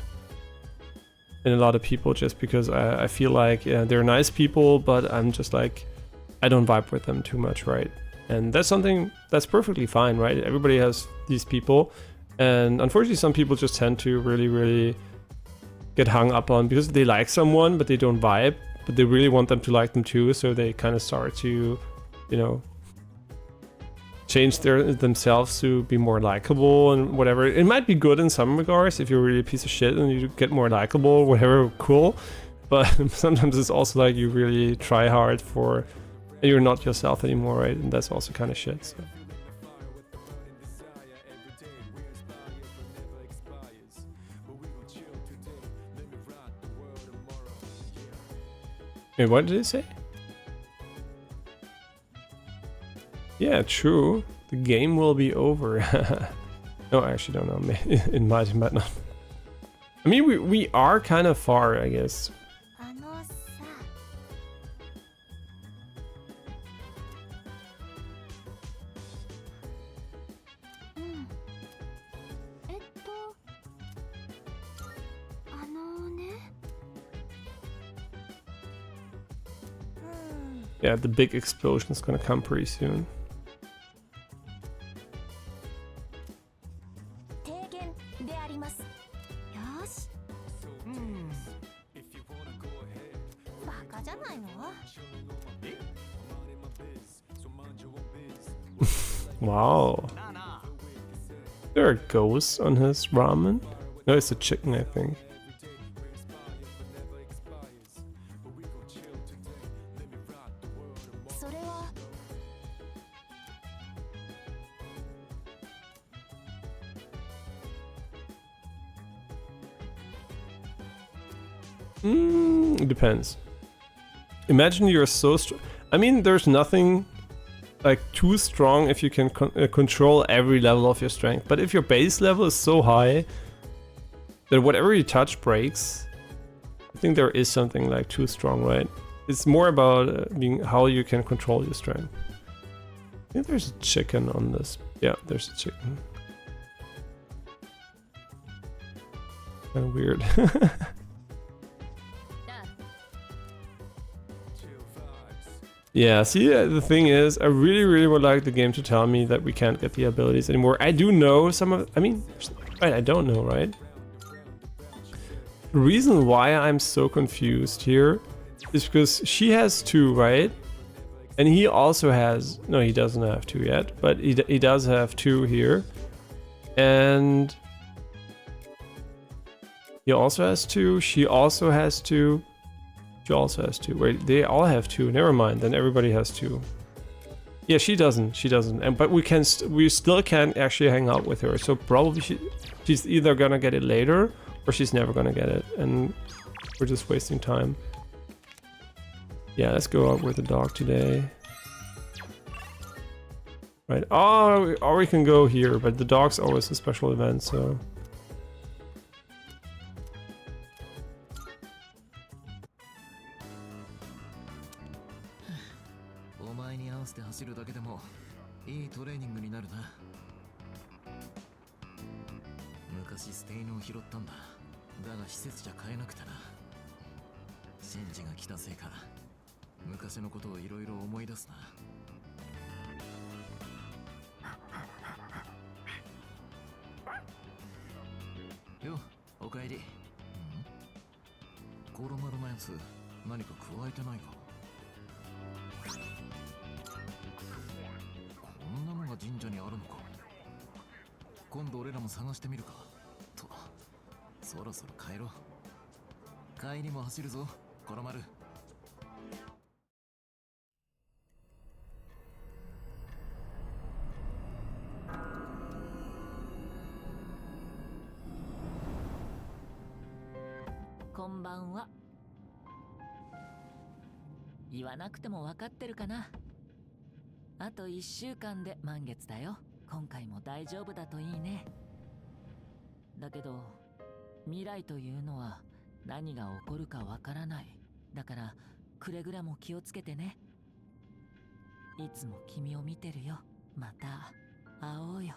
in a lot of people just because I feel like they're nice people, but I'm just like, I don't vibe with them too much, right? And that's something that's perfectly fine, right? Everybody has these people. And unfortunately, some people just tend to really, really get hung up on because they like someone, but they don't vibe, but they really want them to like them too. So they kind of start to, you know, change themselves to be more likable and whatever. It might be good in some regards if you're really a piece of shit and you get more likable, whatever, cool. But sometimes it's also like you really try hard for, and you're not yourself anymore, right? And that's also kind of shit. So. Wait, what did it say? Yeah, true. The game will be over. No, I actually don't know. It might not. I mean, we are kind of far, I guess. Yeah, the big explosion is gonna come pretty soon. Wow. There are ghosts on his ramen? No, it's a chicken, I think. It depends. Imagine you're so strong. I mean, there's nothing like too strong if you can control every level of your strength. But if your base level is so high that whatever you touch breaks, I think there is something like too strong, right? It's more about being how you can control your strength. I think there's a chicken on this. Yeah, there's a chicken. Kind of weird. Yeah, see, the thing is, I really, really would like the game to tell me that we can't get the abilities anymore. I do know some of, I mean, right, I don't know, right? The reason why I'm so confused here is because she has 2, right? And he also has, no, he doesn't have 2 yet, but he does have 2 here. And he also has 2, she also has 2. She also has 2. Wait, they all have 2. Never mind. Then everybody has 2. Yeah, she doesn't. She doesn't. And but we still can't actually hang out with her. So probably she's either gonna get it later or she's never gonna get it, and we're just wasting time. Yeah, let's go out with the dog today. Right. Oh, or we can go here, but the dog's always a special event, so.こんばんは。言わなくても分かってるかな。あと1週間で満月だよ。今回も大丈夫だといいね。だけど未来というのは何が起こるかわからない。だからくれぐれも気をつけてね。いつも君を見てるよ。また会おうよ。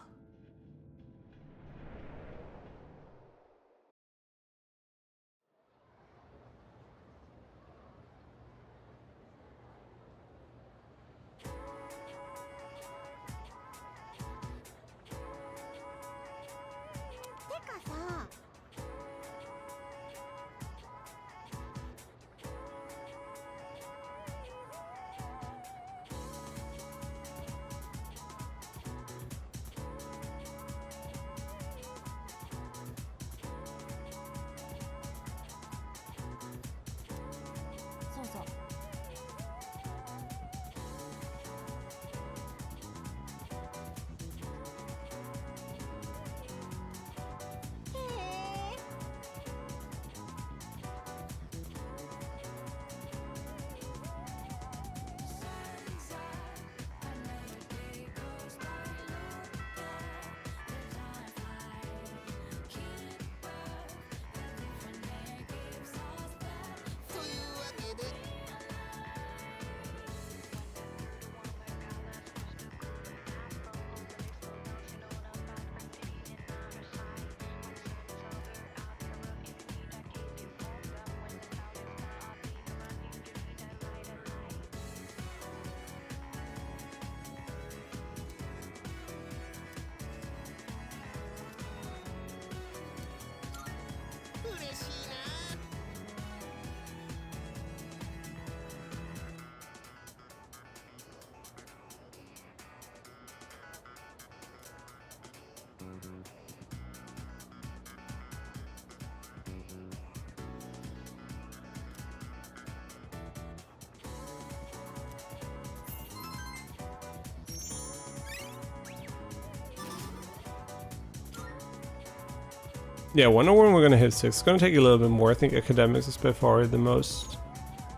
Yeah, 101 we're gonna hit 6. It's gonna take a little bit more. I think academics is by far the most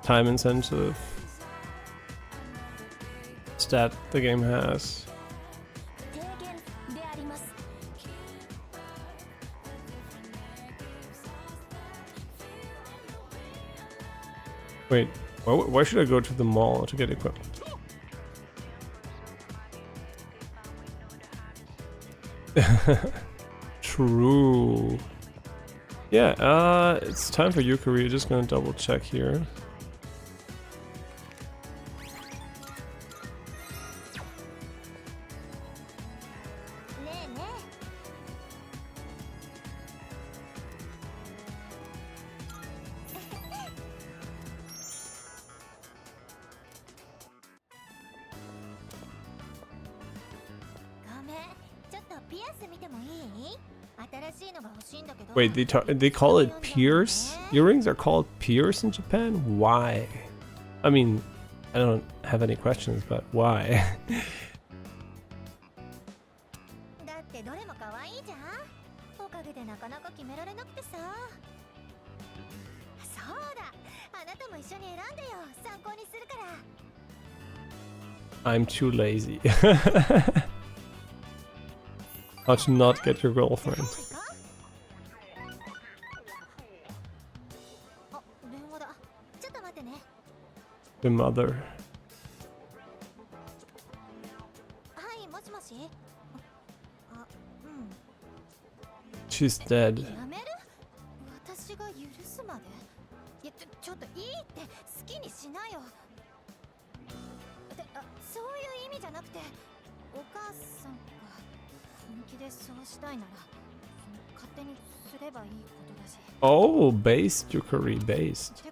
time intensive stat the game has. Wait, why should I go to the mall to get equipment? True. Yeah, it's time for Yukari. Just gonna double check here. Wait, they call it Pierce? Earrings are called Pierce in Japan? Why? I mean, I don't have any questions, but why? I'm too lazy. How to not get your girlfriend. The mother. She's dead. Oh, based Yukari, based.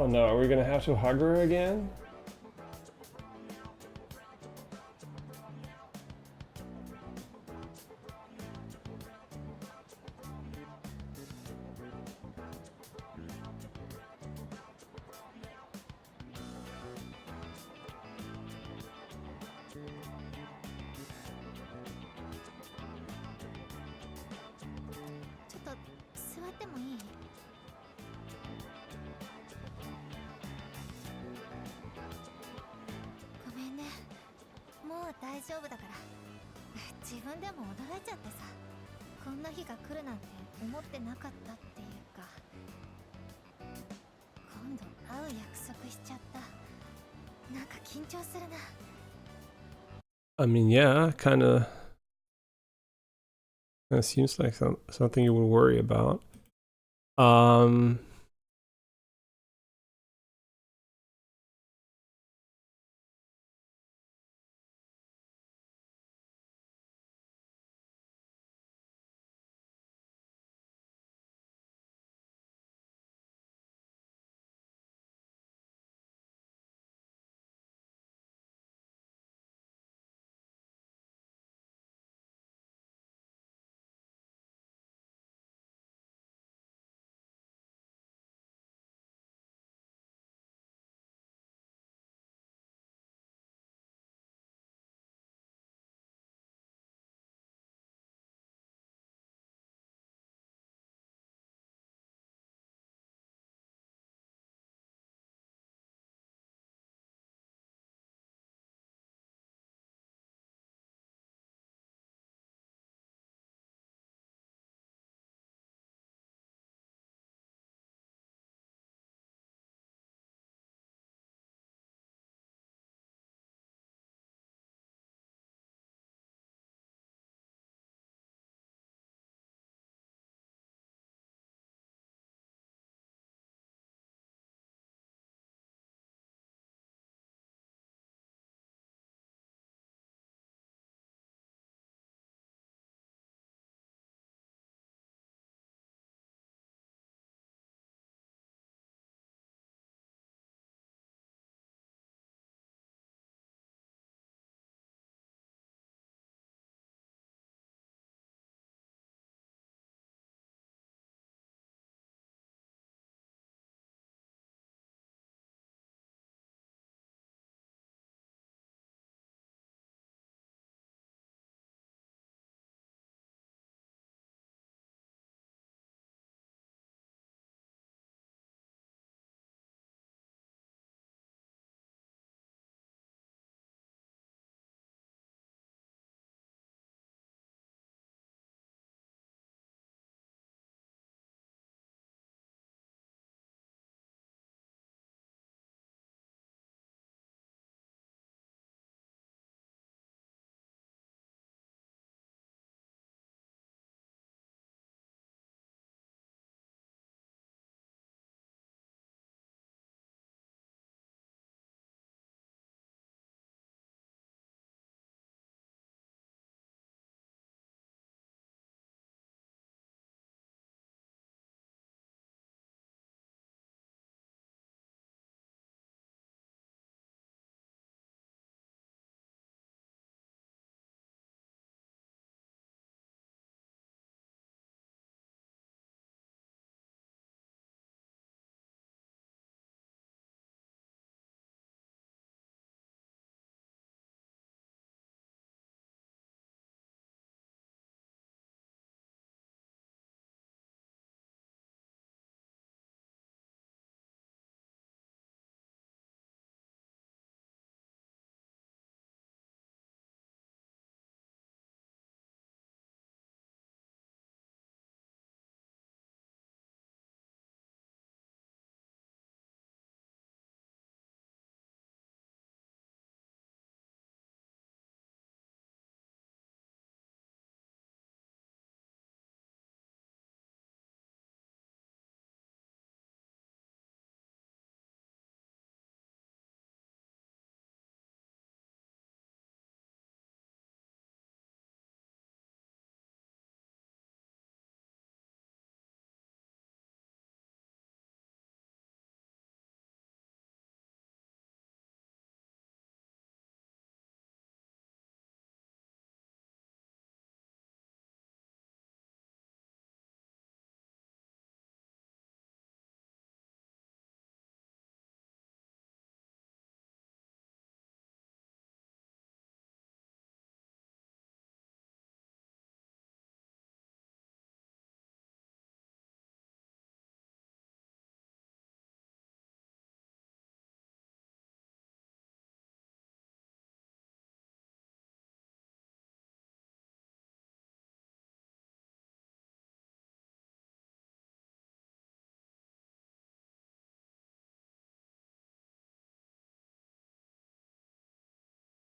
Oh no, are we gonna have to hug her again? I mean, yeah, kind of seems like something you would worry about.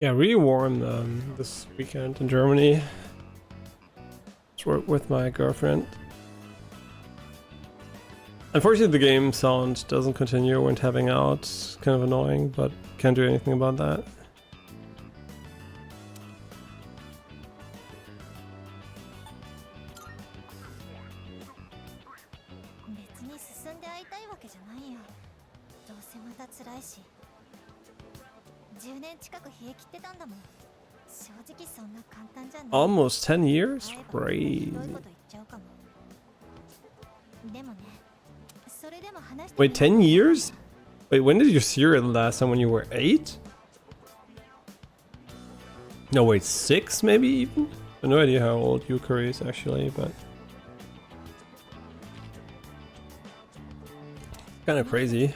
Yeah, really warm this weekend in Germany. With my girlfriend. Unfortunately, the game sound doesn't continue when tapping out. It's kind of annoying, but can't do anything about that. Almost 10 years? Crazy. Wait, 10 years? Wait, when did you see her the last time? When you were 8? No, wait, 6 maybe even? I have no idea how old Yukari is actually, but... kind of crazy.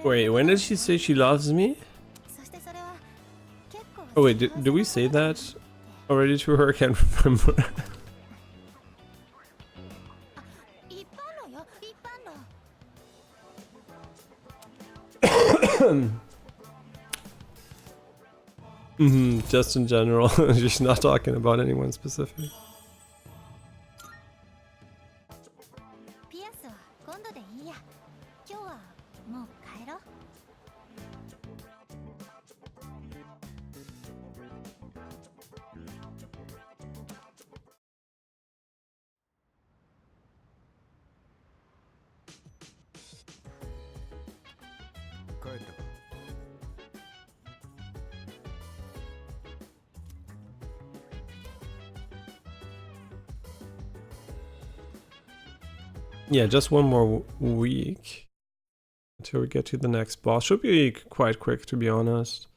Wait, when did she say she loves me? Oh wait, did we say that already to her? I can't remember. Just in general, she's not talking about anyone specific. Yeah, just one more week until we get to the next boss. Should be quite quick, to be honest.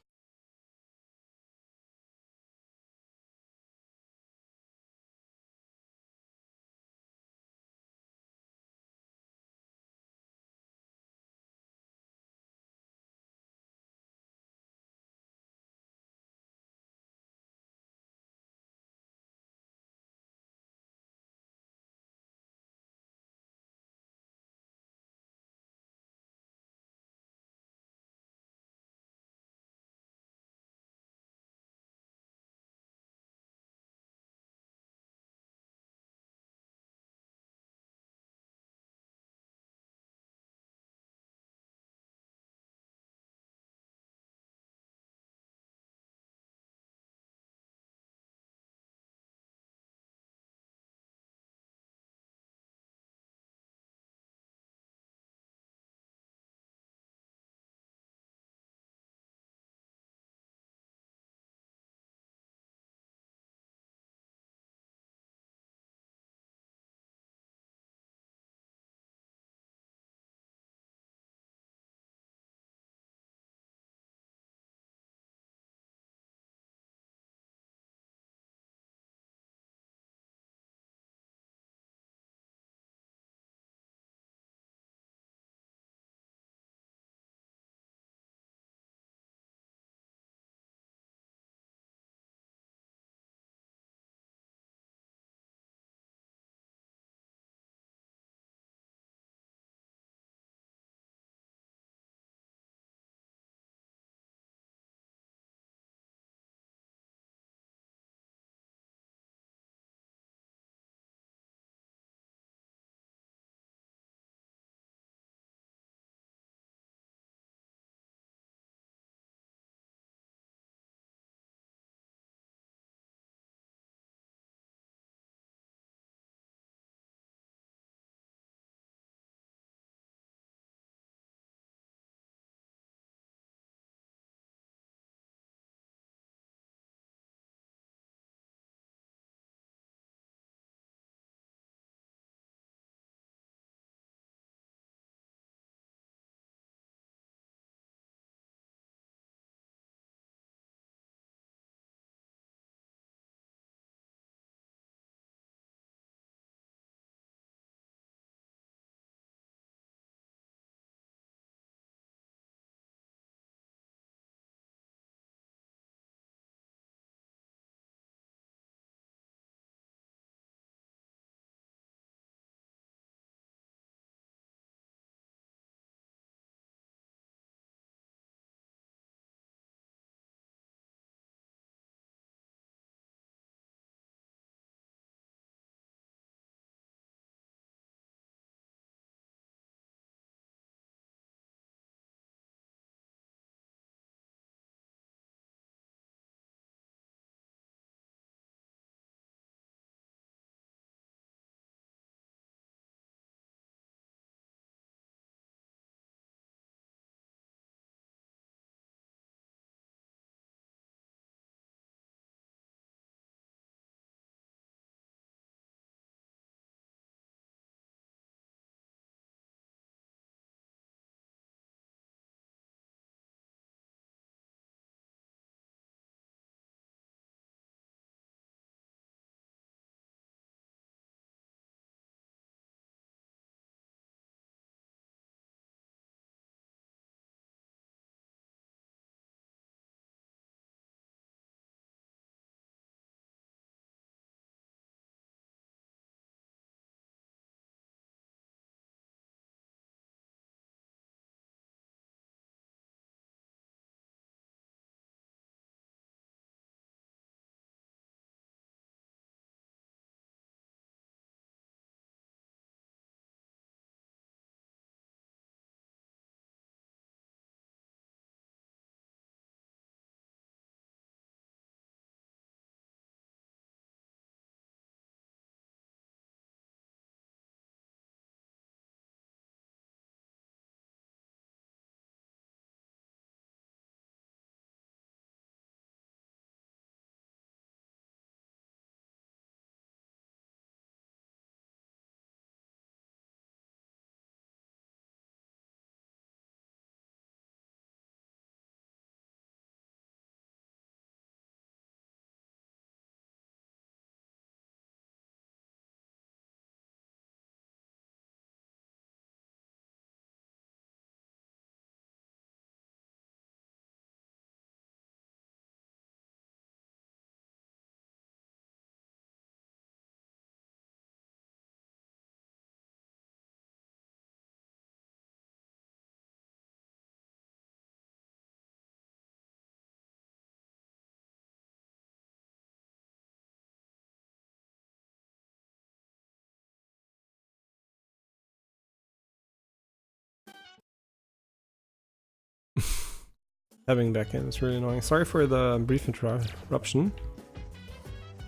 Having backend is really annoying. Sorry for the brief interruption.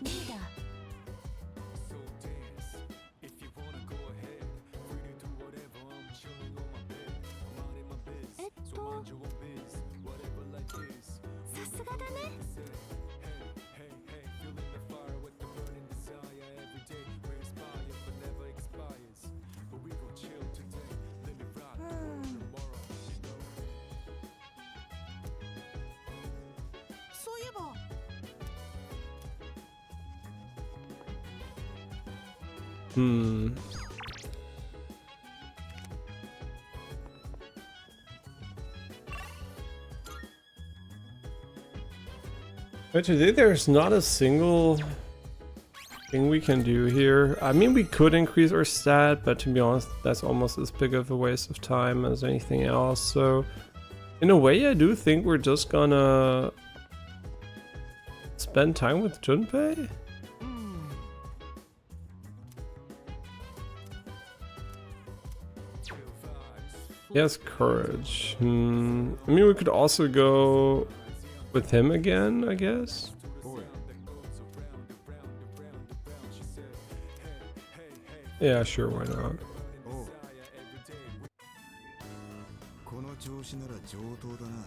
リーダー さすがだね。そういえば Hmm. But today there's not a single thing we can do here. I mean, we could increase our stat, but to be honest, that's almost as big of a waste of time as anything else. So, in a way, I do think we're just gonna spend time with Junpei. He has courage. I mean, we could also go with him again, I guess. Yeah, sure, why not? この調子なら上等だな。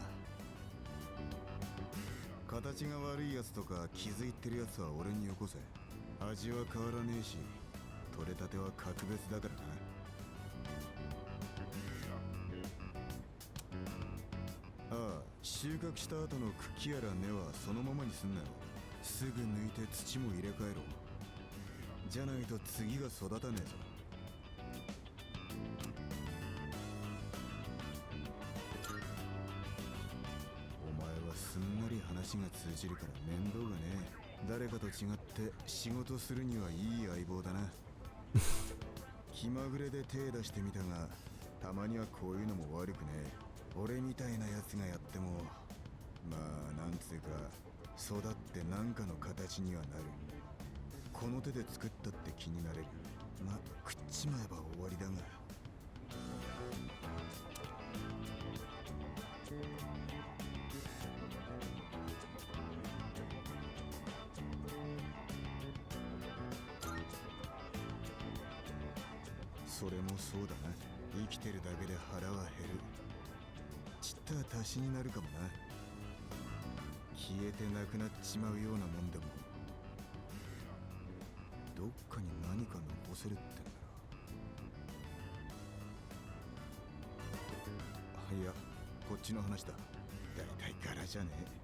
形が悪いやつとか傷いってるやつは俺によこせ。味は変わらねえし、取れたては格別だからな。ああ、収穫した後の茎やら根はそのままにすんなよ。すぐ抜いて土も入れ替えろ。じゃないと次が育たねえぞ。お前はすんなり話が通じるから面倒がねえ。誰かと違って仕事するにはいい相棒だな。気まぐれで手出してみたが、たまにはこういうのも悪くねえ。俺みたいなやつがやっても、まあなんつうか育って何かの形にはなる。この手で作ったって気になれる。まあ食っちまえば終わりだが。それもそうだな。生きてるだけで腹は減る。ちった足しになるかもな。消えてなくなっちまうようなもんでも、どっかに何か残せるってんだろ。いや、こっちの話だ。だいたい柄じゃねえ。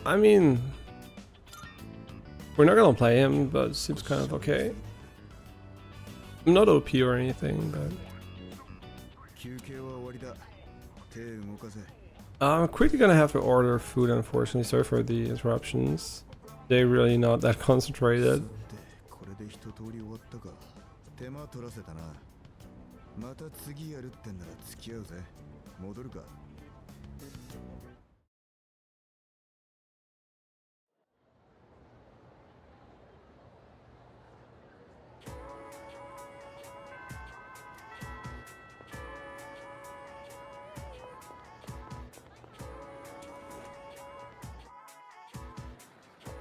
I mean, we're not gonna play him, but it seems kind of okay. I'm not OP or anything, but I'm quickly gonna have to order food, unfortunately. Sorry for the interruptions. They're really not that concentrated. 手間取らせたな。また次やるってんなら付き合うぜ。戻るか。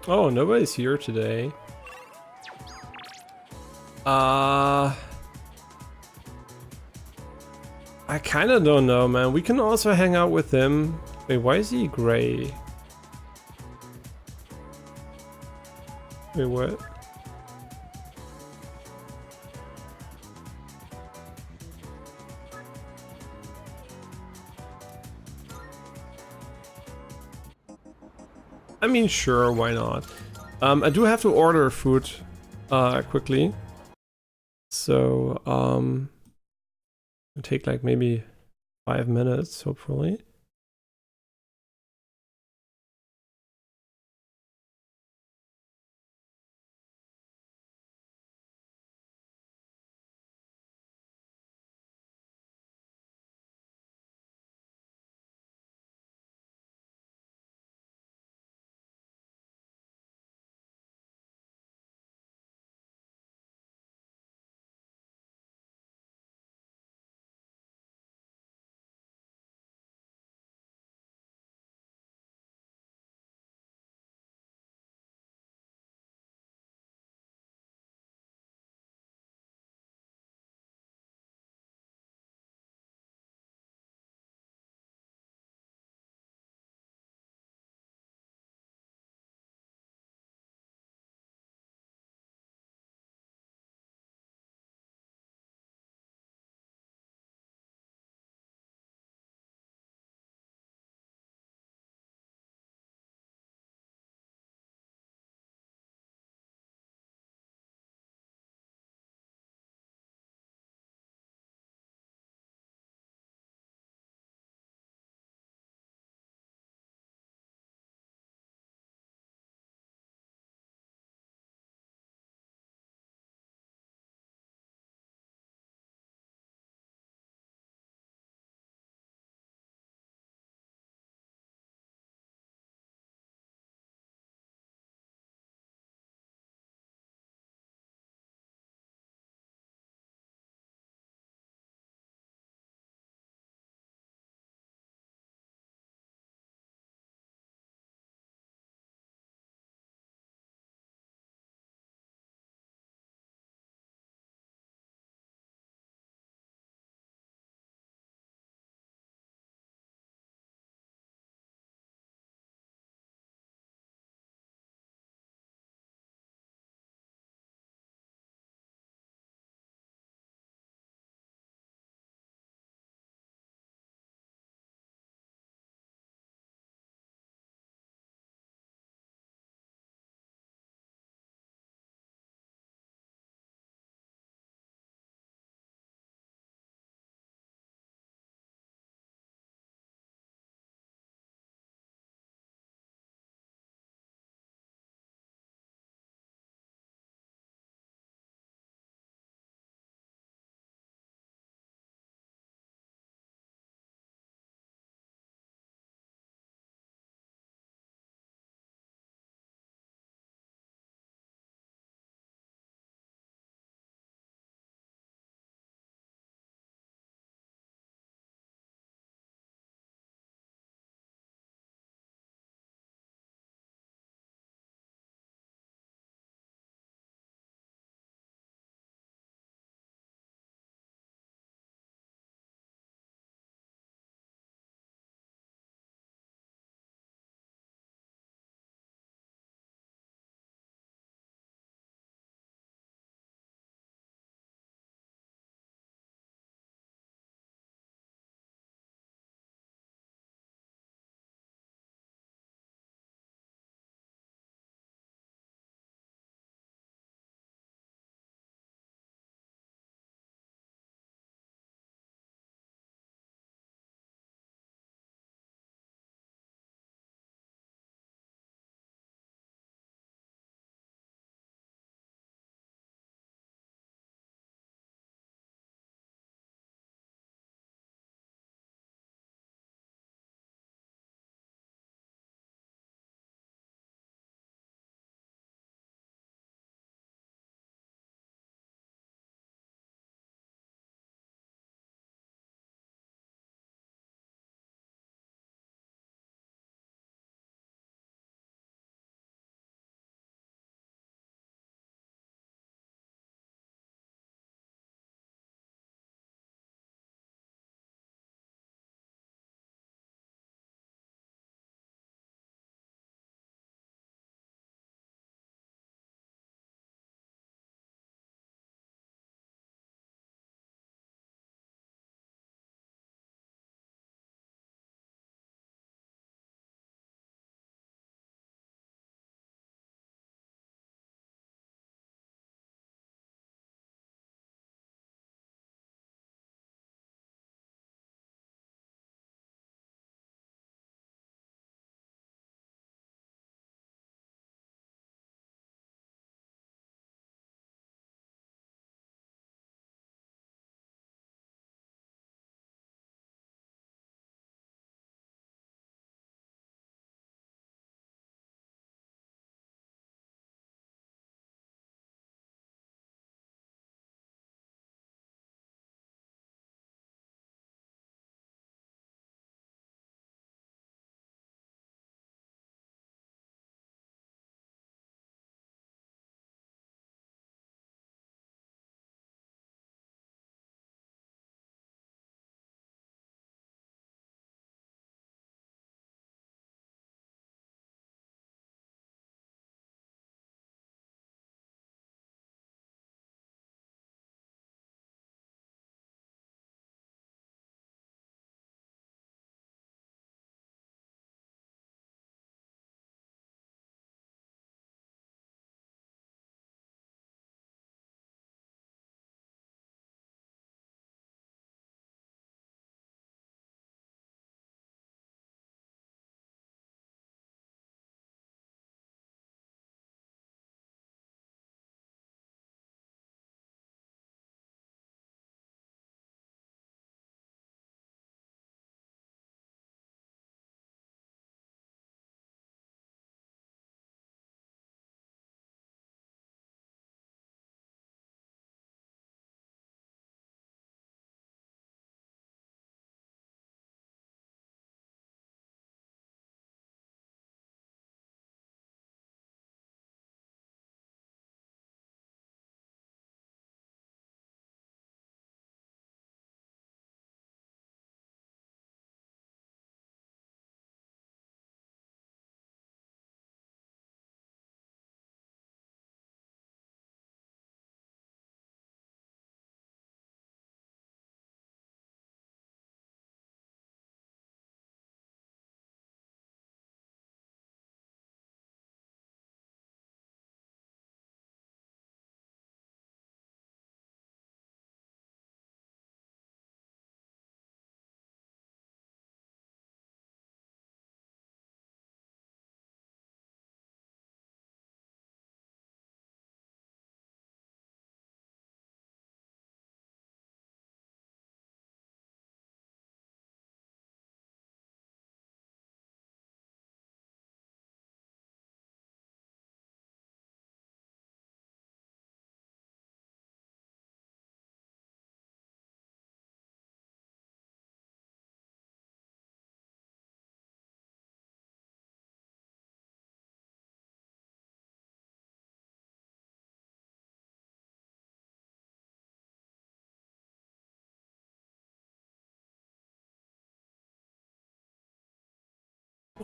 Oh, nobody's here today. I kind of don't know, man. We can also hang out with him. Wait, why is he gray? Wait, what? I mean, sure, why not? I do have to order food quickly. So, it'll take like maybe 5 minutes, hopefully.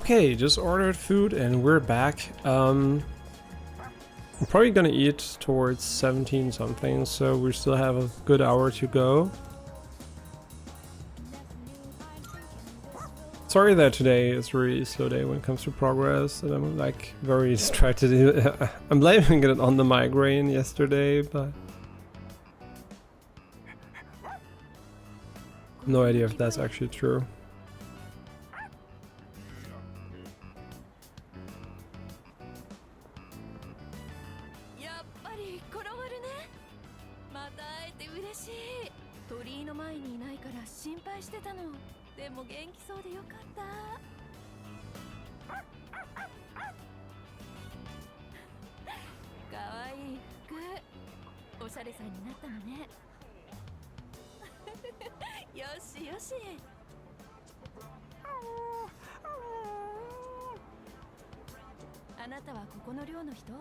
Okay, just ordered food and we're back. I'm probably gonna eat towards 17 something, so we still have a good hour to go. Sorry that today is really a slow day when it comes to progress, and I'm like very distracted. I'm blaming it on the migraine yesterday, but no idea if that's actually true. やっぱり転がるね。また会えて嬉しい。鳥居の前にいないから心配してたの。でも元気そうでよかった。かわいい服。おしゃれさんになったのね。よしよし。あなたはここの寮の人？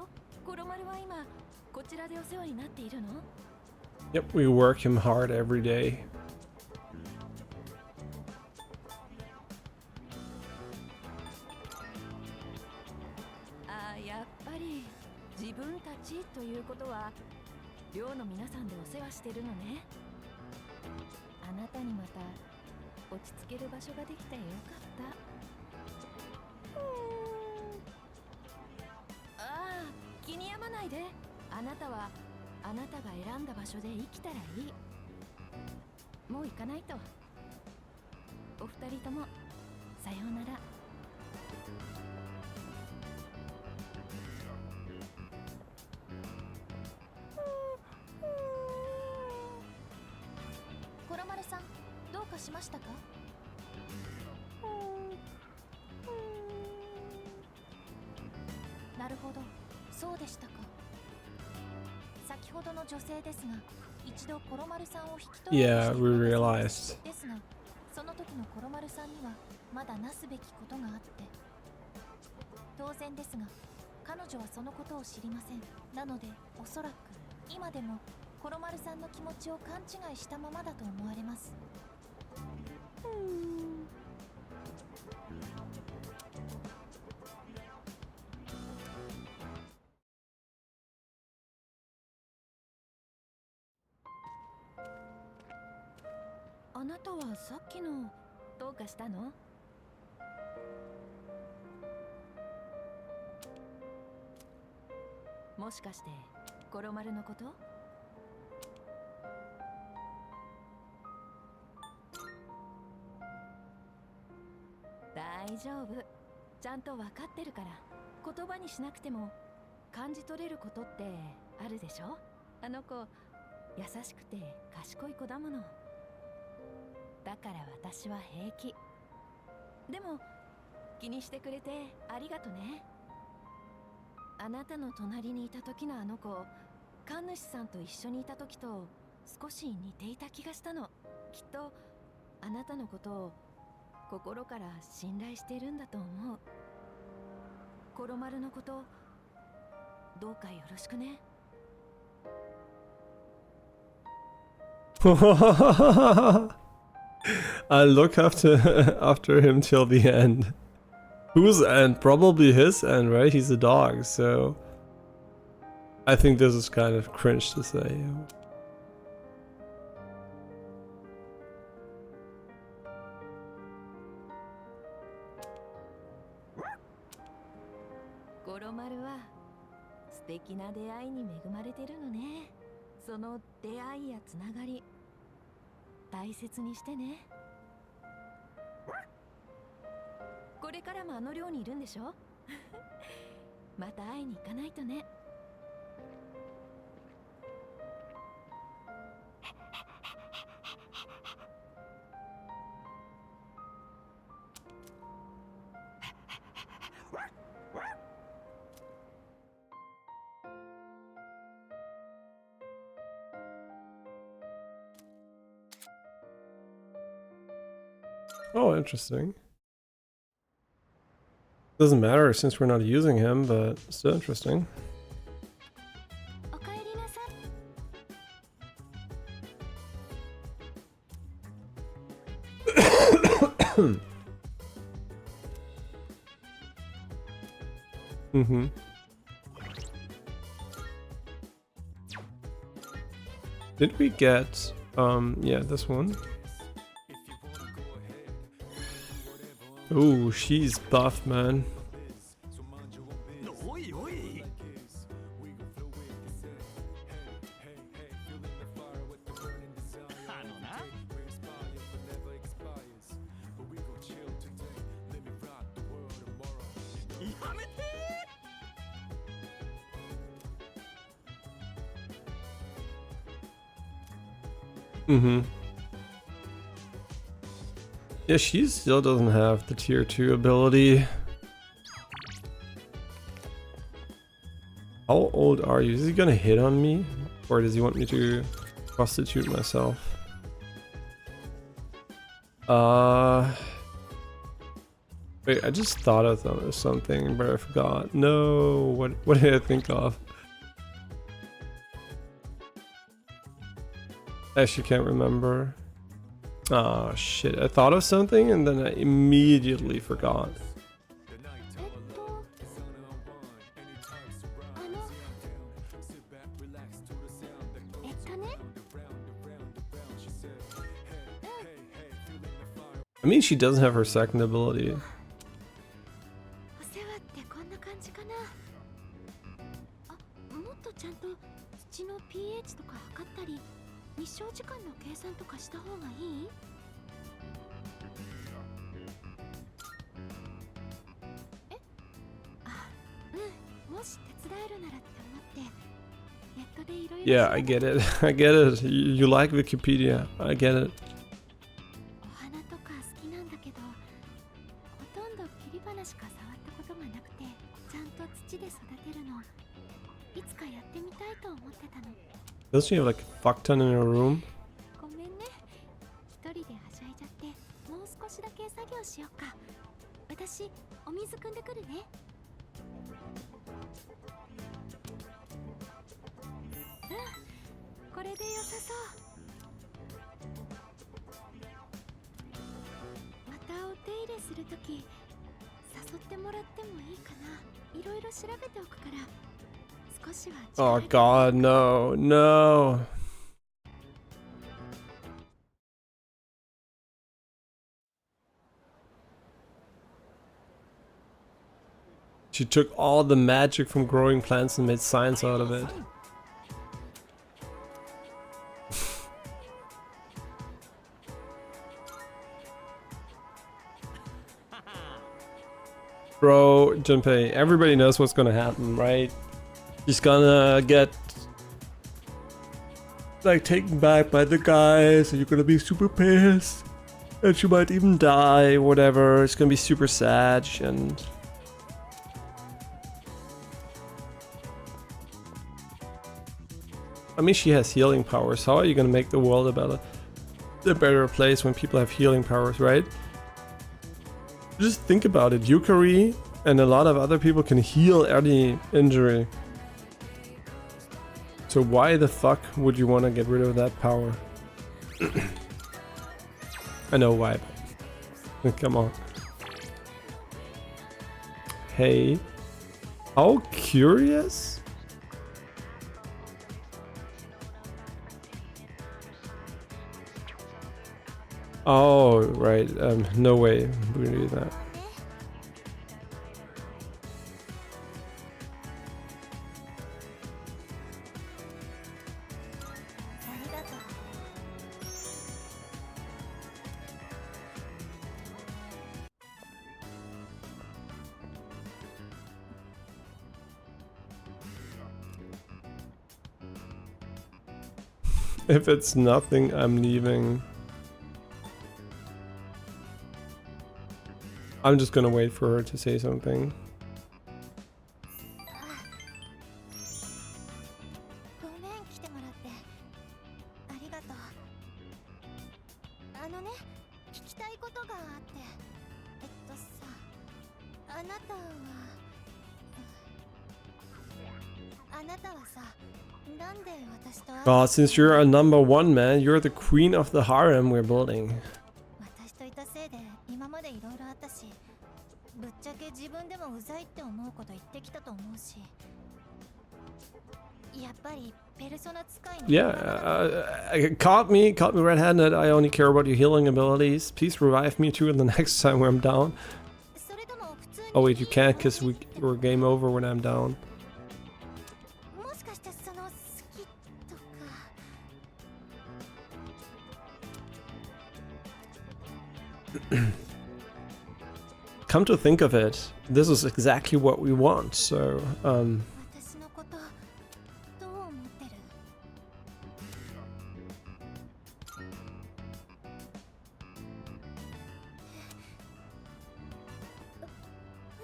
コロマルは今こちらでお世話になっているの？ Yep, we work him hard every day. ああ、やっぱり自分たちということは寮の皆さんでお世話してるのね。あなたにまた落ち着ける場所ができてよかった。ああ、気に病まないで。あなたはあなたが選んだ場所で生きたらいい。もう行かないと。お二人ともさようなら。コロマルさん、どうかしましたか？なるほど、そうでしたか。先ほどの女性ですが、一度コロマルさんを引き取り Yeah, we realized. ですが、その時のコロマルさんにはまだなすべきことがあって、当然ですが、彼女はそのことを知りません。なので、おそらく今でもコロマルさんの気持ちを勘違いしたままだと思われます。あなたはさっきのどうかしたの？もしかしてコロマルのこと？大丈夫、ちゃんと分かってるから。言葉にしなくても感じ取れることってあるでしょ。あの子優しくて賢い子だもの。だから私は平気。でも気にしてくれてありがとね。あなたの隣にいた時のあの子、神主さんと一緒にいた時と少し似ていた気がしたの。きっとあなたのことを心から信頼してるんだと思う。コロマルのことどうかよろしくね。I look after him till the end. Whose end? Probably his end, right? He's a dog, so I think this is kind of cringe to say. コロマルは素敵な出会いに恵まれてるのね。その出会いやつながり大切にしてね。これからもあの寮にいるんでしょ？また会いに行かないとね。Oh, interesting. Doesn't matter since we're not using him, but still interesting. おかえりなさい。Mm-hmm. Did we get yeah, this one? Ooh, she's buff, man. おいおい Mm-hmm. Yeah, she still doesn't have the tier 2 ability. How old are you? Is he gonna hit on me? Or does he want me to prostitute myself? Wait, I just thought of something, but I forgot. No, what did I think of? I actually can't remember. Oh shit, I thought of something and then I immediately forgot. ね I mean, she doesn't have her second ability. お世話ってこんな感じかな。あ、もっとちゃんと土の pH とか測ったり、日照時間の計算とかした方がいい？え？あ、うん。もし手伝えるならって思って、ネットでいろいろ。Yeah, I get it. I get it. You like Wikipedia. I get it. お花とか好きなんだけど、ほとんど切り花しか触ったことがなくて、ちゃんと土で育てるの、いつかやってみたいと思ってたの。Doesn't she have like a fuck ton in her room? ごめんね。一人ではしゃいじゃって、もう少しだけ作業しようか。私、お水汲んでくるね。うん、これで良さそう。またお手入れするとき、誘ってもらってもいいかな。いろいろ調べておくから、少しは。Oh god, no, no. She took all the magic from growing plants and made science out of it. Bro, Junpei, everybody knows what's gonna happen, right? She's gonna get like taken back by the guys and you're gonna be super pissed. And she might even die, whatever. It's gonna be super sad and... I mean, she has healing powers. How are you gonna make the world a better place when people have healing powers, right? Just think about it. Yukari and a lot of other people can heal any injury. So why the fuck would you want to get rid of that power? I know why. Come on. Hey. How curious? Oh, right. No way we're gonna do that. If it's nothing, I'm leaving. I'm just gonna wait for her to say something. ごめん、来てもらってありがとう。あのね、聞きたいことがあって、さ、あなたはさ、なんで私と。 God, since you're a number one, man, you're the queen of the harem we're building. 私といたせいで今までいろいろあったし、ぶっちゃけ自分でもうざいって思うこと言ってきたと思 yeah, caught me red-handed. I only care about your healing abilities. Please revive me too the next time when I'm down. それとも普通に Oh wait, you can't because we're game over when I'm down. もしかしてその好きとか Come to think of it, this is exactly what we want. So 私のことどう思ってる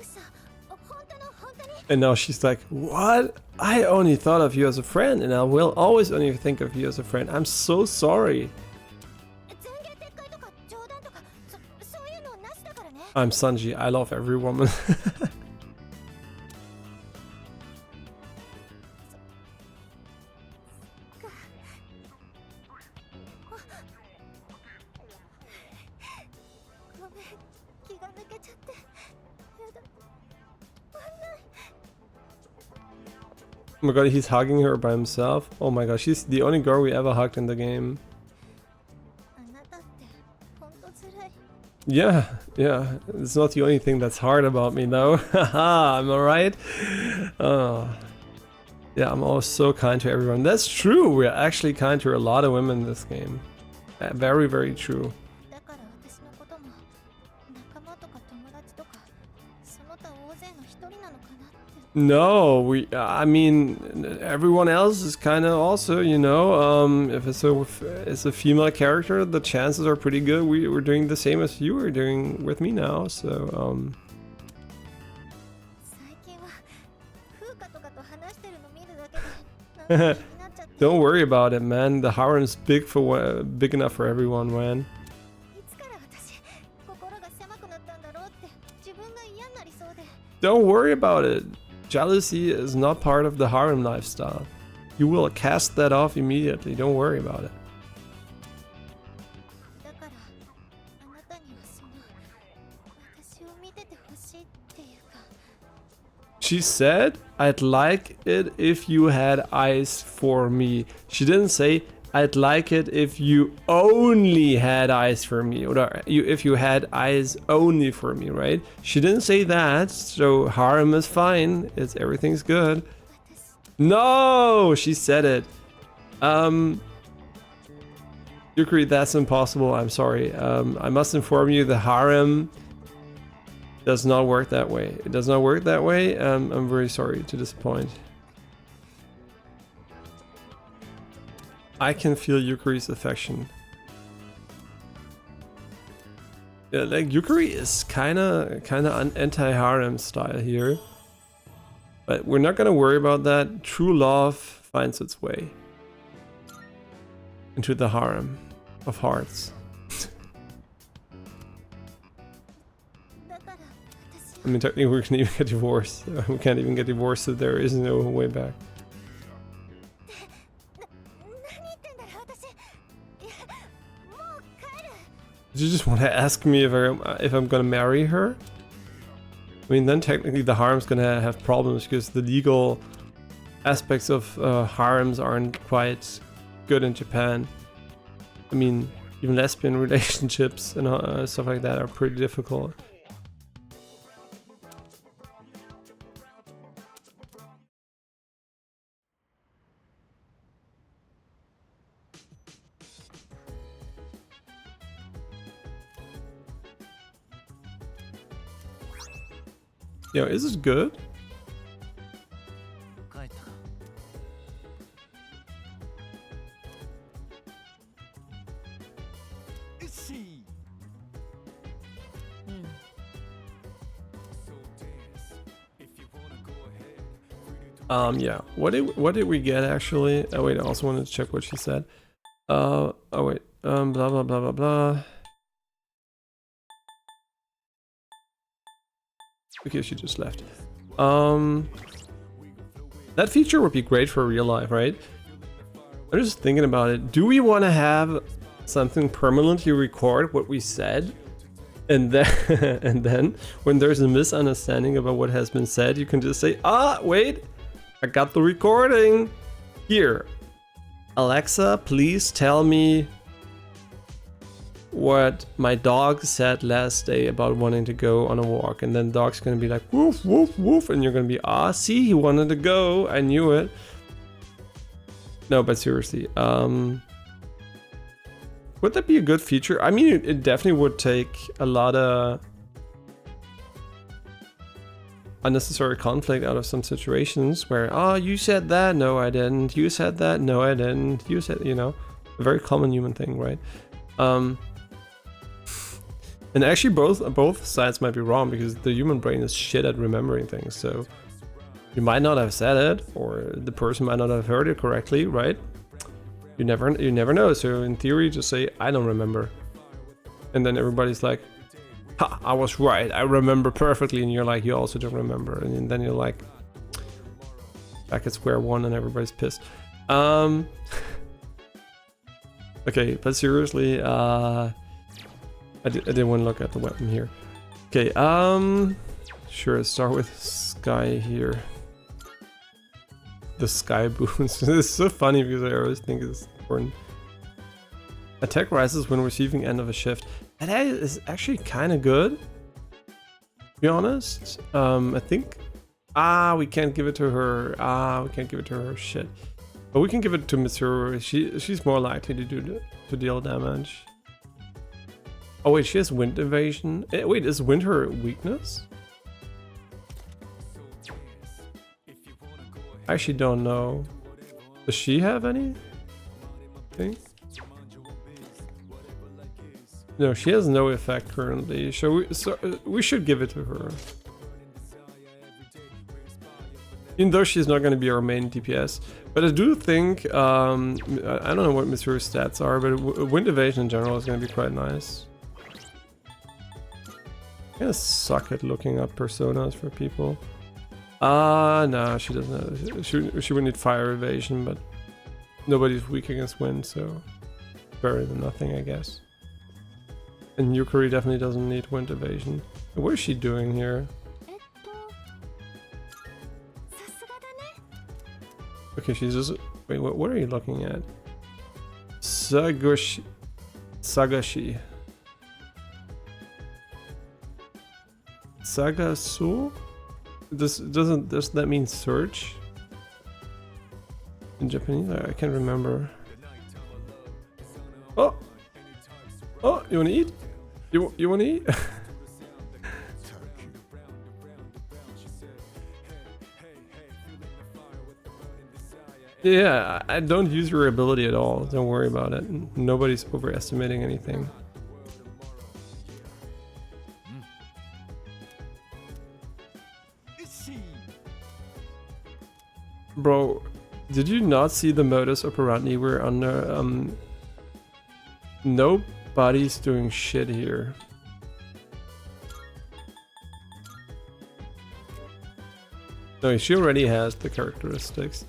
嘘本当の本当に and now she's like, what? I only thought of you as a friend, and I will always only think of you as a friend. I'm so sorry. 前言撤回とか冗談とかそういうのなしだからね I'm Sanji. I love every woman. ごめん気が抜けちゃってやだ Oh my god, he's hugging her by himself. Oh my god, she's the only girl we ever hugged in the game. あなたって本当辛い Yeah, yeah. It's not the only thing that's hard about me though. Haha, am I right? Yeah, I'm always so kind to everyone. That's true. We're actually kind to a lot of women in this game. Very, very true. だから私のことも仲間とか友達とかその他大勢の一人なのかなって No, I mean, everyone else is kind of also, you know, if it's a female character, the chances are pretty good. We're doing the same as you are doing with me now, so, 最近は風花とかと話してるの見るだけでなんか気になっちゃって don't worry about it, man. The harem's big enough for everyone, man. いつから私心が狭くなったんだろうって自分が嫌になりそうで Don't worry about it. Jealousy is not part of the harem lifestyle. You will cast that off immediately. Don't worry about it. だからあなたにはその私を見ててほしいっていうか She said, I'd like it if you had eyes for me. She didn't say, I'd like it if you only had eyes for me. Or if you had eyes only for me, right? She didn't say that, so harem is fine. Everything's good. 私 No, she said it. Yukari, that's impossible. I'm sorry. I must inform you the harem does not work that way. It does not work that way. I'm very sorry to disappoint. I can feel Yukari's affection. Yeah, like Yukari is kind of anti-harem style here. But we're not gonna worry about that. True love finds its way into the harem of hearts. だから私 I mean, technically we can even get divorced. We can't even get divorced, so there is no way back. 何言ってんだよ私いやもう帰る Did you just want to ask me if I'm gonna marry her? I mean, then technically the harem's gonna have problems because the legal aspects of harems aren't quite good in Japan. I mean, even lesbian relationships and stuff like that are pretty difficult. Yo, is this good? 帰ったかよし Yeah. What did we get actually? Oh wait, I also wanted to check what she said. Oh wait. Blah blah blah blah blah. Okay, she just left. That feature would be great for real life, right? I'm just thinking about it. Do we want to have something permanently record what we said? And then, and then when there's a misunderstanding about what has been said, you can just say, ah, wait, I got the recording here. Alexa, please tell me what my dog said last day about wanting to go on a walk. And then the dog's gonna be like, woof, woof, woof. And you're gonna be, ah, see, he wanted to go. I knew it. No, but seriously, would that be a good feature? I mean, it definitely would take a lot of unnecessary conflict out of some situations where, oh, you said that, no, I didn't. You said that, no, I didn't. You said, you know, a very common human thing, right? And actually, both sides might be wrong because the human brain is shit at remembering things. So you might not have said it, or the person might not have heard it correctly, right? You never know. So in theory, just say I don't remember, and then everybody's like, ha, I was right, I remember perfectly, and you're like, you also don't remember, and then you're like back at square one, and everybody's pissed. Okay, but seriously, I didn't want to look at the weapon here. Okay, sure, let's start with Sky here. The Sky boost. This is so funny because I always think it's important. Attack rises when receiving end of a shift. That is actually kind of good, to be honest. I think... we can't give it to her. We can't give it to her. Shit. But we can give it to Mitsuru. She's more likely to deal damage. Oh wait, she has wind evasion. Wait, is wind her weakness? I actually don't know. Does she have any? I think. No, she has no effect currently. So we should give it to her. Even though she's not going to be our main DPS. But I do think, I don't know what Mitsuru's stats are, but wind evasion in general is going to be quite nice. I kind of suck at looking up personas for people. No, she doesn't have, she would need fire evasion, but nobody's weak against wind, so better than nothing, I guess. And Yukari definitely doesn't need wind evasion. What is she doing here? Okay, she's just... Wait, what are you looking at? Sagashi. Sagasu? Doesn't that mean search? In Japanese? I can't remember. Oh! Oh, you wanna eat? You wanna eat? Yeah, I don't use your ability at all. Don't worry about it. Nobody's overestimating anything. Bro, did you not see the modus operandi we're under? Nobody's doing shit here. No, she already has the characteristics.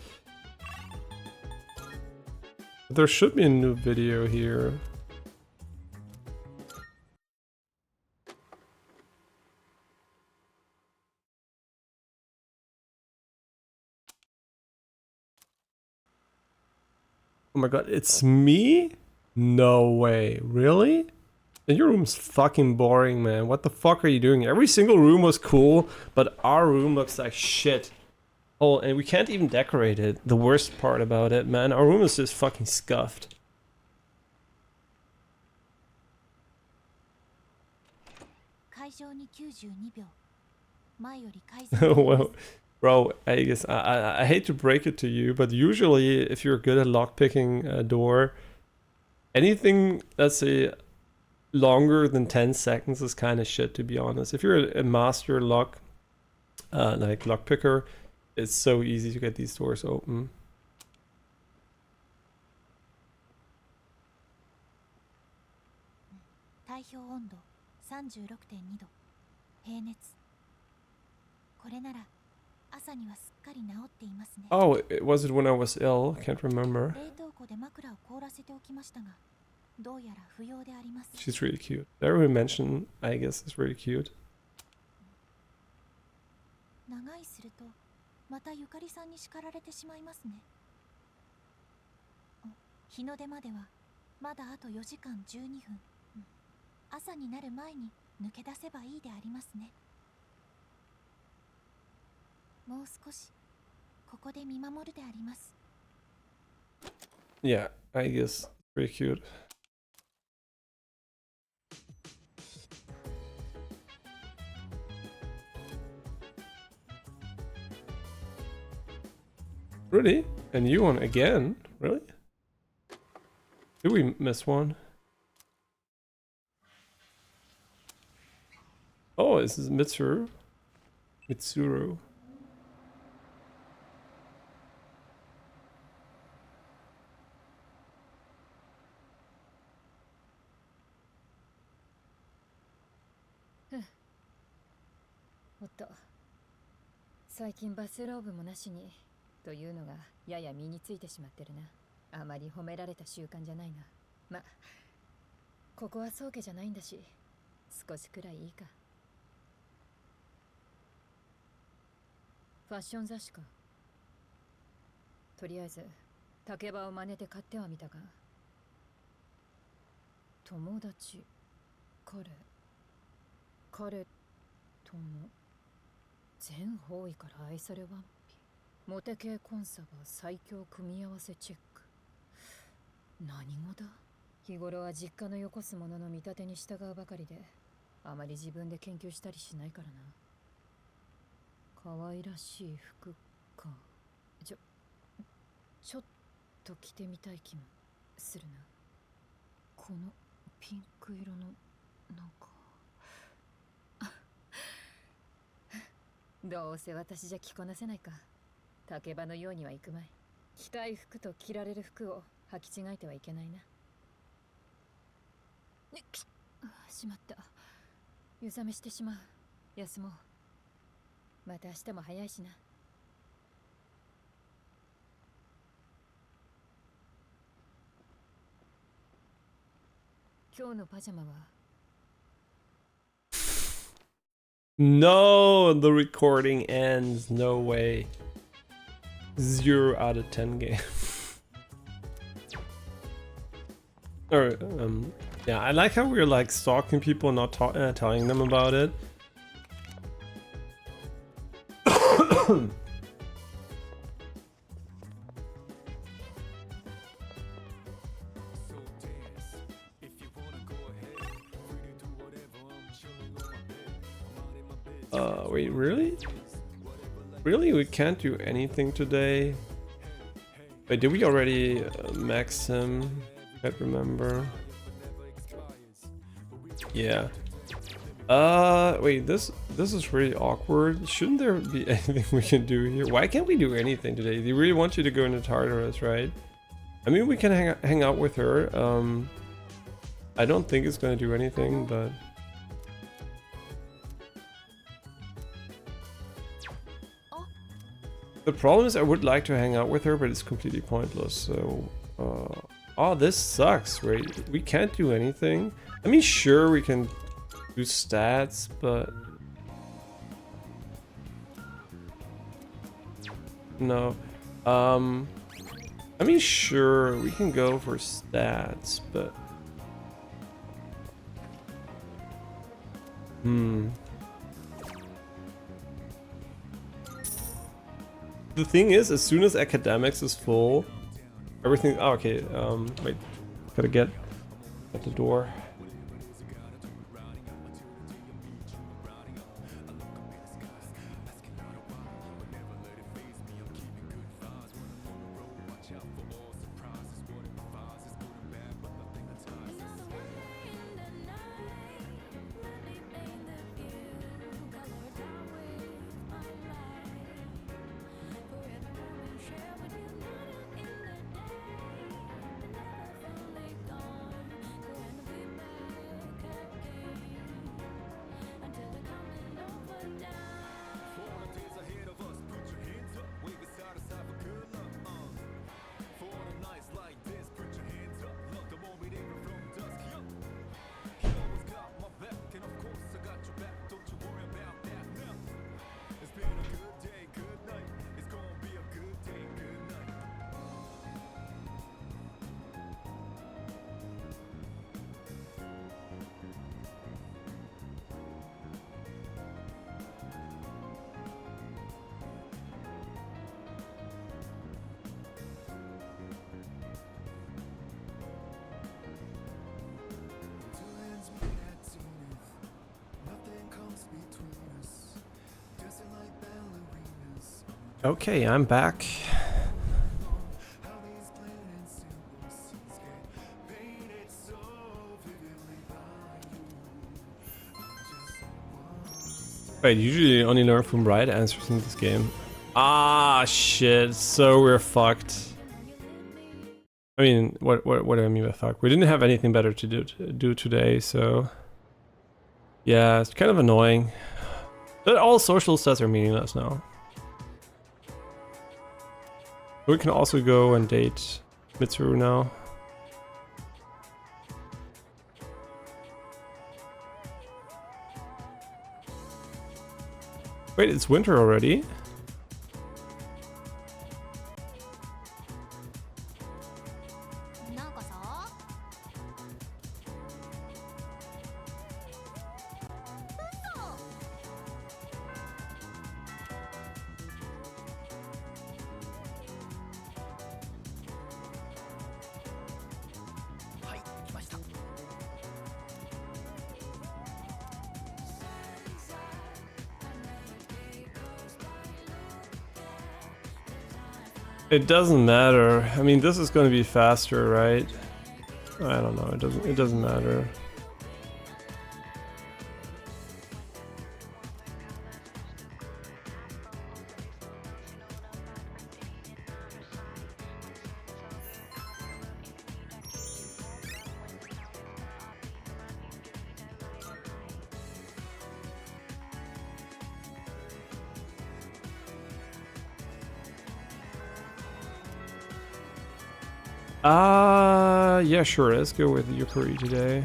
There should be a new video here. Oh my god, it's me? No way, really? And your room's fucking boring, man. What the fuck are you doing? Every single room was cool, but our room looks like shit. Oh, and we can't even decorate it. The worst part about it, man. Our room is just fucking scuffed. Well, bro, I guess I hate to break it to you, but usually if you're good at lockpicking a door, anything, let's say, longer than 10 seconds is kind of shit, to be honest. If you're a master lock, like lockpicker, it's so easy to get these doors open. Oh, was it when I was ill? Can't remember. She's really cute. Every mention, I guess, is really cute. 日の出まではまだあと4時間12分、朝になる前に抜け出せばいいでありますね。もう少しここで見守るであります。 Yeah, I guess pretty cute. Really? A new one again? Really? Did we miss one? Oh, this is Mitsuru. Mitsuru. Huh. おっと、最近バスローブもなしにというのがやや身についてしまってるな。あまり褒められた習慣じゃないが、ま、ここは宗家じゃないんだし、少しくらいいいか。ファッション雑誌か。とりあえず竹場を真似て買ってはみたが、友達、彼とも全方位から愛されワンピ、モテ系コンサバ最強組み合わせチェック。何語だ。日頃は実家のよこすものの見立てに従うばかりで、あまり自分で研究したりしないからな。可愛らしい服か。ちょっと着てみたい気もするな。このピンク色のなんかどうせ私じゃ着こなせないか。竹場のようにはいくまい。着たい服と着られる服を履き違えてはいけないな。しまった。湯冷めしてしまう。休もう。また明日も早いしな。今日のパジャマは No, the recording ends. No way. 0 out of 10 game. Or, yeah, I like how we're like stalking people and not telling them about it. Wait, really? Really? We can't do anything today? Wait, did we already max him? I can't remember. Yeah. Wait, this is really awkward. Shouldn't there be anything we can do here? Why can't we do anything today? They really want you to go into Tartarus, right? I mean, we can hang out with her. I don't think it's gonna do anything, but... The problem is I would like to hang out with her, but it's completely pointless, so... oh, this sucks, right? We can't do anything. I mean, sure, we can do stats, but... No. I mean, sure, we can go for stats, but... The thing is, as soon as academics is full, everything... Oh, okay, wait. Gotta get at the door. Okay, I'm back. Wait, usually you only learn from right answers in this game. Ah, shit. So we're fucked. I mean, what do I mean by fuck? We didn't have anything better to do today, so yeah, it's kind of annoying. But all social stats are meaningless now. We can also go and date Mitsuru now. Wait, it's winter already? It doesn't matter. I mean, this is going to be faster, right? I don't know. It doesn't matter. Yeah, sure. Let's go with Yukari today.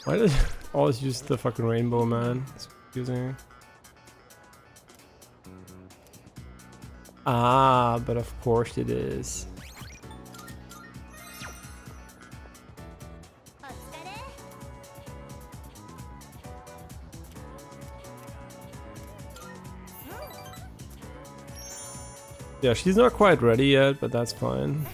Why did I always use the fucking rainbow, man? It's confusing. Ah, but of course it is. Yeah, she's not quite ready yet, but that's fine.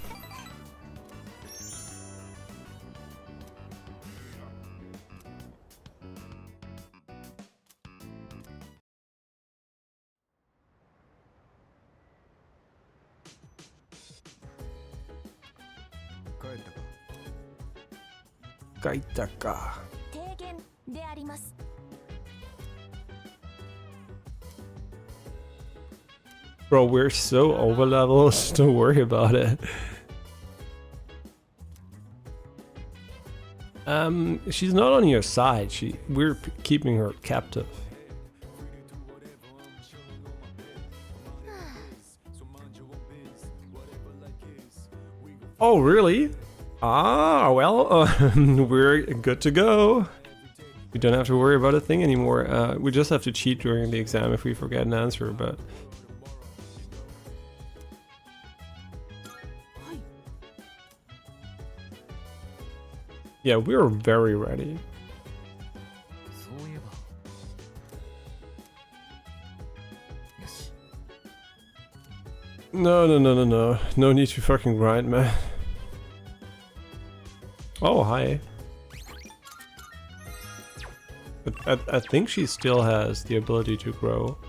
Gaitaka. Bro, we're so over leveled, don't worry about it. She's not on your side. We're keeping her captive. Oh, really? Ah, well, we're good to go. We don't have to worry about a thing anymore. We just have to cheat during the exam if we forget an answer, but... Yeah, we're very ready. No. No need to fucking grind, man. Oh, hi. But I think she still has the ability to grow.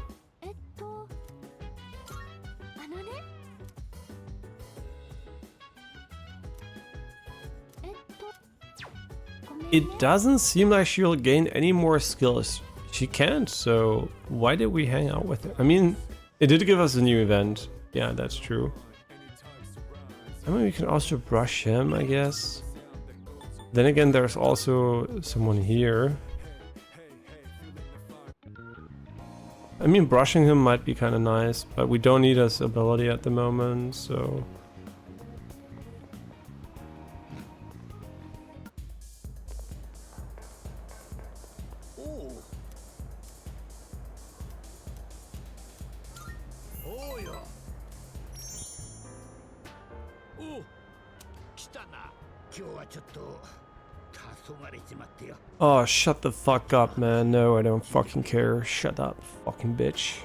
It doesn't seem like she'll gain any more skills. She can't, so why did we hang out with her? I mean, it did give us a new event. Yeah, that's true. I mean, we can also brush him, I guess. Then again, there's also someone here. I mean, brushing him might be kind of nice, but we don't need his ability at the moment, so... Oh, shut the fuck up, man. No, I don't fucking care. Shut up, fucking bitch.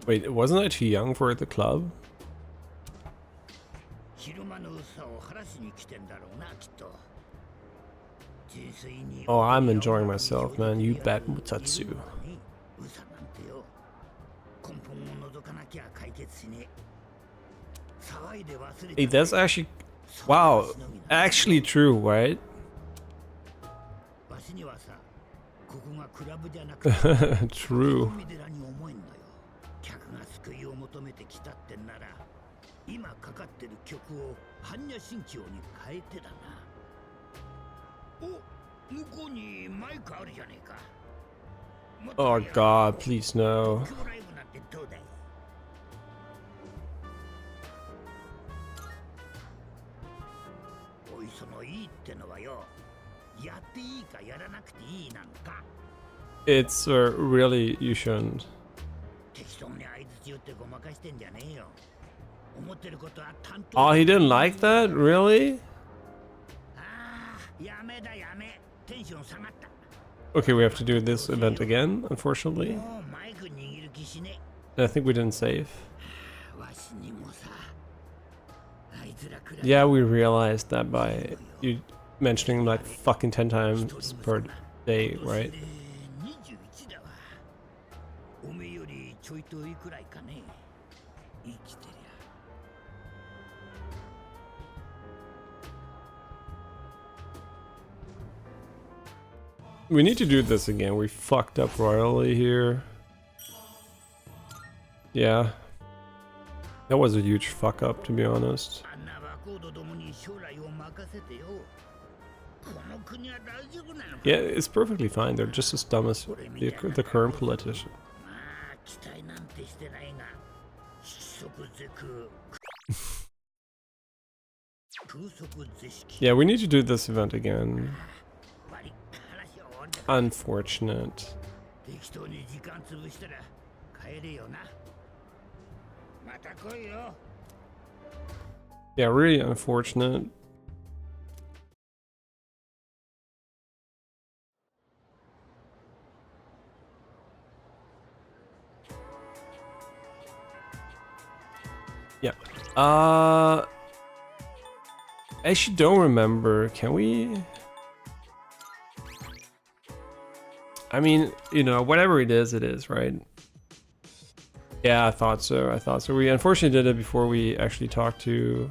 Wait, wasn't I too young for the club? Oh, I'm enjoying myself, man. You bet, Mutatsu. Hey, that's actually... Wow, actually true, right? True. 今かかってる曲を般若心経に変えてだな。お、向こうにマイクあるじゃねえか。Oh god, please no. 今日ライブなんてどうだい？おい、そのいいってのはよ、やっていいかやらなくていいなんか。It's really, you shouldn't. 適当に相槌打ってごまかしてんじゃねえよ。 Oh, he didn't like that? Really? Okay, we have to do this event again, unfortunately. I think we didn't save. Yeah, we realized that by you mentioning like fucking 10 times per day, right? We need to do this again. We fucked up royally here. Yeah. That was a huge fuck up, to be honest. Yeah, it's perfectly fine. They're just as dumb as the current politician. Yeah, we need to do this event again. Unfortunate. Yeah, really unfortunate. Yeah. I actually don't remember. Can we? I mean, you know, whatever it is, right? Yeah, I thought so. We unfortunately did it before we actually talked to...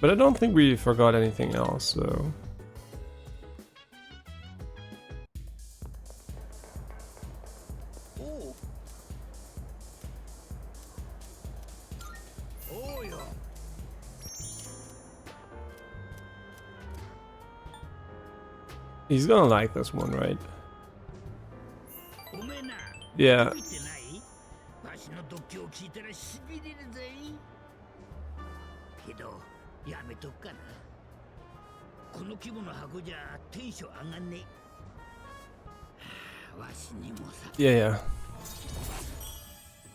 But I don't think we forgot anything else, so... He's gonna like this one, right? Yeah. Yeah.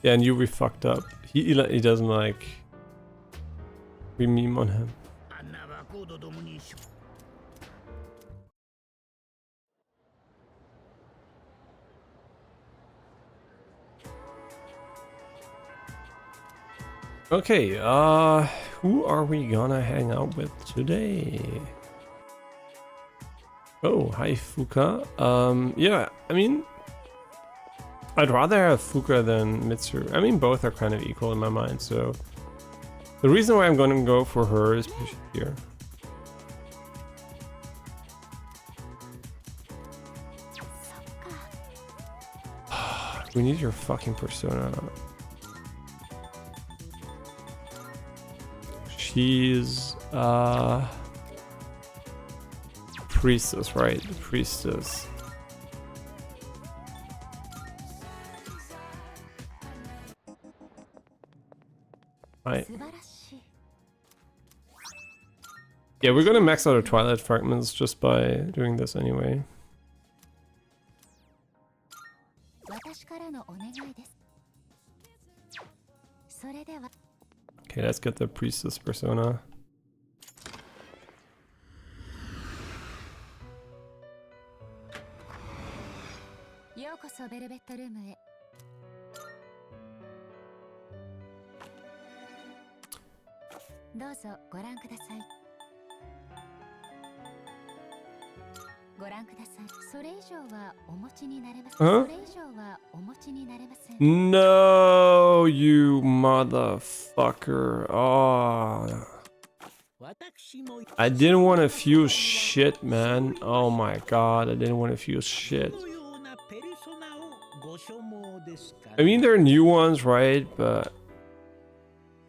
Yeah, and you we fucked up. He doesn't like... We meme on him. Okay, who are we gonna hang out with today? Oh, hi Fuka. Yeah, I mean, I'd rather have Fuka than Mitsuru. I mean, both are kind of equal in my mind, so... The reason why I'm gonna go for her is because she's here. We need your fucking persona. She's priestess, right? Priestess. Right. Yeah, we're gonna max out our Twilight fragments just by doing this anyway. Okay, let's get the priestess persona. ルベットルームへ。どうぞご覧ください。ご覧ください。それ以上はお持ちになれません。 Huh? それ以上はお持ちになれません。 No, you motherfucker. Oh. I didn't want to feel shit, man. Oh my god, I didn't want to feel shit. I mean, there are new ones, right? But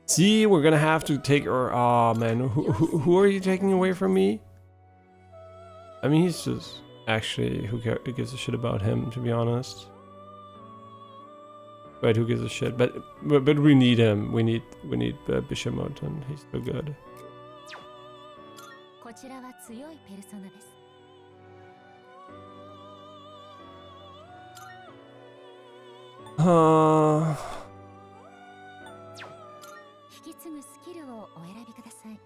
see, we're gonna have to take her. Oh man, who are you taking away from me? I mean, he's just actually who gives a shit about him, to be honest. Right, who gives a shit? But we need him. We need Bishamoten. He's so good. こちらは強いペルソナです。引き継ぐスキルをお選びください。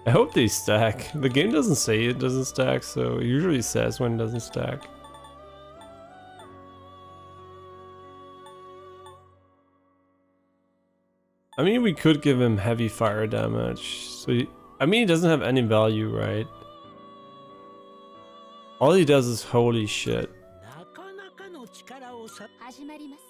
I hope they stack. The game doesn't say it doesn't stack, so it usually says when it doesn't stack. I mean, we could give him heavy fire damage. So I mean, he doesn't have any value, right? All he does is holy shit. 始まります。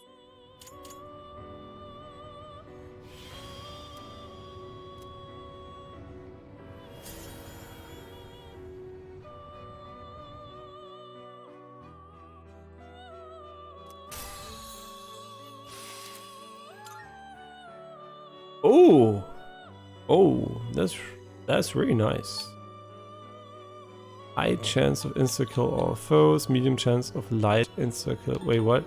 Oh, oh, that's really nice. High chance of insta-kill all foes, medium chance of light insta-kill. Wait, what?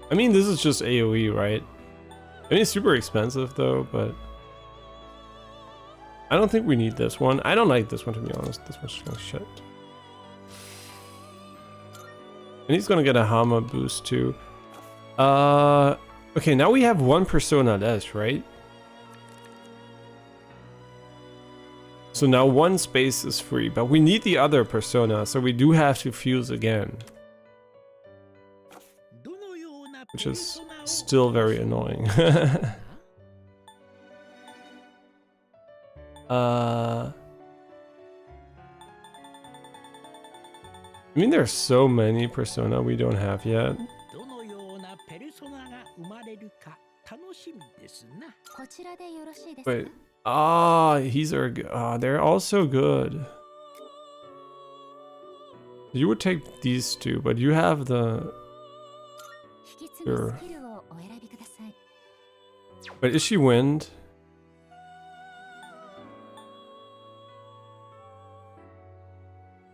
I mean, this is just AoE, right? I mean, it's super expensive though, but I don't think we need this one. I don't like this one, to be honest. This one's like shit. And he's gonna get a Hama boost too. Okay, now we have one persona less, right? So now one space is free, but we need the other persona, so we do have to fuse again. Which is still very annoying. I mean, there's so many persona we don't have yet. ペルソナが生まれるか楽しみですな。こちらでよろしいですか? Wait, they're also good. You would take these two, but you have the. 引き継ぐスキルをお選びください。 Wait, is she wind?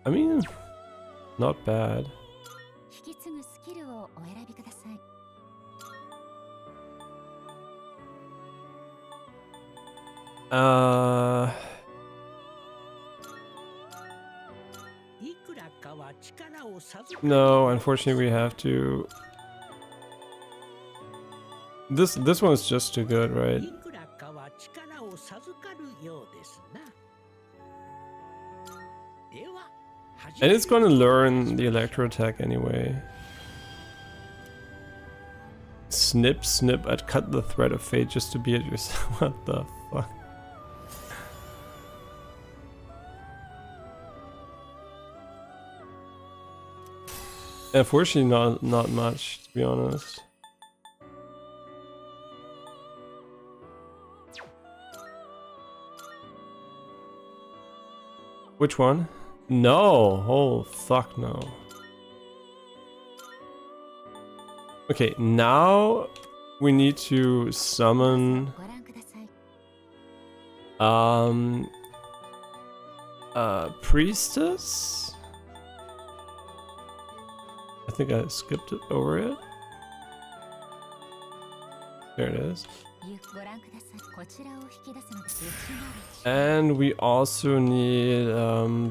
I mean, not bad. 引き継ぐスキルをお選びください。 No, unfortunately we have to. This one is just too good, right? And it's gonna learn the electro attack anyway. Snip, snip, I'd cut the thread of fate just to be at yourself. What the fuck? Unfortunately, not much, to be honest. Which one? No! Oh, fuck no. Okay, now we need to summon priestess? I think I skipped it over it. There it is. And we also need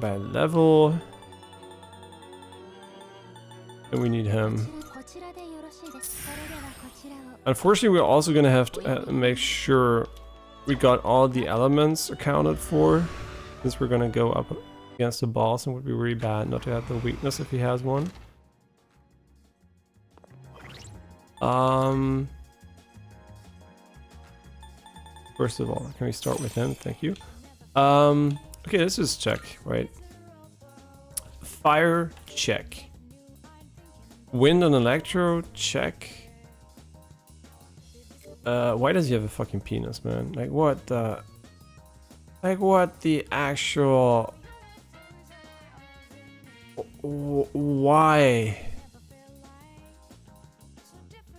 by level. And we need him. Unfortunately, we're also gonna have to make sure we got all the elements accounted for, since we're gonna go up against the boss, and it would be really bad not to have the weakness if he has one. First of all, can we start with him? Thank you. Okay, let's just check, right? Fire, check. Wind and electro, check. Why does he have a fucking penis, man? Like what the... Like what the actual... Why?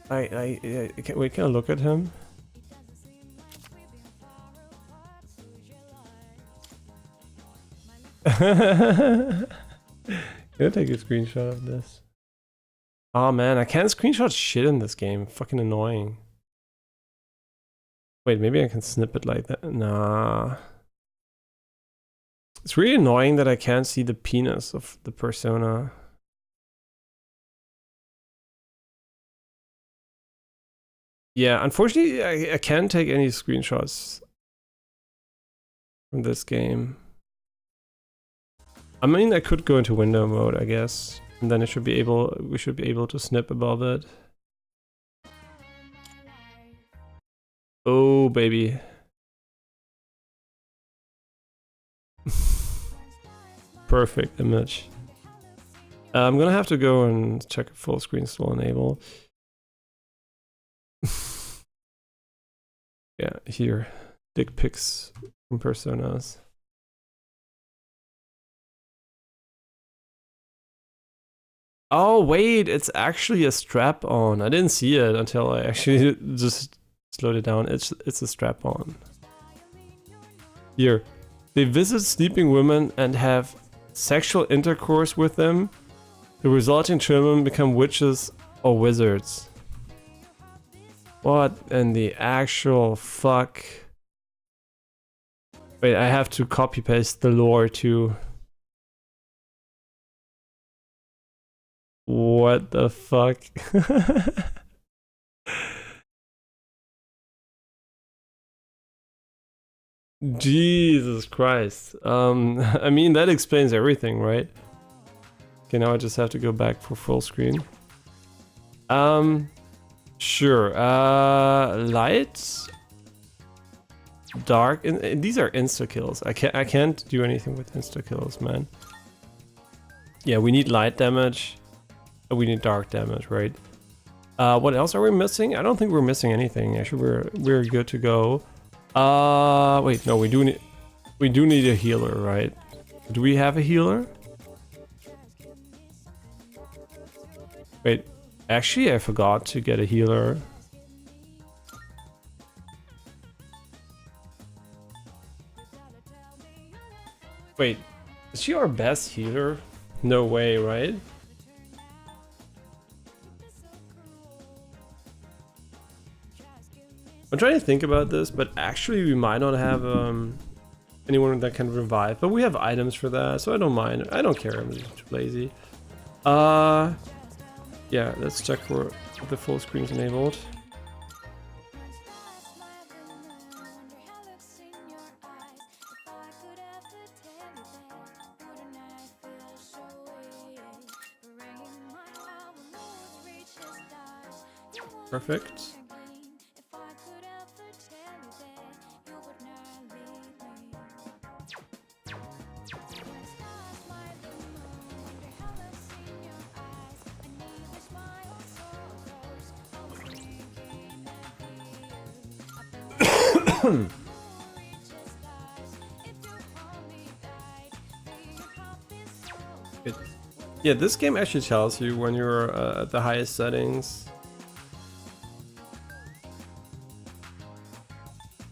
Wait, can I look at him? Can I take a screenshot of this? Oh man, I can't screenshot shit in this game. Fucking annoying. Wait, maybe I can snip it like that. Nah. It's really annoying that I can't see the penis of the persona. Yeah, unfortunately, I can't take any screenshots from this game. I mean, I could go into window mode, I guess, and then we should be able to snip above it. Oh, baby. Perfect image. I'm gonna have to go and check if full screen still enabled. Yeah, here. Dick pics from personas. Oh wait, it's actually a strap-on. I didn't see it until I actually just slowed it down. It's a strap-on. Here. They visit sleeping women and have sexual intercourse with them. The resulting children become witches or wizards. What in the actual fuck? Wait, I have to copy paste the lore too. What the fuck? Jesus Christ. I mean, that explains everything, right? Okay, now I just have to go back for full screen. Sure. Light, dark, and these are insta kills. I can't do anything with insta kills, man. Yeah, we need light damage. We need dark damage, right? What else are we missing? I don't think we're missing anything. Actually, we're good to go. Wait, no, we do need a healer, right? Do we have a healer? Wait, actually, I forgot to get a healer. Wait, is she our best healer? No way, right? I'm trying to think about this, but actually we might not have anyone that can revive, but we have items for that, so I don't mind. I don't care, I'm just too lazy. Yeah, let's check for if the full screen's enabled. Perfect. Yeah, this game actually tells you when you're at the highest settings.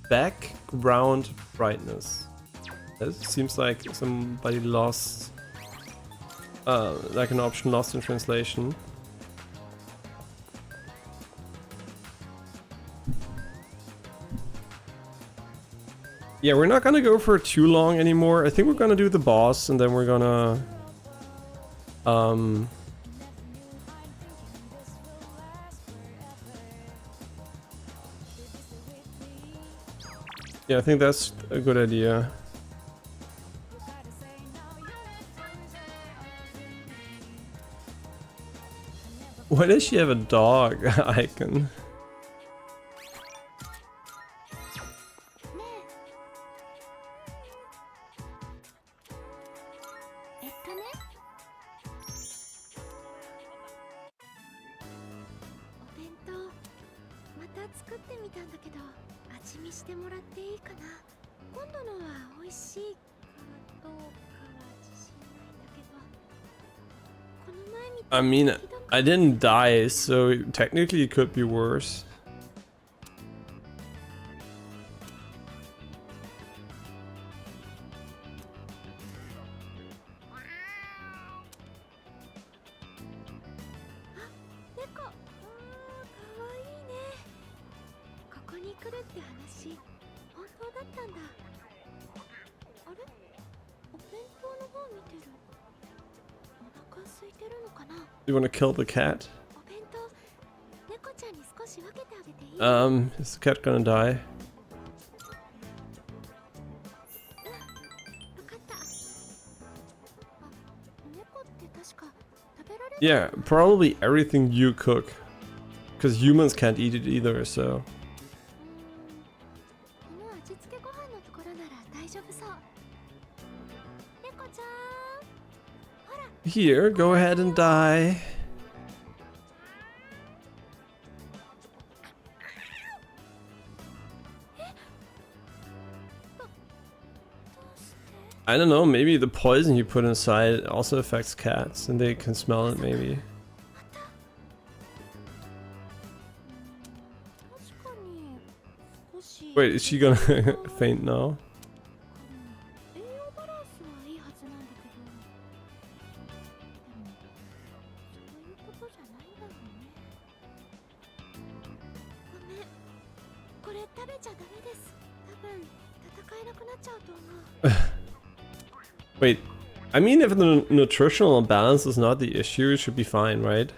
Background brightness. It seems like somebody lost, like an option lost in translation. Yeah, we're not gonna go for too long anymore. I think we're gonna do the boss and then we're gonna Yeah, I think that's a good idea. Why does she have a dog icon? お弁当また作ってみたんだけど味見してもらっていいかな。今度のは美味しいかどうかは自信ないんだけど、この前みた I い mean, にひどく I didn't die, so technically it could be worse. 猫、かわいいね。ここに来るって話本当だったんだ。あれ、お弁当の方見てる。お腹空いてるのかな。 You wanna kill the cat? お弁当猫ちゃんに少し分けてあげていい？ Is the cat gonna die? 分かった。あ、猫って確か食べられる。 Yeah, probably everything you cook. Because humans can't eat it either, so. この味付けご飯のところなら大丈夫そう。猫ちゃん、ほら。 Here, go ahead and die. I don't know, maybe the poison you put inside also affects cats and they can smell it maybe. 確かに少し Wait, is she gonna faint now? 栄養バランスはいいはずなんだけど、でもそういうことじゃないんだろうね。ごめん、これ食べちゃダメです。多分戦えなくなっちゃうと思う。 Wait, I mean if the nutritional balance is not the issue, it should be fine, right?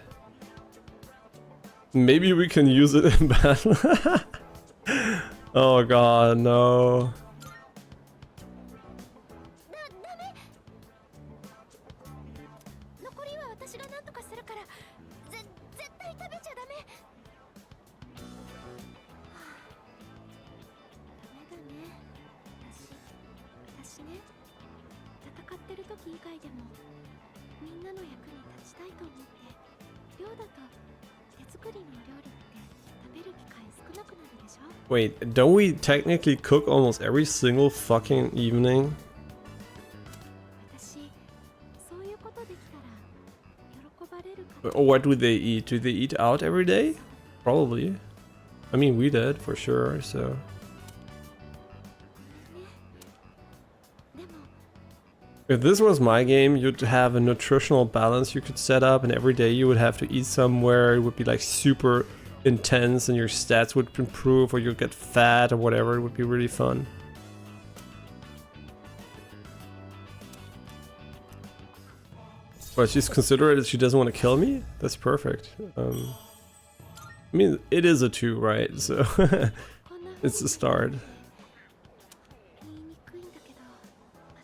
Maybe we can use it in battle. Oh god, no. ダメ。残りは私が何とかするから、絶対食べちゃダメ。はあ、ダメだね。私ね、戦ってる時以外でもみんなの役に立ちたいと思って、寮だと手作りの料理って食べる機会少なくなるでしょ。 Wait, don't we technically cook almost every single fucking evening? 私、そういうことできたら喜ばれるか Or what do they eat? Do they eat out every day? Probably. I mean, we did for sure, so. ね。でも If this was my game, you'd have a nutritional balance you could set up, and every day you would have to eat somewhere. It would be like super intense, and your stats would improve, or you'd get fat, or whatever. It would be really fun. But she's considerate. She doesn't want to kill me. That's perfect. I mean, it is a 2, right? So こんな風 it's a start. 言いにくいんだけど、ま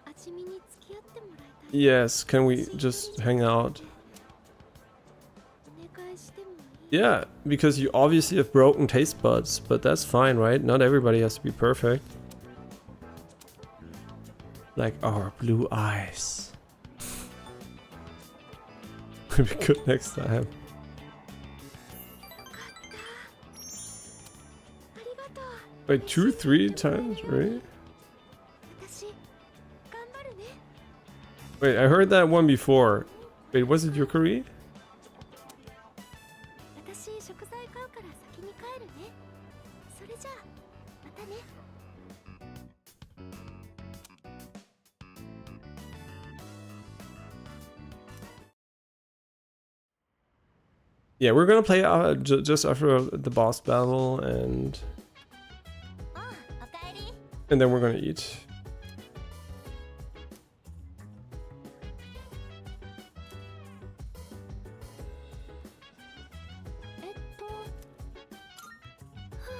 た味見に付き合ってもらいたい。 Yes, can we just hang out? お願いしてもいい？ Yeah, because you obviously have broken taste buds, but that's fine, right? Not everybody has to be perfect. Like our blue eyes. Would be good next time. ありがとう。 Wait, 2, 3 times, right? 私、頑張るね。 Wait, I heard that one before. Wait, was it Yukari? 私、食材買うから先に帰るね。それじゃあ、またね。 Yeah, we're gonna play just after the boss battle, and ああ、おかえり。 then we're gonna eat. はあ、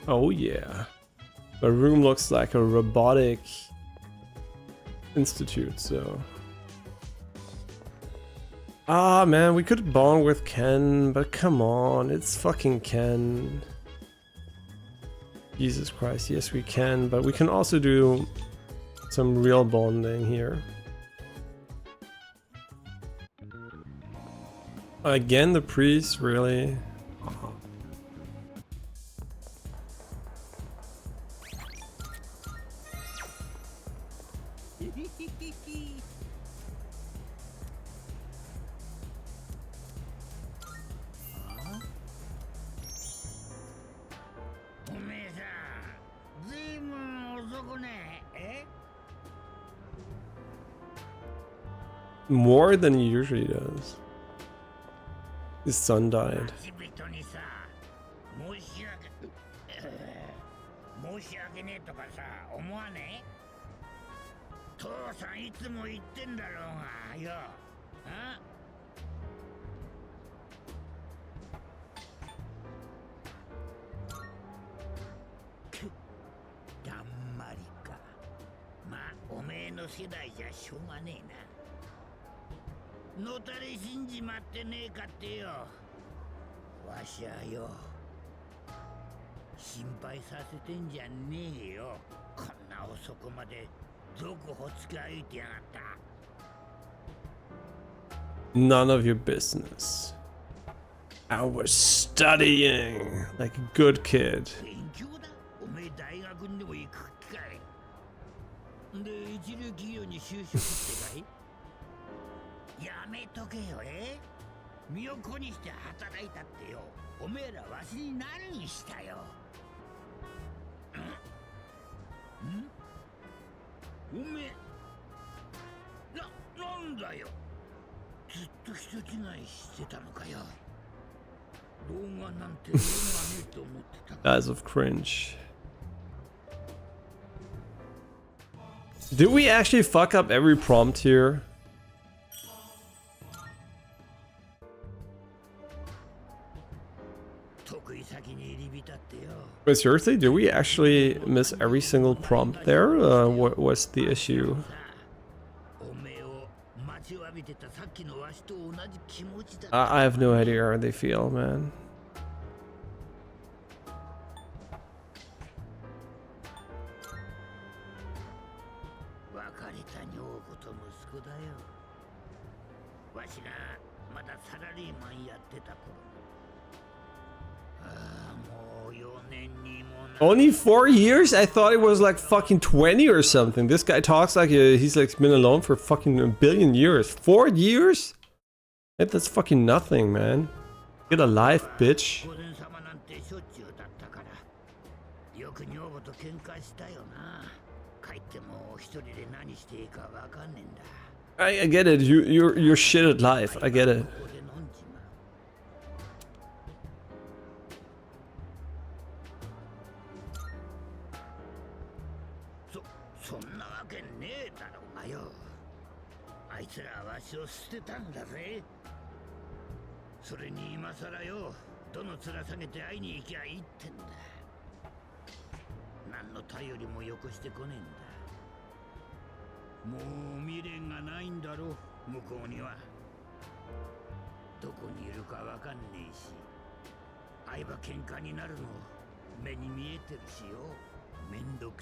Oh yeah. The room looks like a robotic institute, so. Ah man, we could bond with Ken, but come on, it's fucking Ken. Jesus Christ, yes we can, but we can also do some real bonding here. Again, the priest, really? More than he usually does. His son died. 申し訳ねえとかさ思わねえ父さんいつも言ってんだろうがよあだんまりかまあおめえの世代じゃしょうがねえなのたれ死んじまってねえかってよわしはよ心配させてんじゃねえよこんな遅くまでどこほつき歩いてやがった None of your business. I was studying like a good kid. 勉強だおめえ大学にでも行く気かいで一流企業に就職ってかいやめとけよ身を粉にして働いたってよおめえらわしに何したよんおめえなんだよずっと人違いしてたのかよ動画なんて見えねえと思ってた Guys of cringe. Did we actually fuck up every prompt here? Wait, seriously? Did we actually miss every single prompt there? What was the issue? I have no idea how they feel, man. Only 4 years? I thought it was like fucking 20 or something. This guy talks like he's like been alone for fucking a billion years. 4 years? That's fucking nothing, man. Get a life, bitch. I get it. You're shit at life. I get it.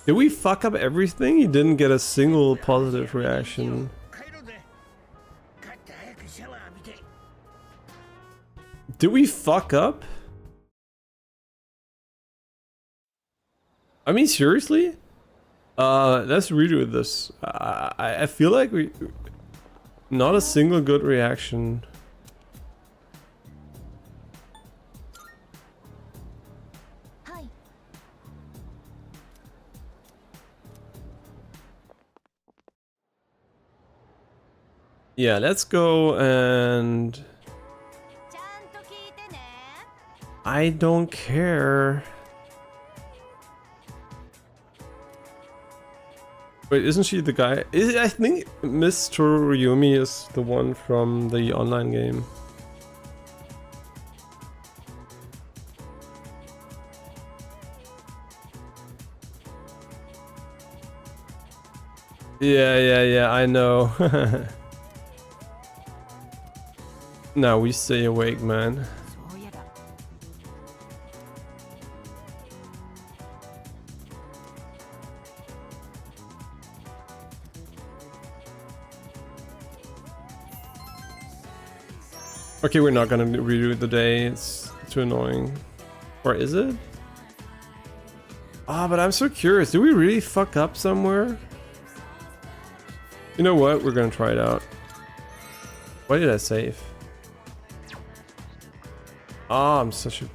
Did we fuck up everything? He didn't get a single positive reaction. Did we fuck up? I mean, seriously? Let's redo this. I feel like we... Not a single good reaction. Yeah, let's go and... I don't care. Wait, isn't she the guy? I think Miss Tsuruyumi is the one from the online game. Yeah, I know. Now we stay awake, man. そうやだ Okay, we're not gonna redo the day. It's too annoying. Or is it? Ah, but I'm so curious. Do we really fuck up somewhere? You know what? We're gonna try it out. Why did I save? Ah, I'm such a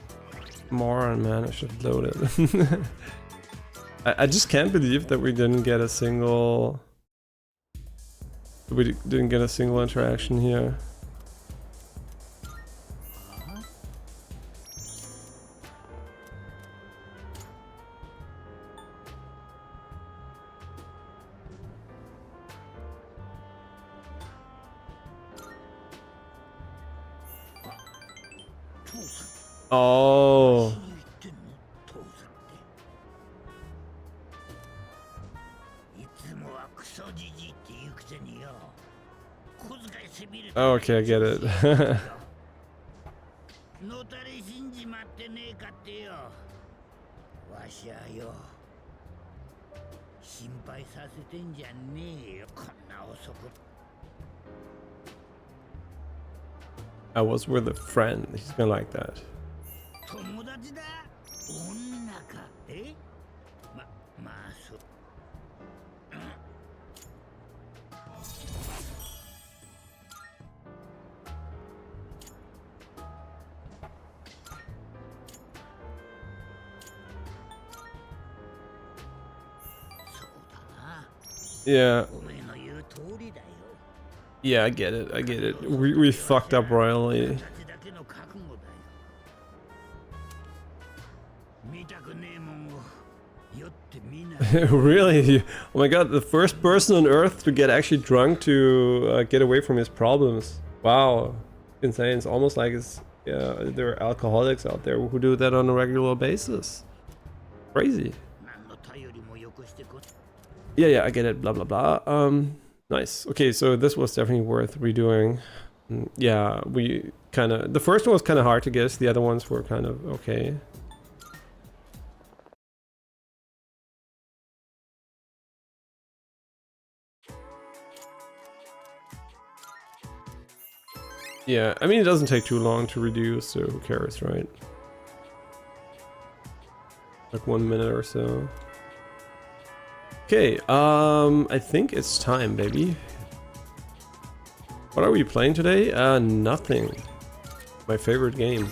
moron, man. I should have loaded. I just can't believe that we didn't get a single... We didn't get a single interaction here. Oh. Oh, okay, I get it. のたれ死んじまってねえかってよ。わしゃよ。心配させてんじゃねえよ。こんな遅く。 I was with a friend. He's gonna like that. 友達だ。女か。え？まあそう。Yeah. Yeah, I get it. I get it. We fucked up royally. Really? Oh my god, the first person on Earth to get actually drunk to get away from his problems. Wow. Insane. It's almost like it's, yeah, there are alcoholics out there who do that on a regular basis. Crazy. Yeah, I get it. Blah, blah, blah. Nice. Okay, so this was definitely worth redoing. Yeah, we kind of... The first one was kind of hard to guess. The other ones were kind of okay. Yeah, I mean, it doesn't take too long to reduce, so who cares, right? Like 1 minute or so. Okay, I think it's time, baby. What are we playing today? Nothing. My favorite game.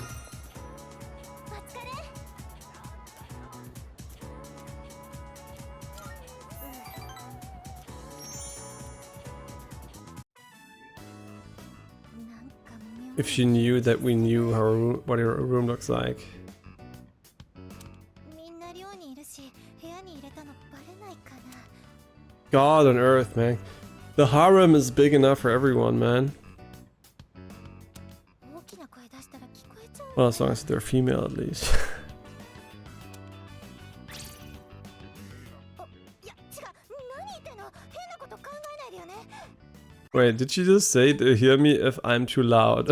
If she knew that we knew her room, what her room looks like. God on earth, man. The harem is big enough for everyone, man. Well, as long as they're female, at least. Wait, did she just say to hear me if I'm too loud?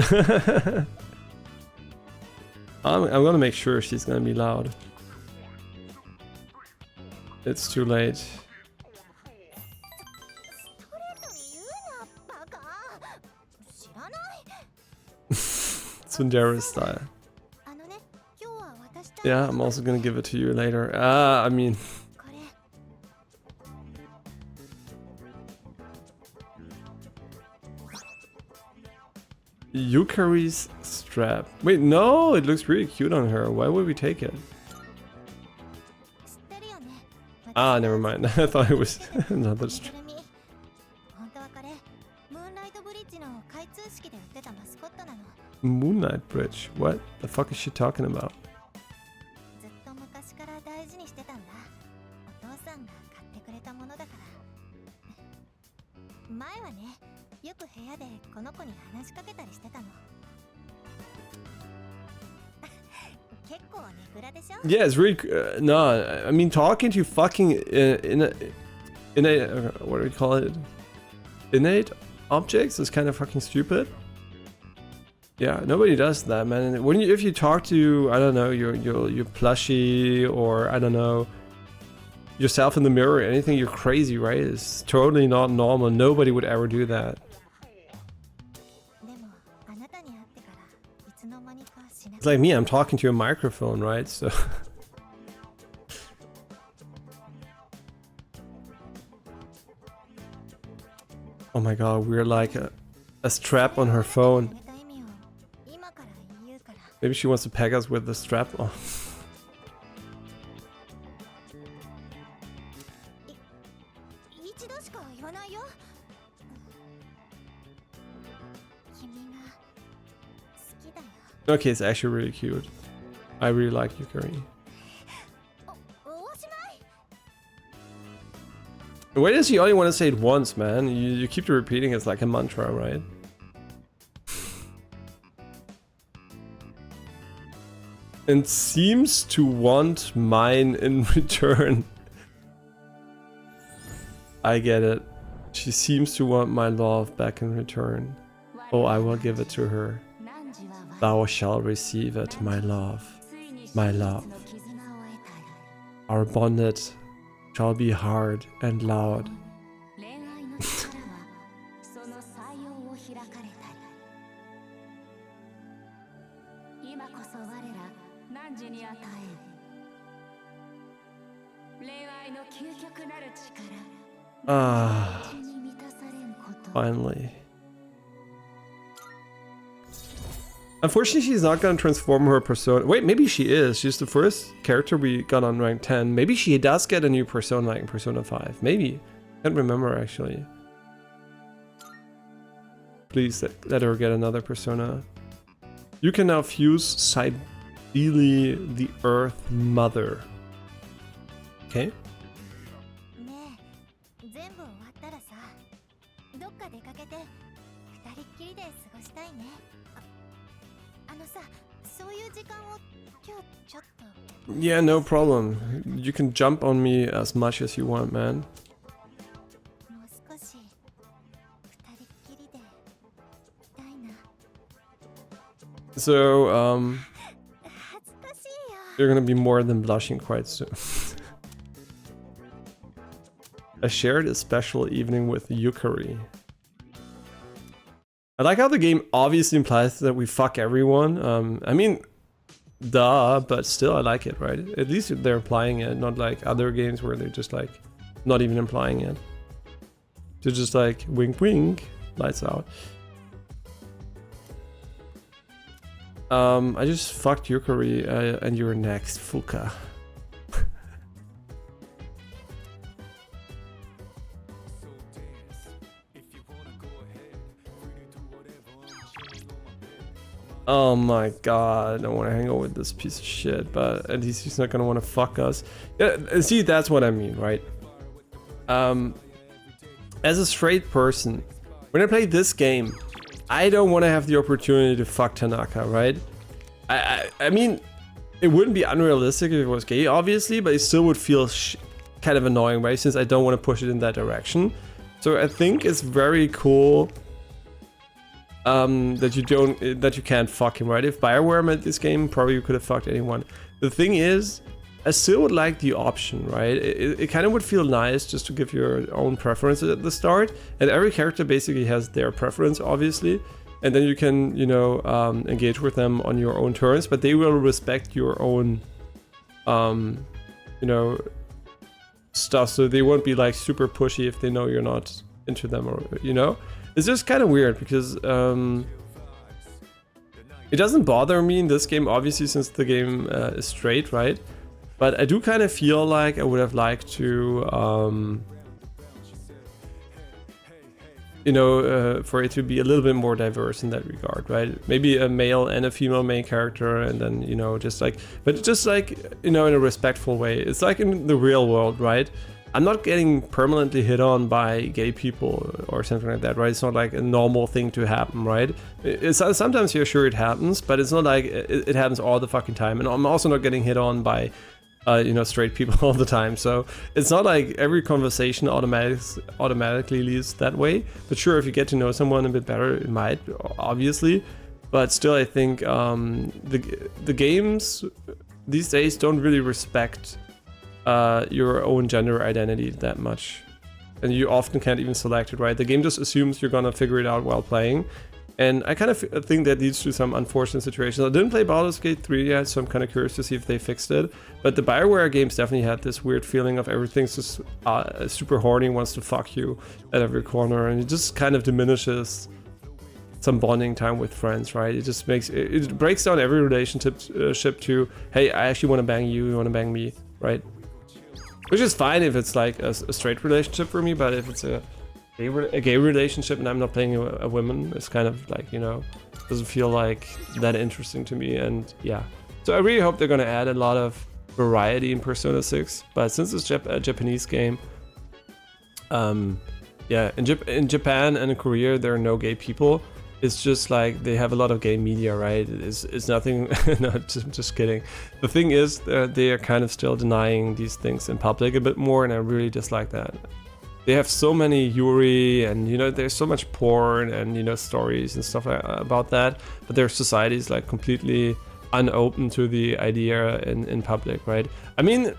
I'm gonna make sure she's gonna be loud. It's too late. Tsundere style. Yeah, I'm also gonna give it to you later. I mean... Yukari's strap. Wait, no, it looks really cute on her. Why would we take it? Ah, never mind. I thought it was another strap. Moonlight Bridge? What the fuck is she talking about? Yeah, it's really no. I mean, talking to fucking in a innate, what do we call it? Innate objects is kind of fucking stupid. Yeah, nobody does that, man. When you, if you talk to, I don't know, your plushie, or I don't know, yourself in the mirror or anything, you're crazy, right? It's totally not normal. Nobody would ever do that. でもあなたに会ってからいつの間にかしな It's like me, I'm talking to a microphone, right? So oh my god, we're like a strap on her phone. めた意味を今から言うから Maybe she wants to peg us with the strap on. 一度しか言わないよ君が好きだよ Okay, it's actually really cute. I really like Yukari. おしまい Why does he only want to say it once, man? You keep repeating it's like a mantra, right? And seems to want mine in return. I get it. She seems to want my love back in return. Oh, I will give it to her. Thou shalt receive it, my love. My love. Our bonded shall be hard and loud. 恋愛の力はその採用を開かれたり今こそ我ら汝に与えん恋愛の究極なる力 Ah, 血に満たされんこと finally. Unfortunately, she's not gonna transform her persona. Wait, maybe she is. She's the first character we got on rank 10. Maybe she does get a new persona like in Persona 5. Maybe. Can't remember actually. Please let her get another persona. You can now fuse Cybele, the Earth Mother. Okay. ねえ全部終わったらさどっか出かけて二人っきりで過ごしたいねあのさそういう時間を今日ちょっと Yeah, no problem. You can jump on me as much as you want, man. もう少し二人っきりでいたいな So, 恥ずかしいよ you're gonna be more than blushing quite soon. I shared a special evening with Yukari. I like how the game obviously implies that we fuck everyone. I mean, duh, but still I like it, right? At least they're implying it, not like other games where they're just like not even implying it. They're just like wink wink, lights out. I just fucked Yukari and you're next, Fuka. Oh my god, I don't want to hang out with this piece of shit, but at least he's not gonna want to fuck us. Yeah, see, that's what I mean, right? As a straight person, when I play this game, I don't want to have the opportunity to fuck Tanaka, right? I mean, it wouldn't be unrealistic if it was gay, obviously, but it still would feel kind of annoying, right? Since I don't want to push it in that direction. So I think it's very cool that you can't fuck him, right? If BioWare made this game, probably you could have fucked anyone. The thing is, I still would like the option, right? It kind of would feel nice just to give your own preferences at the start, and every character basically has their preference, obviously, and then you can, you know, engage with them on your own terms, but they will respect your own, you know, stuff, so they won't be like super pushy if they know you're not into them, or, you know? It's just kind of weird because it doesn't bother me in this game, obviously, since the game is straight, right? But I do kind of feel like I would have liked to, you know, for it to be a little bit more diverse in that regard, right? Maybe a male and a female main character, and then, you know, just like, but just like, you know, in a respectful way. It's like in the real world, right? I'm not getting permanently hit on by gay people or something like that, right? It's not like a normal thing to happen, right? Sometimes you're sure it happens, but it's not like it happens all the fucking time. And I'm also not getting hit on by you know, straight people all the time. So it's not like every conversation automatically leads that way. But sure, if you get to know someone a bit better, it might, obviously. But still, I think the games these days don't really respect your own gender identity that much. And you often can't even select it, right? The game just assumes you're gonna figure it out while playing. And I kind of think that leads to some unfortunate situations. I didn't play Baldur's Gate 3 yet, so I'm kind of curious to see if they fixed it. But the BioWare games definitely had this weird feeling of everything's just super horny, wants to fuck you at every corner, and it just kind of diminishes some bonding time with friends, right? It just makes it breaks down every relationship to, hey, I actually want to bang you, you want to bang me, right? Which is fine if it's like a straight relationship for me, but if it's a gay relationship and I'm not playing a woman, it's kind of like, you know, doesn't feel like that interesting to me. And yeah, so I really hope they're gonna add a lot of variety in Persona 6, but since it's a Japanese game, yeah, in Japan and in Korea there are no gay people. It's just like they have a lot of gay media, right? It's nothing. No, just kidding. The thing is, they are kind of still denying these things in public a bit more, and I really dislike that. They have so many Yuri, and you know, there's so much porn and, you know, stories and stuff about that, but their society is like completely unopen to the idea in public, right? I mean,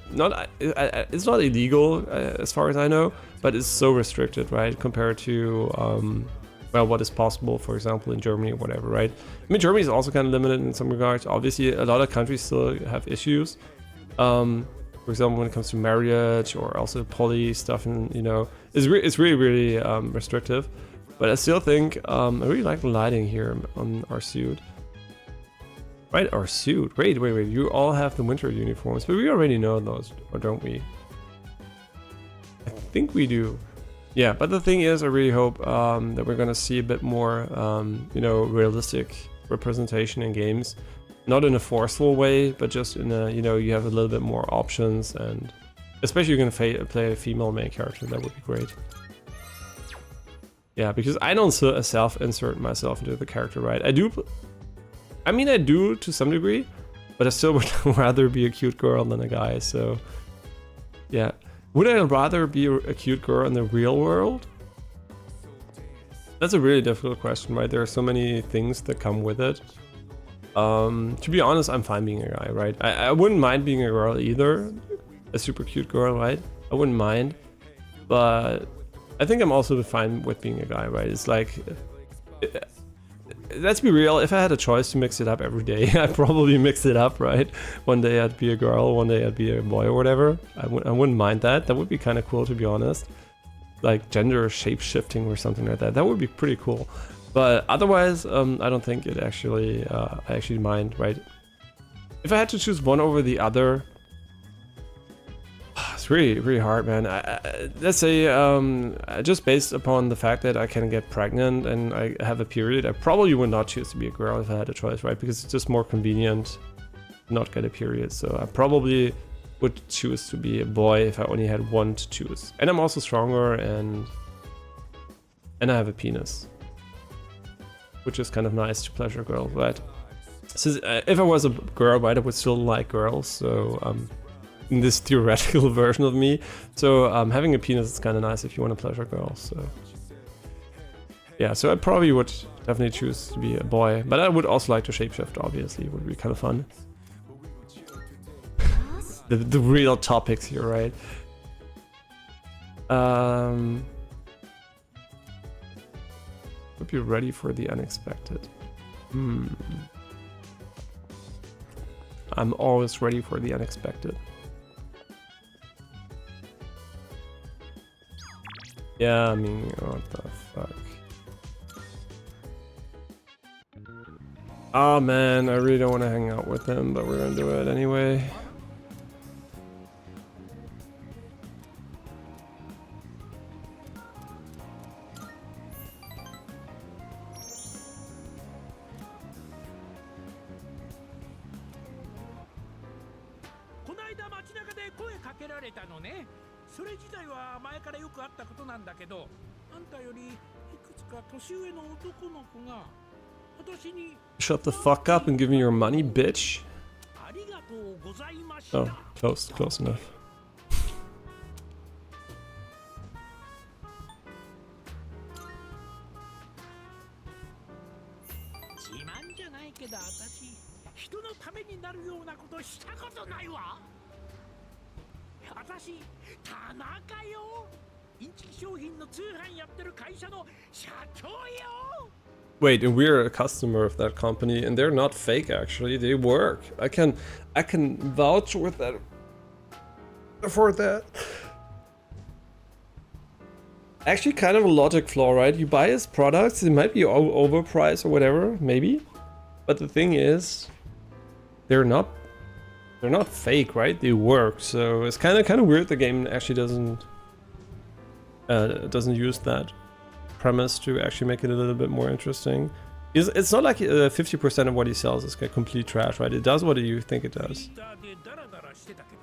it's not illegal as far as I know, but it's so restricted, right, compared to well, what is possible, for example, in Germany or whatever, right? I mean, Germany is also kind of limited in some regards. Obviously, a lot of countries still have issues. For example, when it comes to marriage or also poly stuff, and you know, it's really restrictive. But I still think I really like the lighting here on our suit. Right, our suit. Wait. You all have the winter uniforms, but we already know those, or don't we? I think we do. Yeah, but the thing is, I really hope that we're gonna see a bit more, you know, realistic representation in games. Not in a forceful way, but just in a, you know, you have a little bit more options, and especially you're gonna play a female main character, that would be great. Yeah, because I don't self-insert myself into the character, right? I do to some degree, but I still would rather be a cute girl than a guy, so yeah. Would I rather be a cute girl in the real world? That's a really difficult question, right? There are so many things that come with it. To be honest, I'm fine being a guy, right? I wouldn't mind being a girl either. A super cute girl, right? I wouldn't mind. But I think I'm also fine with being a guy, right? It's like... let's be real, if I had a choice to mix it up every day, I'd probably mix it up, right? One day I'd be a girl, one day I'd be a boy or whatever. I wouldn't mind that. That would be kind of cool, to be honest. Like gender shape-shifting or something like that. That would be pretty cool. But otherwise, I don't think it actually, I actually mind, right? If I had to choose one over the other, it's really hard, man. Let's say, just based upon the fact that I can get pregnant and I have a period, I probably would not choose to be a girl if I had a choice, right? Because it's just more convenient to not get a period. So I probably would choose to be a boy if I only had one to choose. And I'm also stronger, and I have a penis, which is kind of nice to pleasure girls, right? Since if I was a girl, right, I would still like girls, so in this theoretical version of me. So having a penis is kind of nice if you want to pleasure girls. So yeah, so I probably would definitely choose to be a boy, but I would also like to shapeshift. Obviously, it would be kind of fun. the real topics here, right? Hope you're ready for the unexpected. I'm always ready for the unexpected. Yeah, I mean, what the fuck? Oh man, I really don't want to hang out with him, but we're gonna do it anyway. Shut the fuck up and give me your money, bitch. Oh, close enough. 自慢じゃないけど私人のためになるようなことしたことないわ。私田中よ。インチキ商品の通販やってる会社の社長よ。 Wait, and we're a customer of that company, and they're not fake. Actually, they work. I can vouch with that for that. Actually, kind of a logic flaw, right? You buy his products, it might be overpriced or whatever, maybe, but the thing is, they're not fake, right? They work. So it's kind of weird. The game actually doesn't use that premise to actually make it a little bit more interesting. It's not like 50% of what he sells is complete trash, right? It does what you think it does. でダラダラしてたけど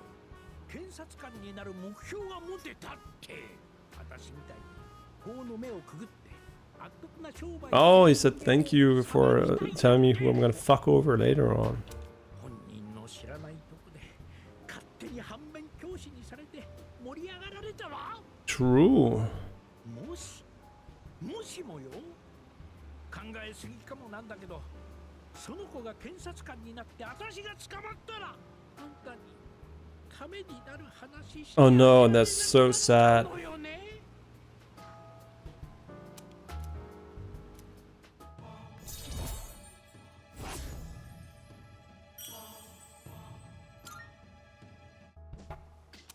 検察官になる目標が持てたって。私みたいに法の目をくぐって悪徳な商売。 Oh, he said thank you for telling me who I'm gonna fuck over later on. 本人の知らないとこで勝手に反面教師にされて盛り上がられたわ。 True. もしもよ、考えすぎかもなんだけど、その子が検察官になって私が捕まったら、あんたにためになる話し Oh no, that's so sad. のよね。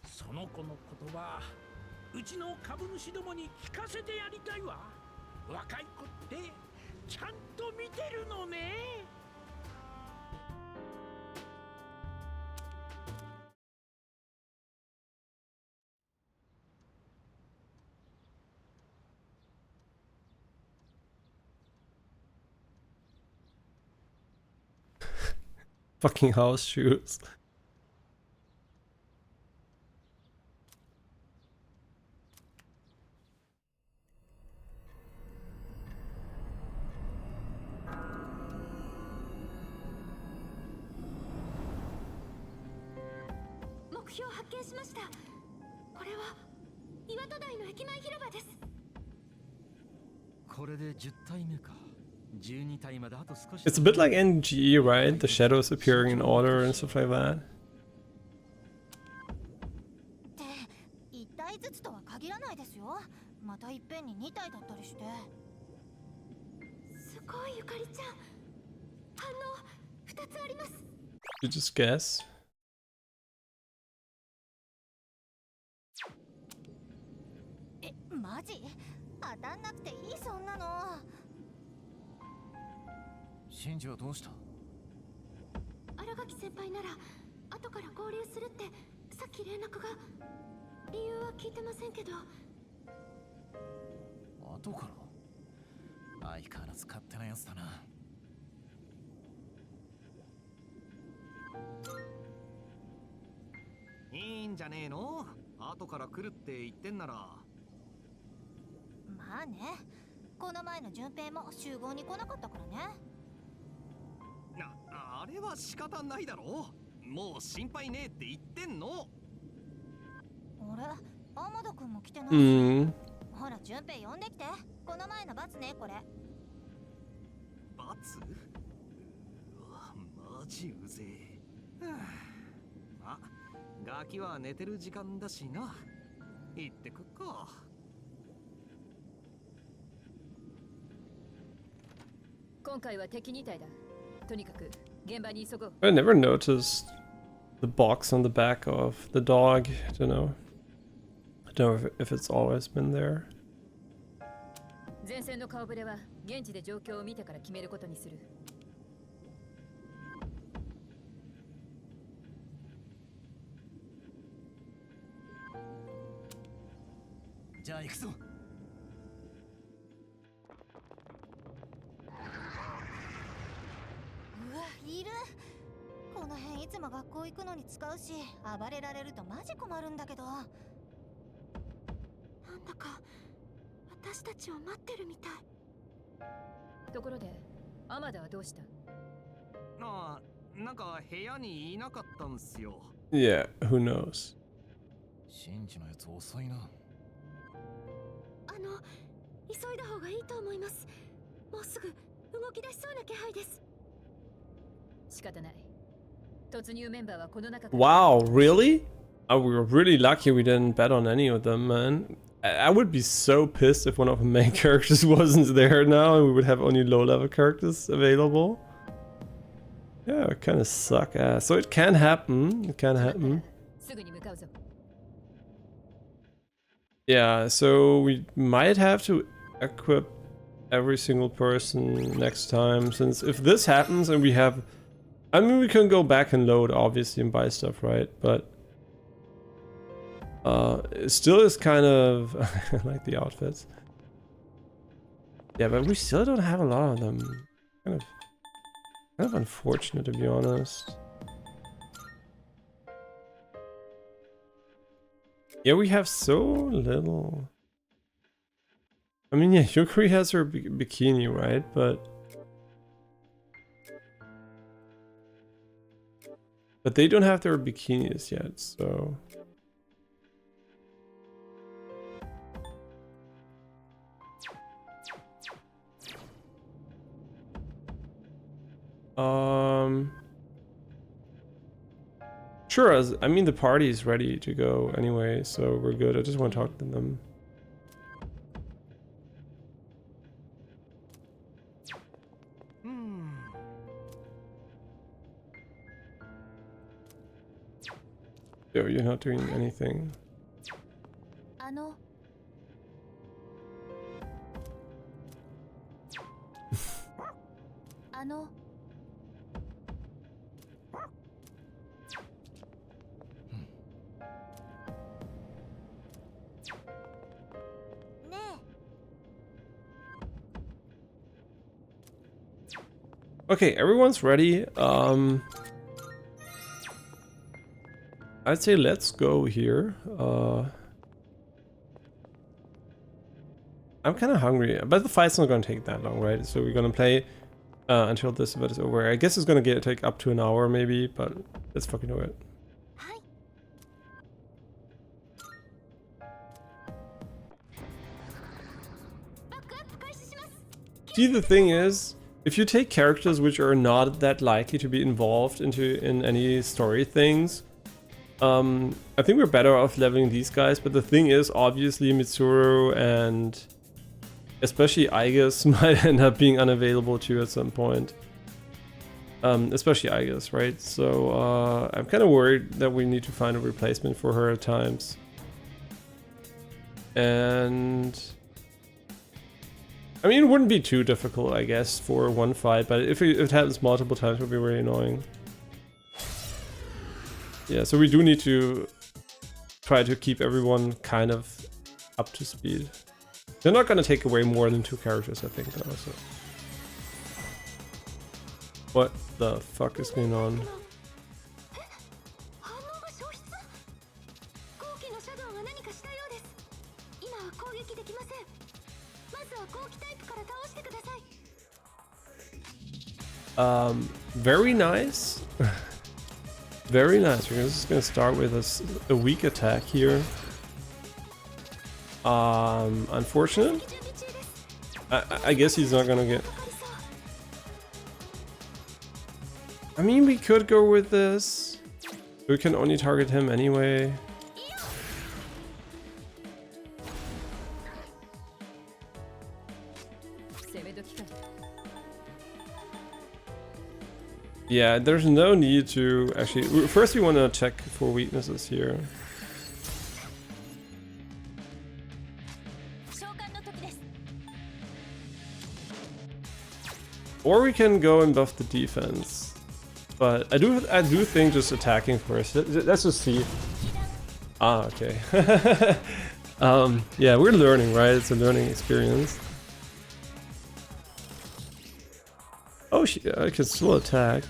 その子の言葉、うちの株主どもに聞かせてやりたいわ。若い子ってちゃんと見てるのね。Fucking house shoes. 目標発見しました。これは岩戸台の駅前広場です。これで10体目か。12体まであと少し。 It's a bit like NGE, right? The shadows appearing in order and stuff like that. って1体ずつとは限らないですよ。またいっぺんに2体だったりして。すごいゆかりちゃん。反応2つあります。 You just guess. マジ？当たんなくていいそんなの。新庄どうした？新垣先輩なら後から合流するってさっき連絡が。理由は聞いてませんけど。後から？相変わらず勝手なやつだな。いいんじゃねえの？後から来るって言ってんなら。まあね、この前の順平も集合に来なかったからね。あれは仕方ないだろう。もう心配ねえって言ってんの。あれ、天田くんも来てないし。Hmm. ほら、順平呼んできて。この前の罰ね、これ。罰？うわ、マジうぜえ。まあ、ガキは寝てる時間だしな。行ってくっか。今回は敵2体だ。とにかく現場に急ごう。 I never noticed the box on the back of the dog. I don't know. I don't know if it's always been there. 前線の顔ぶれは現地で状況を見てから決めることにする。じゃあ行くぞ。うわ、いる。この辺いつも学校行くのに使うし、暴れられるとマジ困るんだけど。なんだか私たちを待ってるみたい。ところで、天田はどうした？ああ、なんか部屋にいなかったんすよ。 Yeah, who knows? シンジのやつ遅いな。急いだ方がいいと思います。もうすぐ動き出しそうな気配です。仕方ない。突入メンバーはこの中から。 Wow, really? Oh, we were really lucky we didn't bet on any of them, man. I would be so pissed if one of the main characters wasn't there now and we would have only low-level characters available. Yeah, it kind of suck ass. So it can happen. It can happen. すぐに向かうぞ。 Yeah, so we might have to equip every single person next time, since if this happens and we have... I mean, we can go back and load, obviously, and buy stuff, right? But... it still is kind of... I like the outfits. Yeah, but we still don't have a lot of them. Kind of unfortunate, to be honest. Yeah, we have so little. I mean, yeah, Yukari has her bikini, right? But they don't have their bikinis yet, so... Sure, I mean the party is ready to go anyway, so we're good. I just want to talk to them. Yo, you're not doing anything. Okay, everyone's ready. I'd say let's go here. I'm kind of hungry, but the fight's not gonna take that long, right? So we're gonna play until this event is over. I guess it's gonna take up to an hour maybe, but let's fucking do it. See, the thing is, if you take characters which are not that likely to be involved in any story things, I think we're better off leveling these guys. But the thing is, obviously Mitsuru and especially Aigis might end up being unavailable too at some point. Especially Aigis, right? So I'm kind of worried that we need to find a replacement for her at times. And I mean, it wouldn't be too difficult, I guess, for one fight, but if it happens multiple times, it would be really annoying. Yeah, so we do need to try to keep everyone kind of up to speed. They're not gonna take away more than 2 characters, I think, though, so. What the fuck is going on? Very nice. Very nice. We're just gonna start with a weak attack here. Unfortunate. I guess he's not gonna get... I mean, we could go with this. We can only target him anyway. Yeah, there's no need to actually... First we want to check for weaknesses here. Or we can go and buff the defense. But I do think just attacking first. Let's just see. Ah, okay. Yeah, we're learning, right? It's a learning experience. Oh, I can still attack.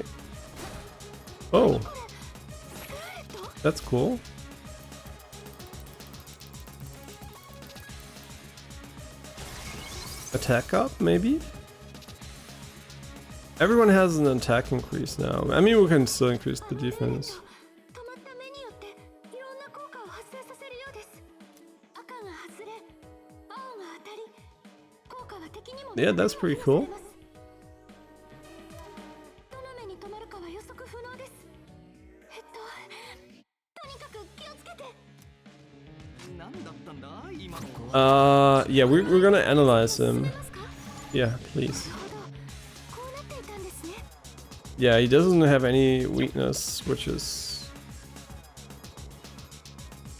Oh. That's cool. Attack up, maybe? Everyone has an attack increase now. I mean, we can still increase the defense. 止まった目によっていろんな効果を発生させるようです。赤が外れ、青が当たり、効果は敵にも Yeah, that's pretty cool. どの目に止まるかは予測不能です。とにかく気をつけて。何だったんだ今の。Yeah, we're gonna analyze him. Yeah, please. Yeah, he doesn't have any weakness, which is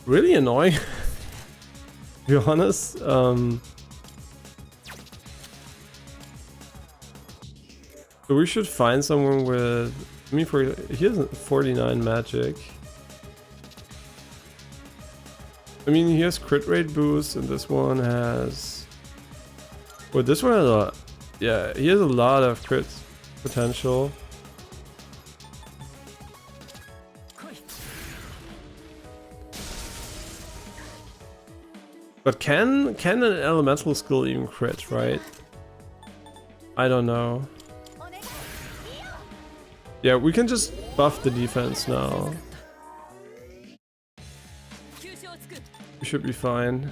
really annoying. To be honest. So we should find someone with. I mean, he has 49 magic. I mean, he has crit rate boost, and this one has. Well, this one has a lot. Yeah, he has a lot of crit potential. But can an elemental skill even crit, right? I don't know. Yeah, we can just buff the defense now. We should be fine.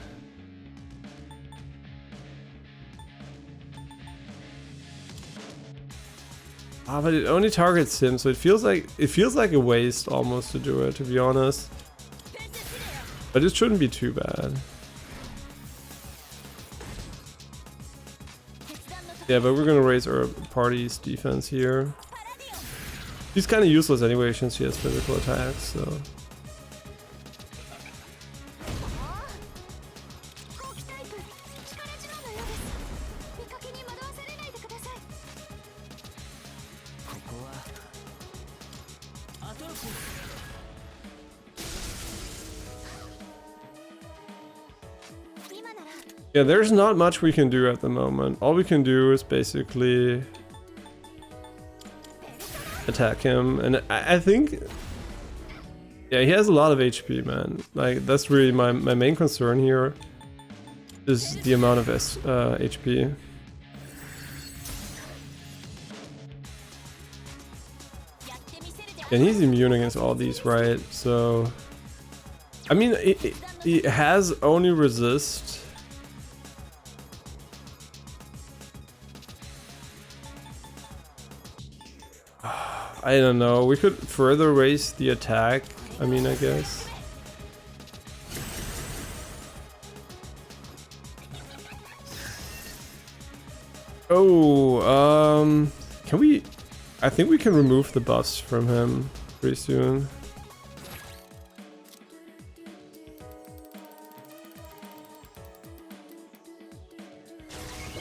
Ah, but it only targets him, so it feels like a waste almost to do it, to be honest. But it shouldn't be too bad. Yeah, but we're gonna raise our party's defense here. He's kind of useless anyway since he has physical attacks, so. Yeah, there's not much we can do at the moment. All we can do is basically attack him, and I think, yeah, he has a lot of HP, man. Like, that's really my main concern here, is the amount of HP. And he's immune against all these, right? So, I mean, he has only resist. I don't know, we could further raise the attack, I mean, I guess. Oh, can we... I think we can remove the buffs from him pretty soon.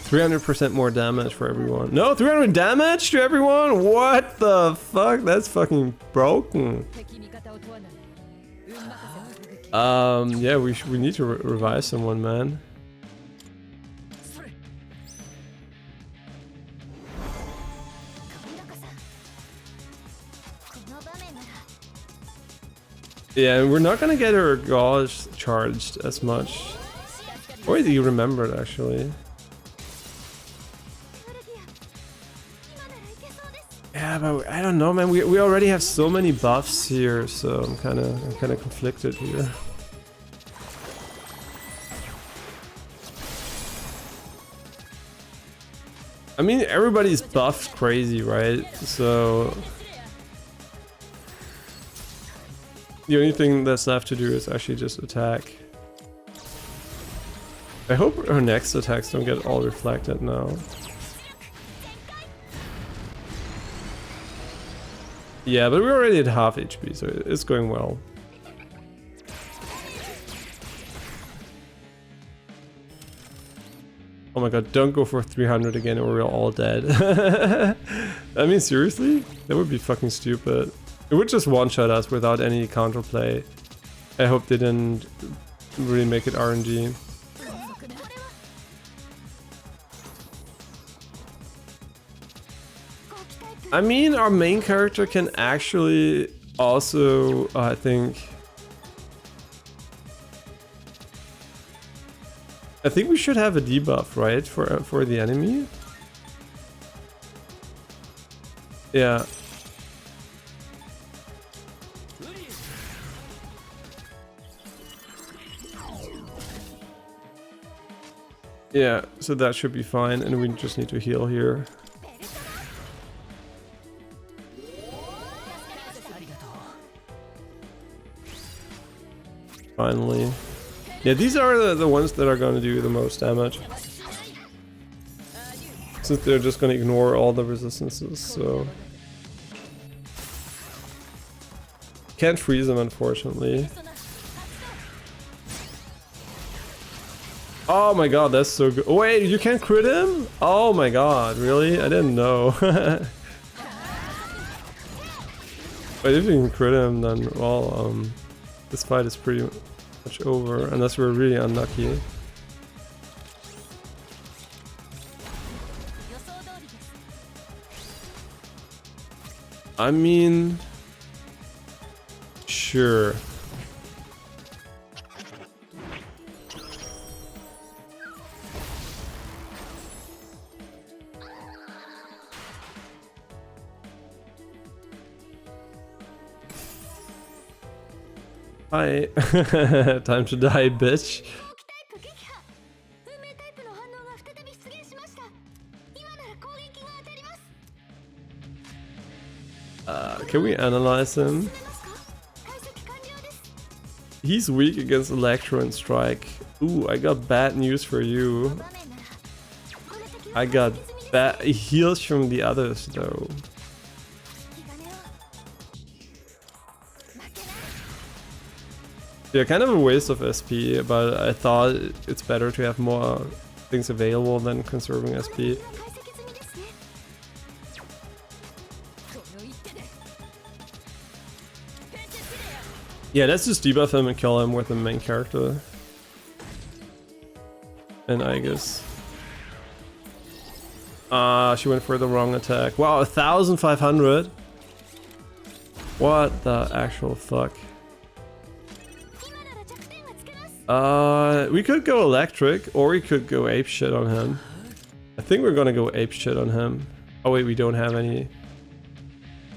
%300 more damage for everyone. No, 300 damage to everyone? What the fuck? That's fucking broken. Yeah, we need to revive someone, man. Yeah, and we're not gonna get our gauge charged as much. Or do you remember it actually? Yeah, but I don't know, man. We already have so many buffs here, so I'm kind of conflicted here. I mean, everybody's buffed crazy, right? So the only thing that's left to do is actually just attack. I hope our next attacks don't get all reflected now. Yeah, but we're already at half HP, so it's going well. Oh my god, don't go for 300 again or we're all dead. I mean, seriously? That would be fucking stupid. It would just one-shot us without any counterplay. I hope they didn't really make it RNG. I mean, our main character can actually also, I think we should have a debuff, right, for the enemy. Yeah. Yeah, so that should be fine, and we just need to heal here. Finally. Yeah, these are the ones that are going to do the most damage. Since they're just going to ignore all the resistances, so... Can't freeze them, unfortunately. Oh my god, that's so good. Wait, you can't crit him? Oh my god, really? I didn't know. Wait, if you can crit him, then, well, this fight is pretty much over, unless we're really unlucky. I mean... Sure. Hi. Time to die, bitch. Can we analyze him? He's weak against Electro and Strike. Ooh, I got bad news for you. I got bad heals from the others though. Yeah, kind of a waste of SP, but I thought it's better to have more things available than conserving SP. Yeah, let's just debuff him and kill him with the main character. And I guess... she went for the wrong attack. Wow, 1,500? What the actual fuck? We could go electric, or we could go apeshit on him. I think we're gonna go apeshit on him. Oh wait, we don't have any...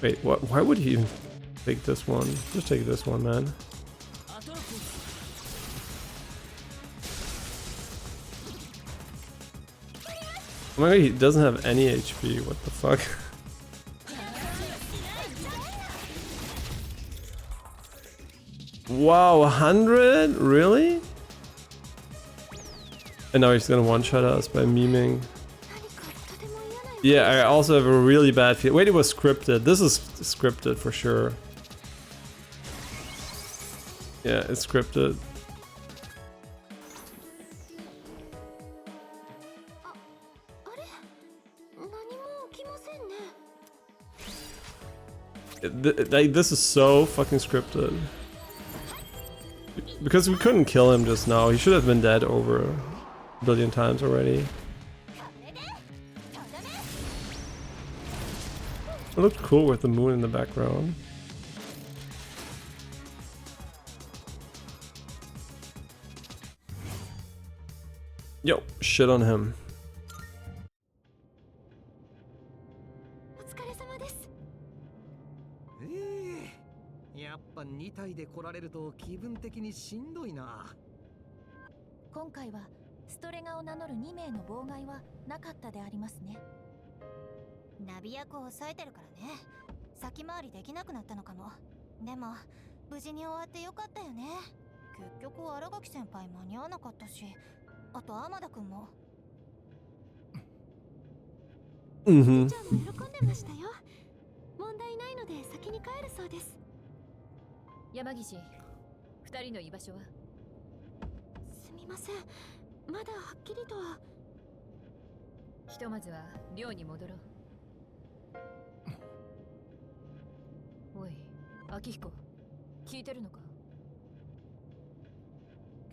Wait, what? Why would he even take this one? Just take this one, man. Oh my god, he doesn't have any HP, what the fuck? Wow, 100? Really? And now he's gonna one-shot us by memeing. Yeah, I also have a really bad feel. Wait, it was scripted. This is scripted for sure. Yeah, it's scripted. Like, this is so fucking scripted. Because we couldn't kill him just now. He should have been dead over a billion times already. It looked cool with the moon in the background. Yo, shit on him.やっぱ2体で来られると気分的にしんどいな。今回はストレガを名乗る2名の妨害はなかったでありますね。ナビ役を抑えてるからね。先回りできなくなったのかも。でも無事に終わってよかったよね。結局新垣先輩間に合わなかったし、あと天田くんも。ちゃんも喜んでましたよ。問題ないので先に帰るそうです。山岸、二人の居場所は？すみません、まだはっきりとは。ひとまずは寮に戻ろう。おい、秋彦、聞いてるのか？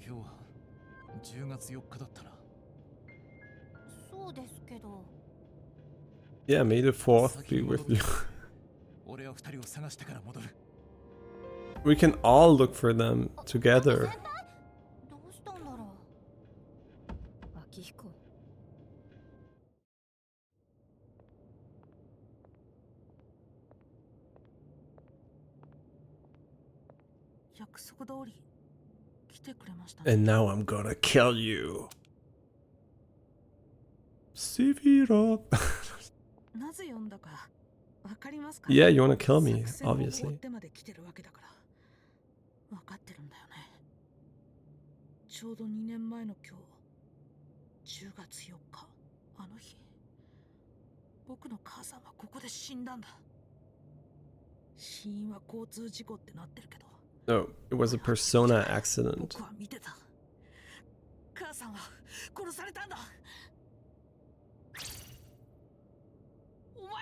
今日は10月4日だったな。そうですけど。Yeah, may the 4th be with you. 俺は2人を探してから戻る。We can all look for them together. どうしたんだろう。秋彦。約束通り来てくれましたね。 And now I'm gonna kill you. Severo. なぜ呼んだかわかりますか？ Yeah, you wanna kill me, 作戦を持っ obviously. てまで来てるわけだからわかってるんだよね。ちょうど2年前の今日、10月4日、あの日、僕の母さんはここで死んだんだ。死因は交通事故ってなってるけど、 No, it was a persona accident. 僕は見てた。母さんは殺されたんだ。お前が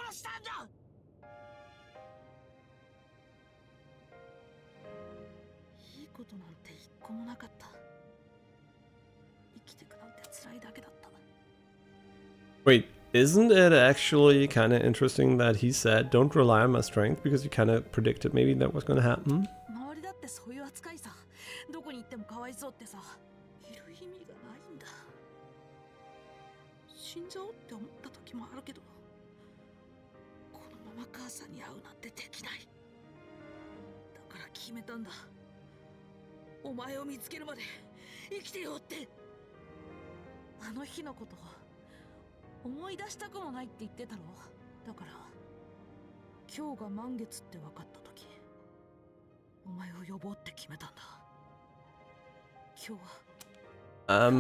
殺したんだ。いいことなんて一個もなかった。生きてくなんて辛いだけだった。 Wait, isn't it actually kind of interesting that he said, don't rely on my strength, because you kind of predicted maybe that was going to happen? 周りだってそういう扱いさ。どこに行ってもかわいそうってさ、いる意味がないんだ。死んじゃおうって思った時もあるけど、このまま母さんに会うなんてできない。だから決めたんだ。お前を見つけるまで生きてよって。あの日のこと思い出したくもないって言ってたろ。だから今日が満月って分かった時、お前を呼ぼうって決めたんだ。今日は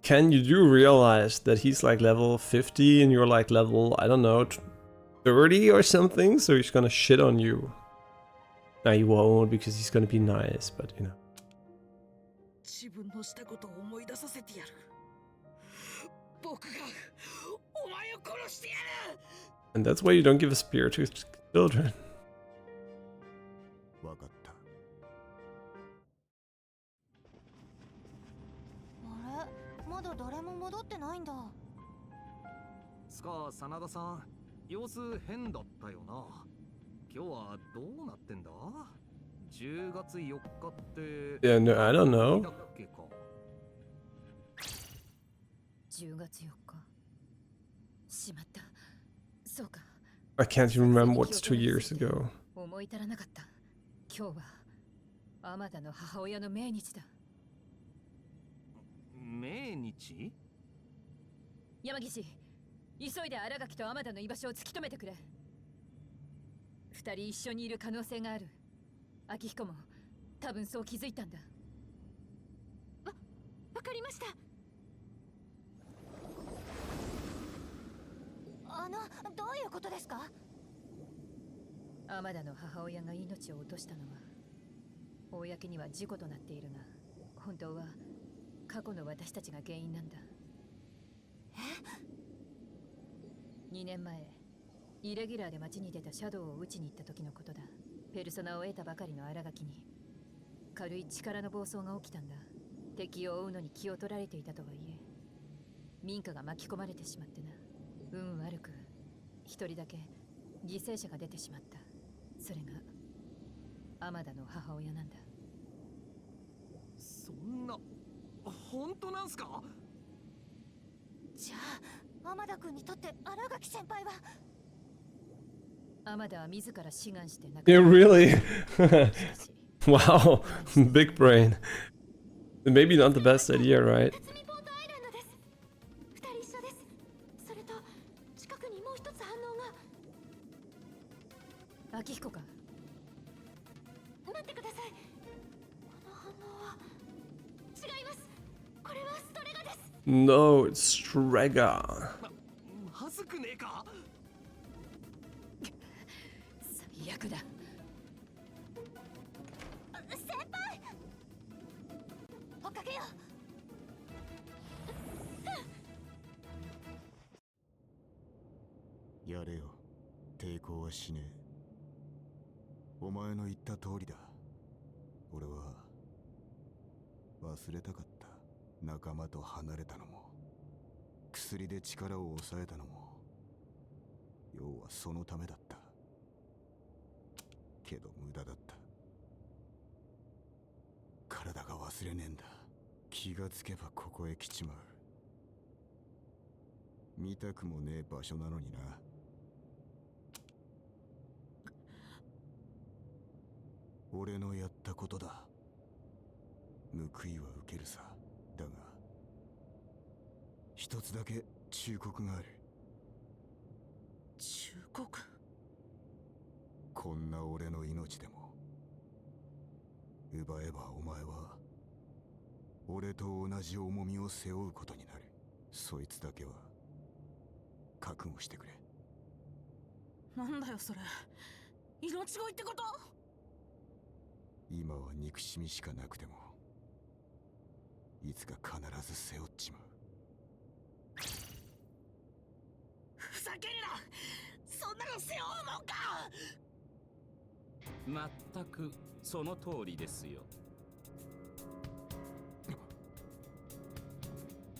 Ken, you do realize that he's like level 50 and you're like level, I don't know, 30 or something, so he's gonna shit on you. Now he won't because he's gonna be nice, but you know. 自分のしたことを思い出させてやる。僕がお前を殺してやる。 And that's why you don't give a spear to children. わかった。あれ、まだ誰も戻ってないんだ。スカ真田さん、様子変だったよな。今日はどうなってんだ？ 10月4日って。 Yeah, no, I don't know. だっけか。10月4日。しまった。そうか。 I can't even remember what's 2 years ago. 思い至らなかった。今日は天田の母親の命日だ。命日？山岸、急いで新垣と天田の居場所を突き止めてくれ。2人一緒にいる可能性がある。明彦も多分そう気づいたんだ。わかりました。どういうことですか？天田の母親が命を落としたのは公には事故となっているが、本当は過去の私たちが原因なんだ。2年前、イレギュラーで街に出たシャドウを撃ちに行った時のことだ。ペルソナを得たばかりの新垣に軽い力の暴走が起きたんだ。敵を追うのに気を取られていたとはいえ、民家が巻き込まれてしまってな。運悪く一人だけ犠牲者が出てしまった。それが天田の母親なんだ。そんな、本当なんすか？じゃあ天田君にとって新垣先輩は？天田は自ら志願して亡く Yeah, な really? Wow, big brain. Maybe not the best idea, right? 辰巳ポートアイランドです。2人一緒です。それと近くにもう一つ反応が。明彦か？待ってください。この反応は違います。これはストレガです。 No, it's Strega. まずくねえか？最悪だ。先輩、追っかけよう。やれよ。抵抗はしねえ。お前の言った通りだ。俺は忘れたかった。仲間と離れたのも、薬で力を抑えたのも、要はそのためだった。けど無駄だった。体が忘れねえんだ。気がつけばここへ来ちまう。見たくもねえ場所なのにな。俺のやったことだ。報いは受けるさ。だが一つだけ忠告がある。忠告？こんな俺の命でも奪えばお前は俺と同じ重みを背負うことになる。そいつだけは覚悟してくれ。なんだよそれ、命乞いってこと？今は憎しみしかなくてもいつか必ず背負っちまう。ふざけんな！そんなの背負うもんか！全くその通りですよ。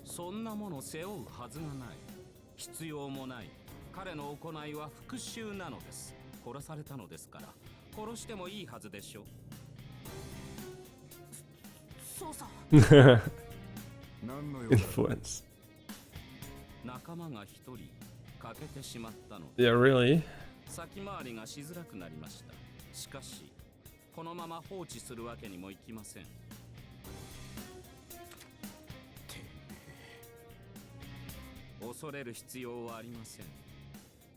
そんなもの背負うはずがない。必要もない。彼の行いは復讐なのです。殺されたのですから殺してもいいはずでしょ。そうさ。何の用だ。Influence. 仲間が一人欠けてしまったので Yeah, really? 先回りがしづらくなりました。しかしこのまま放置するわけにもいきません。恐れる必要はありません。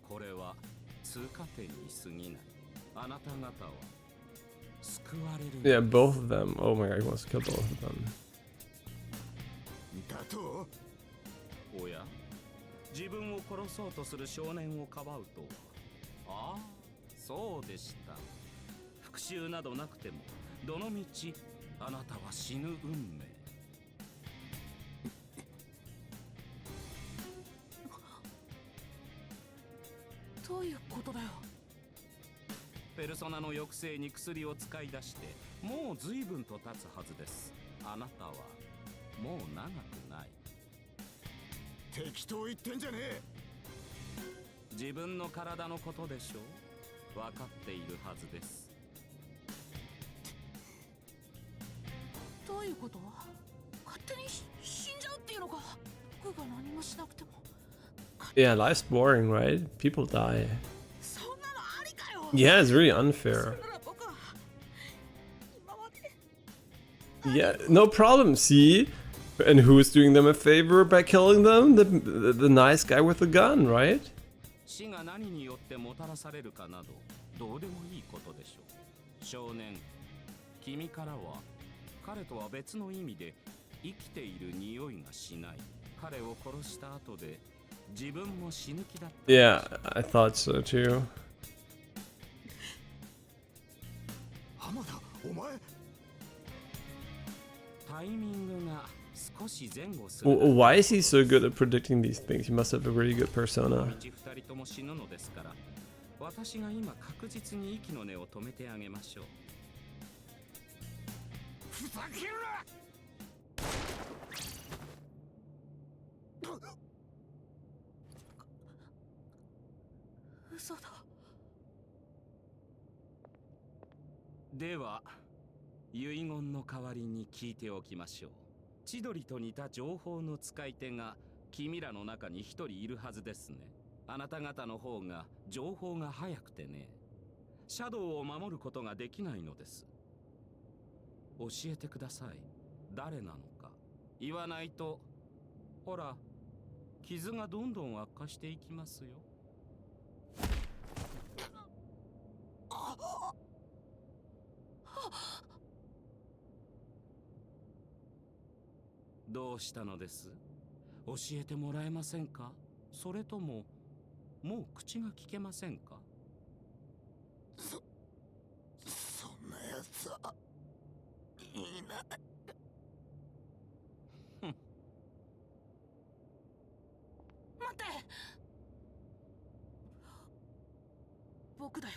これは通過点に過ぎない。あなた方は救われる。 Yeah, both of them. Oh my god, he wants to kill both of them. だと？おや、自分を殺そうとする少年をかばうとは。ああ、そうでした。復讐などなくてもどのみちあなたは死ぬ運命。どういうことだよ。ペルソナの抑制に薬を使い出してもう随分と経つはずです。あなたはもう長くない。適当言ってんじゃねえ。自分の体のことでしょう。分かっているはずです。どういうこと？勝手に死んじゃうっていうのか？僕が何もしなくても。Yeah, life's boring, right? People die. そんなのありかよ。 Yeah, it's really そ unfair. れなら僕は今まで。 Yeah, no problem, see? And who's doing them a favor by killing them? The nice guy with the gun, right? 死が何によってもたらされるかなどどうでもいいことでしょう。少年、君からは彼とは別の意味で生きている匂いがしない。彼を殺した後で自分も死ぬ気だった。 Yeah, I thought so too. 浜田、お前。タイミングが少し前後する。Why is he so good at predicting these things? He must have a really good persona. 二人とも死ぬのですから私が今確実に息の根を止めてあげましょう。ふざけるな！嘘だ。では遺言の代わりに聞いておきましょう。千鳥と似た情報の使い手が君らの中に一人いるはずですね。あなた方の方が情報が早くてね、シャドウを守ることができないのです。教えてください。誰なのか。言わないとほら傷がどんどん悪化していきますよ。どうしたのです？教えてもらえませんか？それとももう口が聞けませんか？そんなやつはいない。待って。僕だよ。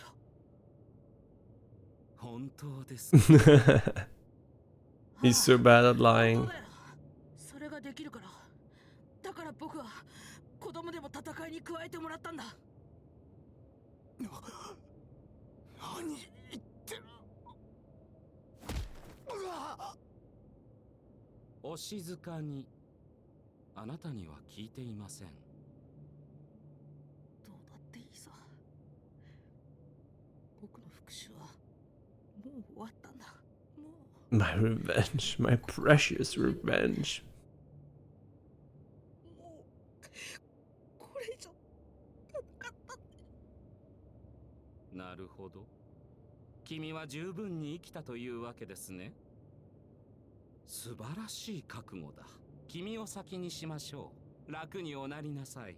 本当ですか？ He's so bad at 本 lying. 当だよ。それができるから。だから僕は子供でも戦いに加えてもらったんだ。何言ってる。お静かに。あなたには聞いていません。どうだっていいさ。僕の復讐はもう終わったんだ。My revenge, my precious revenge. もうこれ以上戦ったって。なるほど。君は十分に生きたというわけですね。素晴らしい覚悟だ。君を先にしましょう。楽におなりなさい。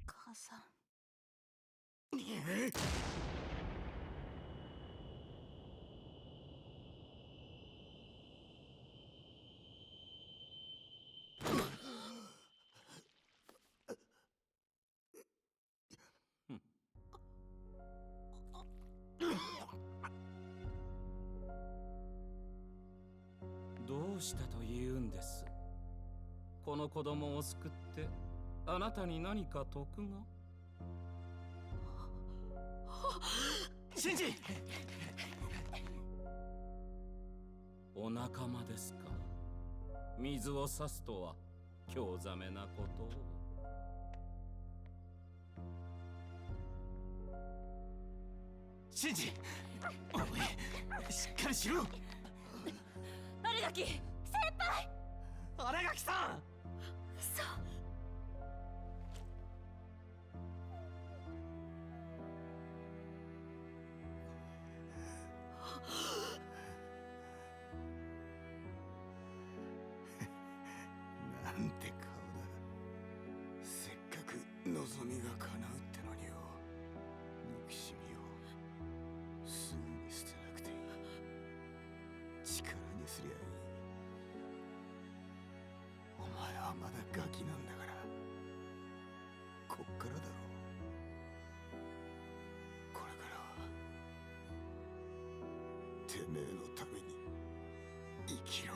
母さん。どうしたと言うんです。この子供を救ってあなたに何か得が。シンジ。お仲間ですか。水を差すとは興ざめなことを。シンジ、お前しっかりしろ。荒垣先輩。荒垣さん。そう。なんて顔だ。せっかく望みが叶うってのによ。憎しみをすぐに捨てなくていい。力にすりゃいい。お前はまだガキなんだから。こっからだろう。これからはてめえのために生きろ。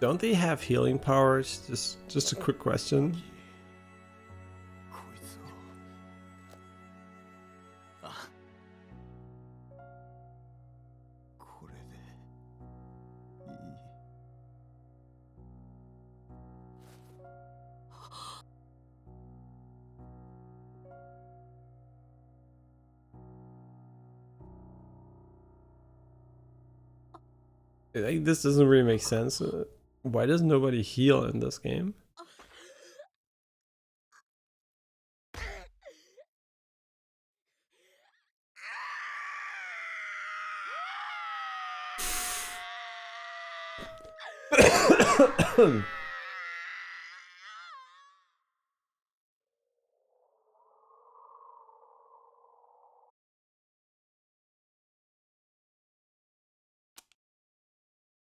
Don't they have healing powers? Just a quick question. こいつを。あ、これでいい。Like, this doesn't really make sense. Why does nobody heal in this game?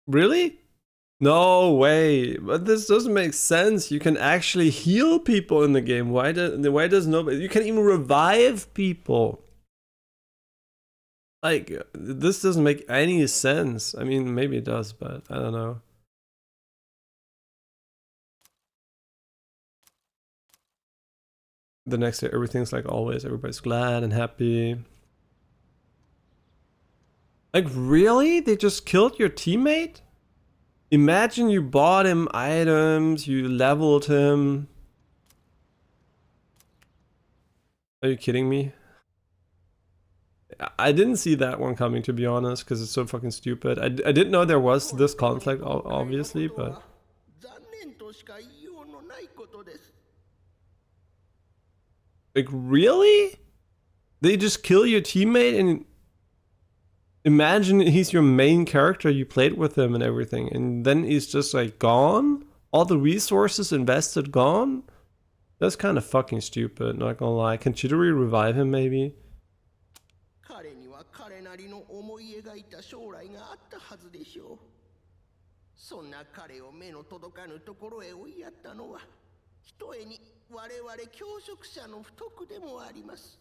Really? No way. But this doesn't make sense. You can actually heal people in the game. Why does nobody? You can even revive people. Like, this doesn't make any sense. I mean, maybe it does, but I don't know. The next day, everything's like always. Everybody's glad and happy. Like, really? They just killed your teammate? Imagine you bought him items, you leveled him. Are you kidding me? I didn't see that one coming, to be honest, because it's so fucking stupid. I didn't know there was this conflict, obviously, but... Like, really? They just kill your teammate and... Imagine he's your main character, you played with him and everything, and then he's just like gone? All the resources invested gone? That's kind of fucking stupid, not gonna lie. Can Chidori revive him, maybe? 彼には彼なりの思い描いた将来があったはずでしょう。そんな彼を目の届かぬところへ追いやったのは、ひとえに我々教職者の不徳でもあります。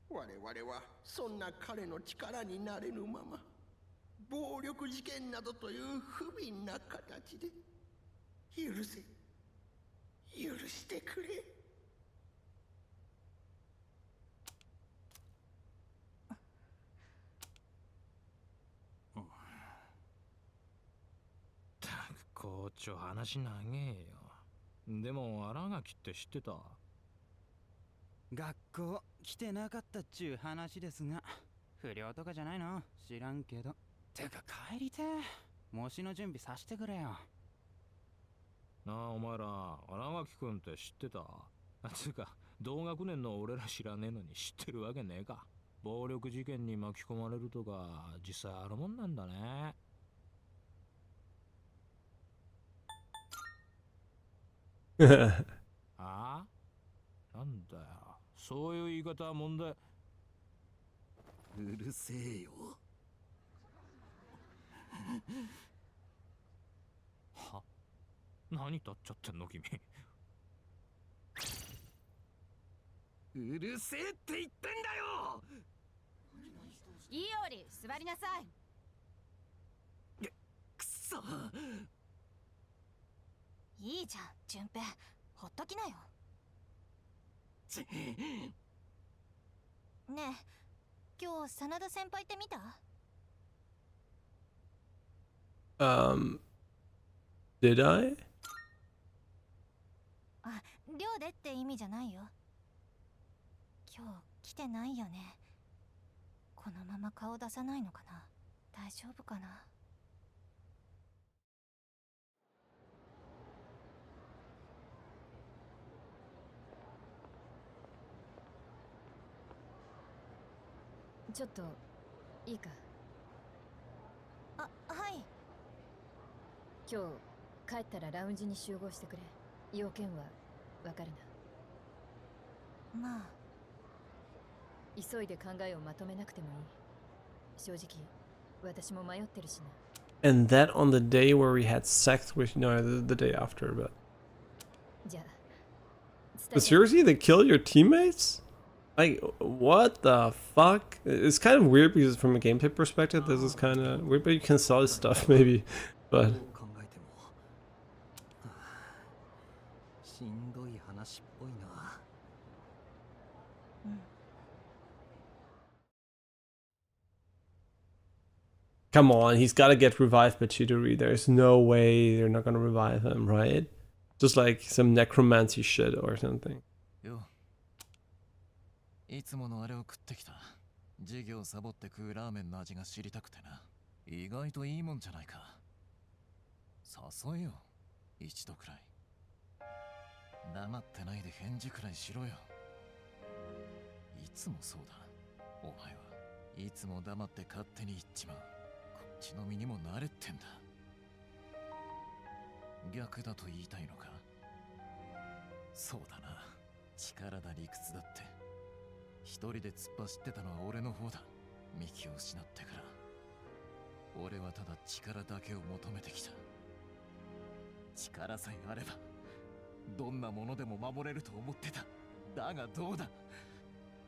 我々はそんな彼の力になれぬまま、暴力事件などという不憫な形で、許せ、許してくれ。ちょ話長えよ。でも新垣って知ってた？学校来てなかったっちゅう話ですが、不良とかじゃないの？知らんけど。てか帰りてえ。模試の準備させてくれよ。なあお前ら、新垣くんって知ってた？つうか同学年の俺ら知らねえのに知ってるわけねえか。暴力事件に巻き込まれるとか実際あるもんなんだね。ああ？なんだよ、そういう言い方は問題。うるせえよ。は？何立っちゃってんの君。うるせえって言ってんだよ。いいより座りなさい。くそ。いいじゃん順平、ほっときなよ。ねえ、今日真田先輩って見た？ Did I? あ、寮でって意味じゃないよ。今日来てないよね。このまま顔出さないのかな。大丈夫かな。ちょっといいか？あ、はい。今日帰ったらラウンジに集合してくれ。要件はわかるな？まあ急いで考えをまとめなくてもいい。正直私も迷ってるしな。 And that on the day where we had sex with, no, the day after, but. じゃあ But seriously, they kill your teammates? Like, what the fuck? It's kind of weird because from a gameplay perspective, this is kind of weird, but you can sell this stuff maybe. But しんどい話っぽいな。come on, he's got to get revived by Chidori. There's no way they're not gonna revive him, right? Just like some necromancy shit or something. よ、いつものあれを食ってきた。授業サボって食うラーメンの味が知りたくてな。意外といいもんじゃないか。誘えよ、一度くらい。黙ってないで返事くらいしろよ。いつもそうだ。お前はいつも黙って勝手に言っちまう。こっちの身にもなれってんだ。逆だと言いたいのか？そうだな。力だ理屈だって。一人で突っ走ってたのは俺の方だ。幹を失ってから。俺はただ力だけを求めてきた。力さえあればどんなものでも守れると思ってた。だがどうだ、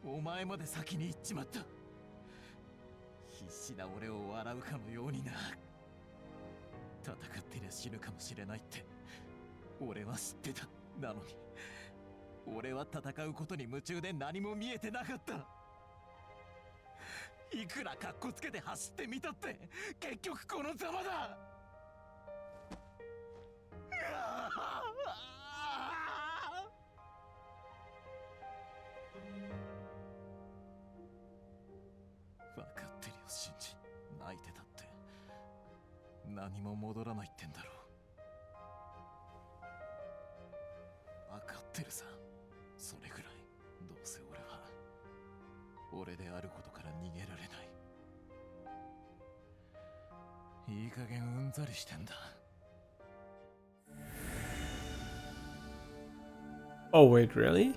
お前まで先に行っちまった。必死な俺を笑うかのようにな。戦ってりゃ死ぬかもしれないって俺は知ってた。なのに俺は戦うことに夢中で何も見えてなかった。いくらカッコつけて走ってみたって結局このざまだ。分かってるよシンジ。泣いてたって何も戻らないってんだろう。分かってるさ。それぐらいどうせ俺は俺であることから逃げられない。いい加減うんざりしてんだ。Oh wait, really?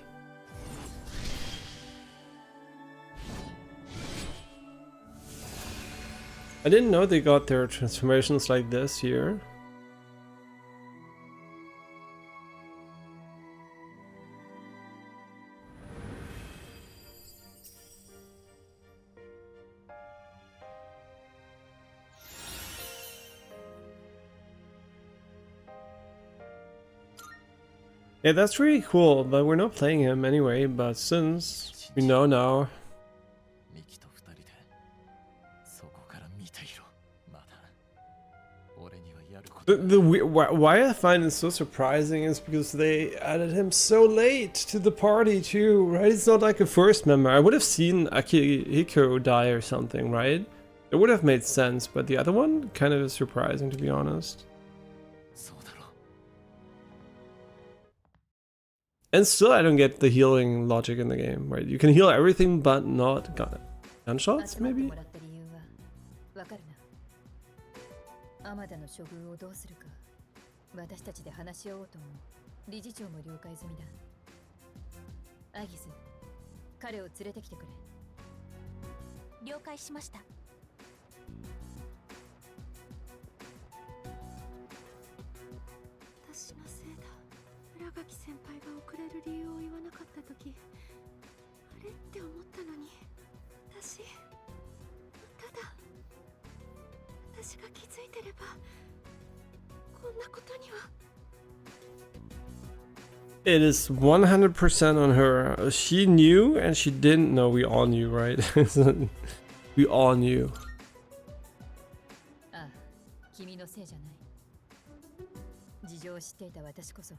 I didn't know they got their transformations like this here. Yeah, that's really cool, but we're not playing him anyway, but since we know now. ミキと二人でそこから見ていろ。まだ俺にはやるこ Why I find it so surprising is because they added him so late to the party too, right? It's not like a first member. I would have seen Akihiko die or something, right? It would have made sense, but the other one kind of is surprising, to be honest. And still, I don't get the healing logic in the game, right? You can heal everything, but not gunshots, maybe? アマダの処遇をどうするか私たちで話し合おうと思う。理事長も了解済みだ。アギス、彼を連れてきてくれ。了解しました。私のせいだ。浦垣先輩が遅れる理由を言わなかった時、あれって思ったのに、私が気づいてればこんなことには。 It is 100% on her. She knew and she didn't know. We all knew, right? We all knew. ああ、君のせいじゃない。事情を知っていた私こそ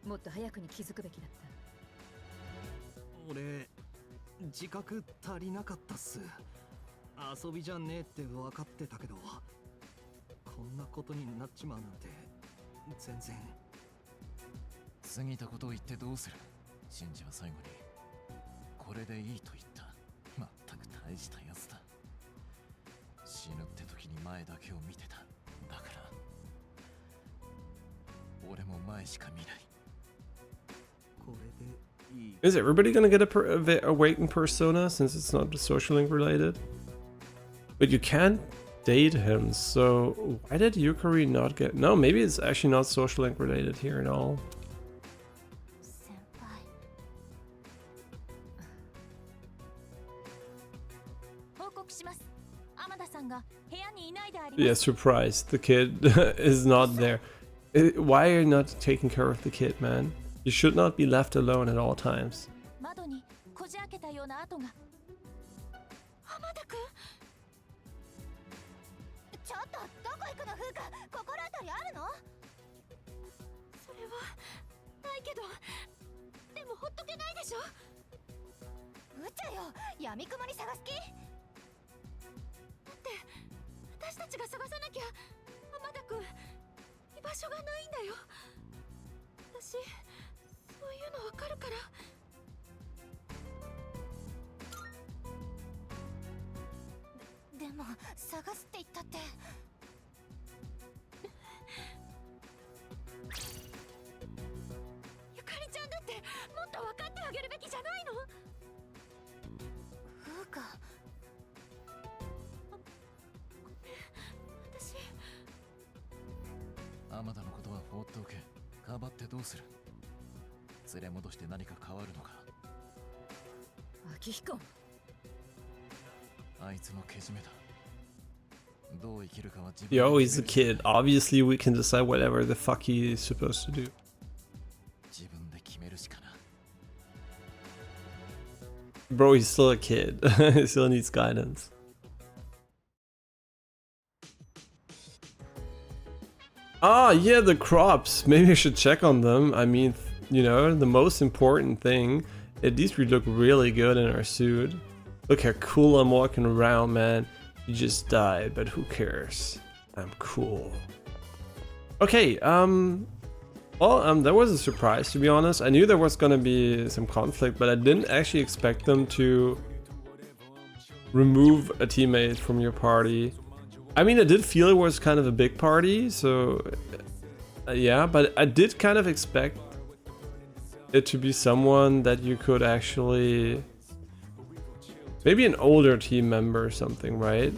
もっと早くに気づくべきだった。俺、自覚足りなかったっす。遊びじゃねえって分かってたけど、こんなことになっちまうなんて全然。過ぎたことを言ってどうする。シンジは最後にこれでいいと言った。まったく大したやつだ。死ぬって時に前だけを見てた。だから俺も前しか見ない。これでいい。 Is everybody gonna get a awakened persona since it's not social link related? But you can't date him, so why did Yukari not get... No, maybe it's actually not social link related here at all. 先輩。報告します。天田さんが部屋にいないであります。 Yeah, surprised. The kid is not there. Why are you not taking care of the kid, man? You should not be left alone at all times. 窓にこじ開けたような跡が。天田くん。ちょっとどこ行くのフーカ。心当たりあるの？それはないけど、でもほっとけないでしょ。うちゃよ、闇雲に探す気？だって私たちが探さなきゃ天田くん居場所がないんだよ。私そういうのわかるから。でも探すって言ったって。ゆかりちゃんだってもっと分かってあげるべきじゃないの？ふうか。ごめん、私。天田のことは放っておけ。かばってどうする。連れ戻して何か変わるのか。秋彦。あいつのけじめだ。どう生きるかは自分。 Yo, he's a kid. Obviously, we can decide whatever the fuck he is supposed to do. 自分で決めるしかな。 Bro, he's still a kid. He still needs guidance. Ah, yeah, the crops. Maybe I should check on them. I mean, you know, the most important thing. At least we look really good in our suit. Look how cool I'm walking around, man. You just died, but who cares? I'm cool. Okay, well, that was a surprise, to be honest. I knew there was gonna be some conflict, but I didn't actually expect them to remove a teammate from your party. I mean, I did feel it was kind of a big party, so yeah, but I did kind of expect it to be someone that you could actually... Maybe an older team member or something, right?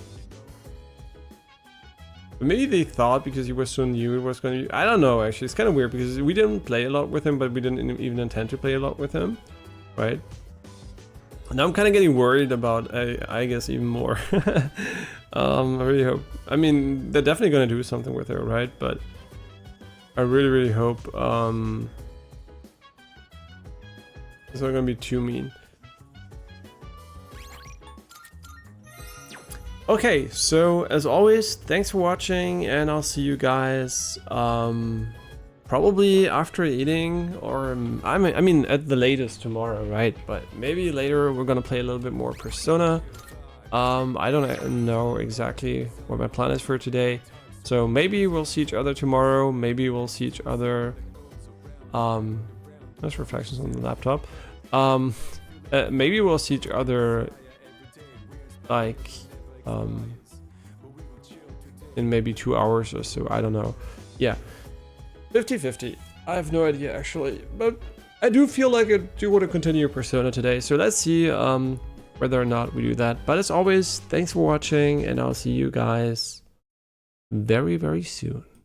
But maybe they thought because he was so new it was going to... I don't know, actually. It's kind of weird because we didn't play a lot with him, but we didn't even intend to play a lot with him, right? Now I'm kind of getting worried about, I guess, even more. I really hope... I mean, they're definitely going to do something with her, right? But I really, really hope it's not going to be too mean. Okay, so as always, thanks for watching, and I'll see you guys probably after eating, or I mean at the latest tomorrow, right? But maybe later we're gonna play a little bit more Persona. I don't know exactly what my plan is for today, so maybe we'll see each other tomorrow. Maybe we'll see each other. There's reflections on the laptop. Maybe we'll see each other like in maybe 2 hours or so. I don't know. Yeah, 50-50. I have no idea actually, but I do feel like I do want to continue Persona today. So let's see whether or not we do that. But as always, thanks for watching, and I'll see you guys very, very soon.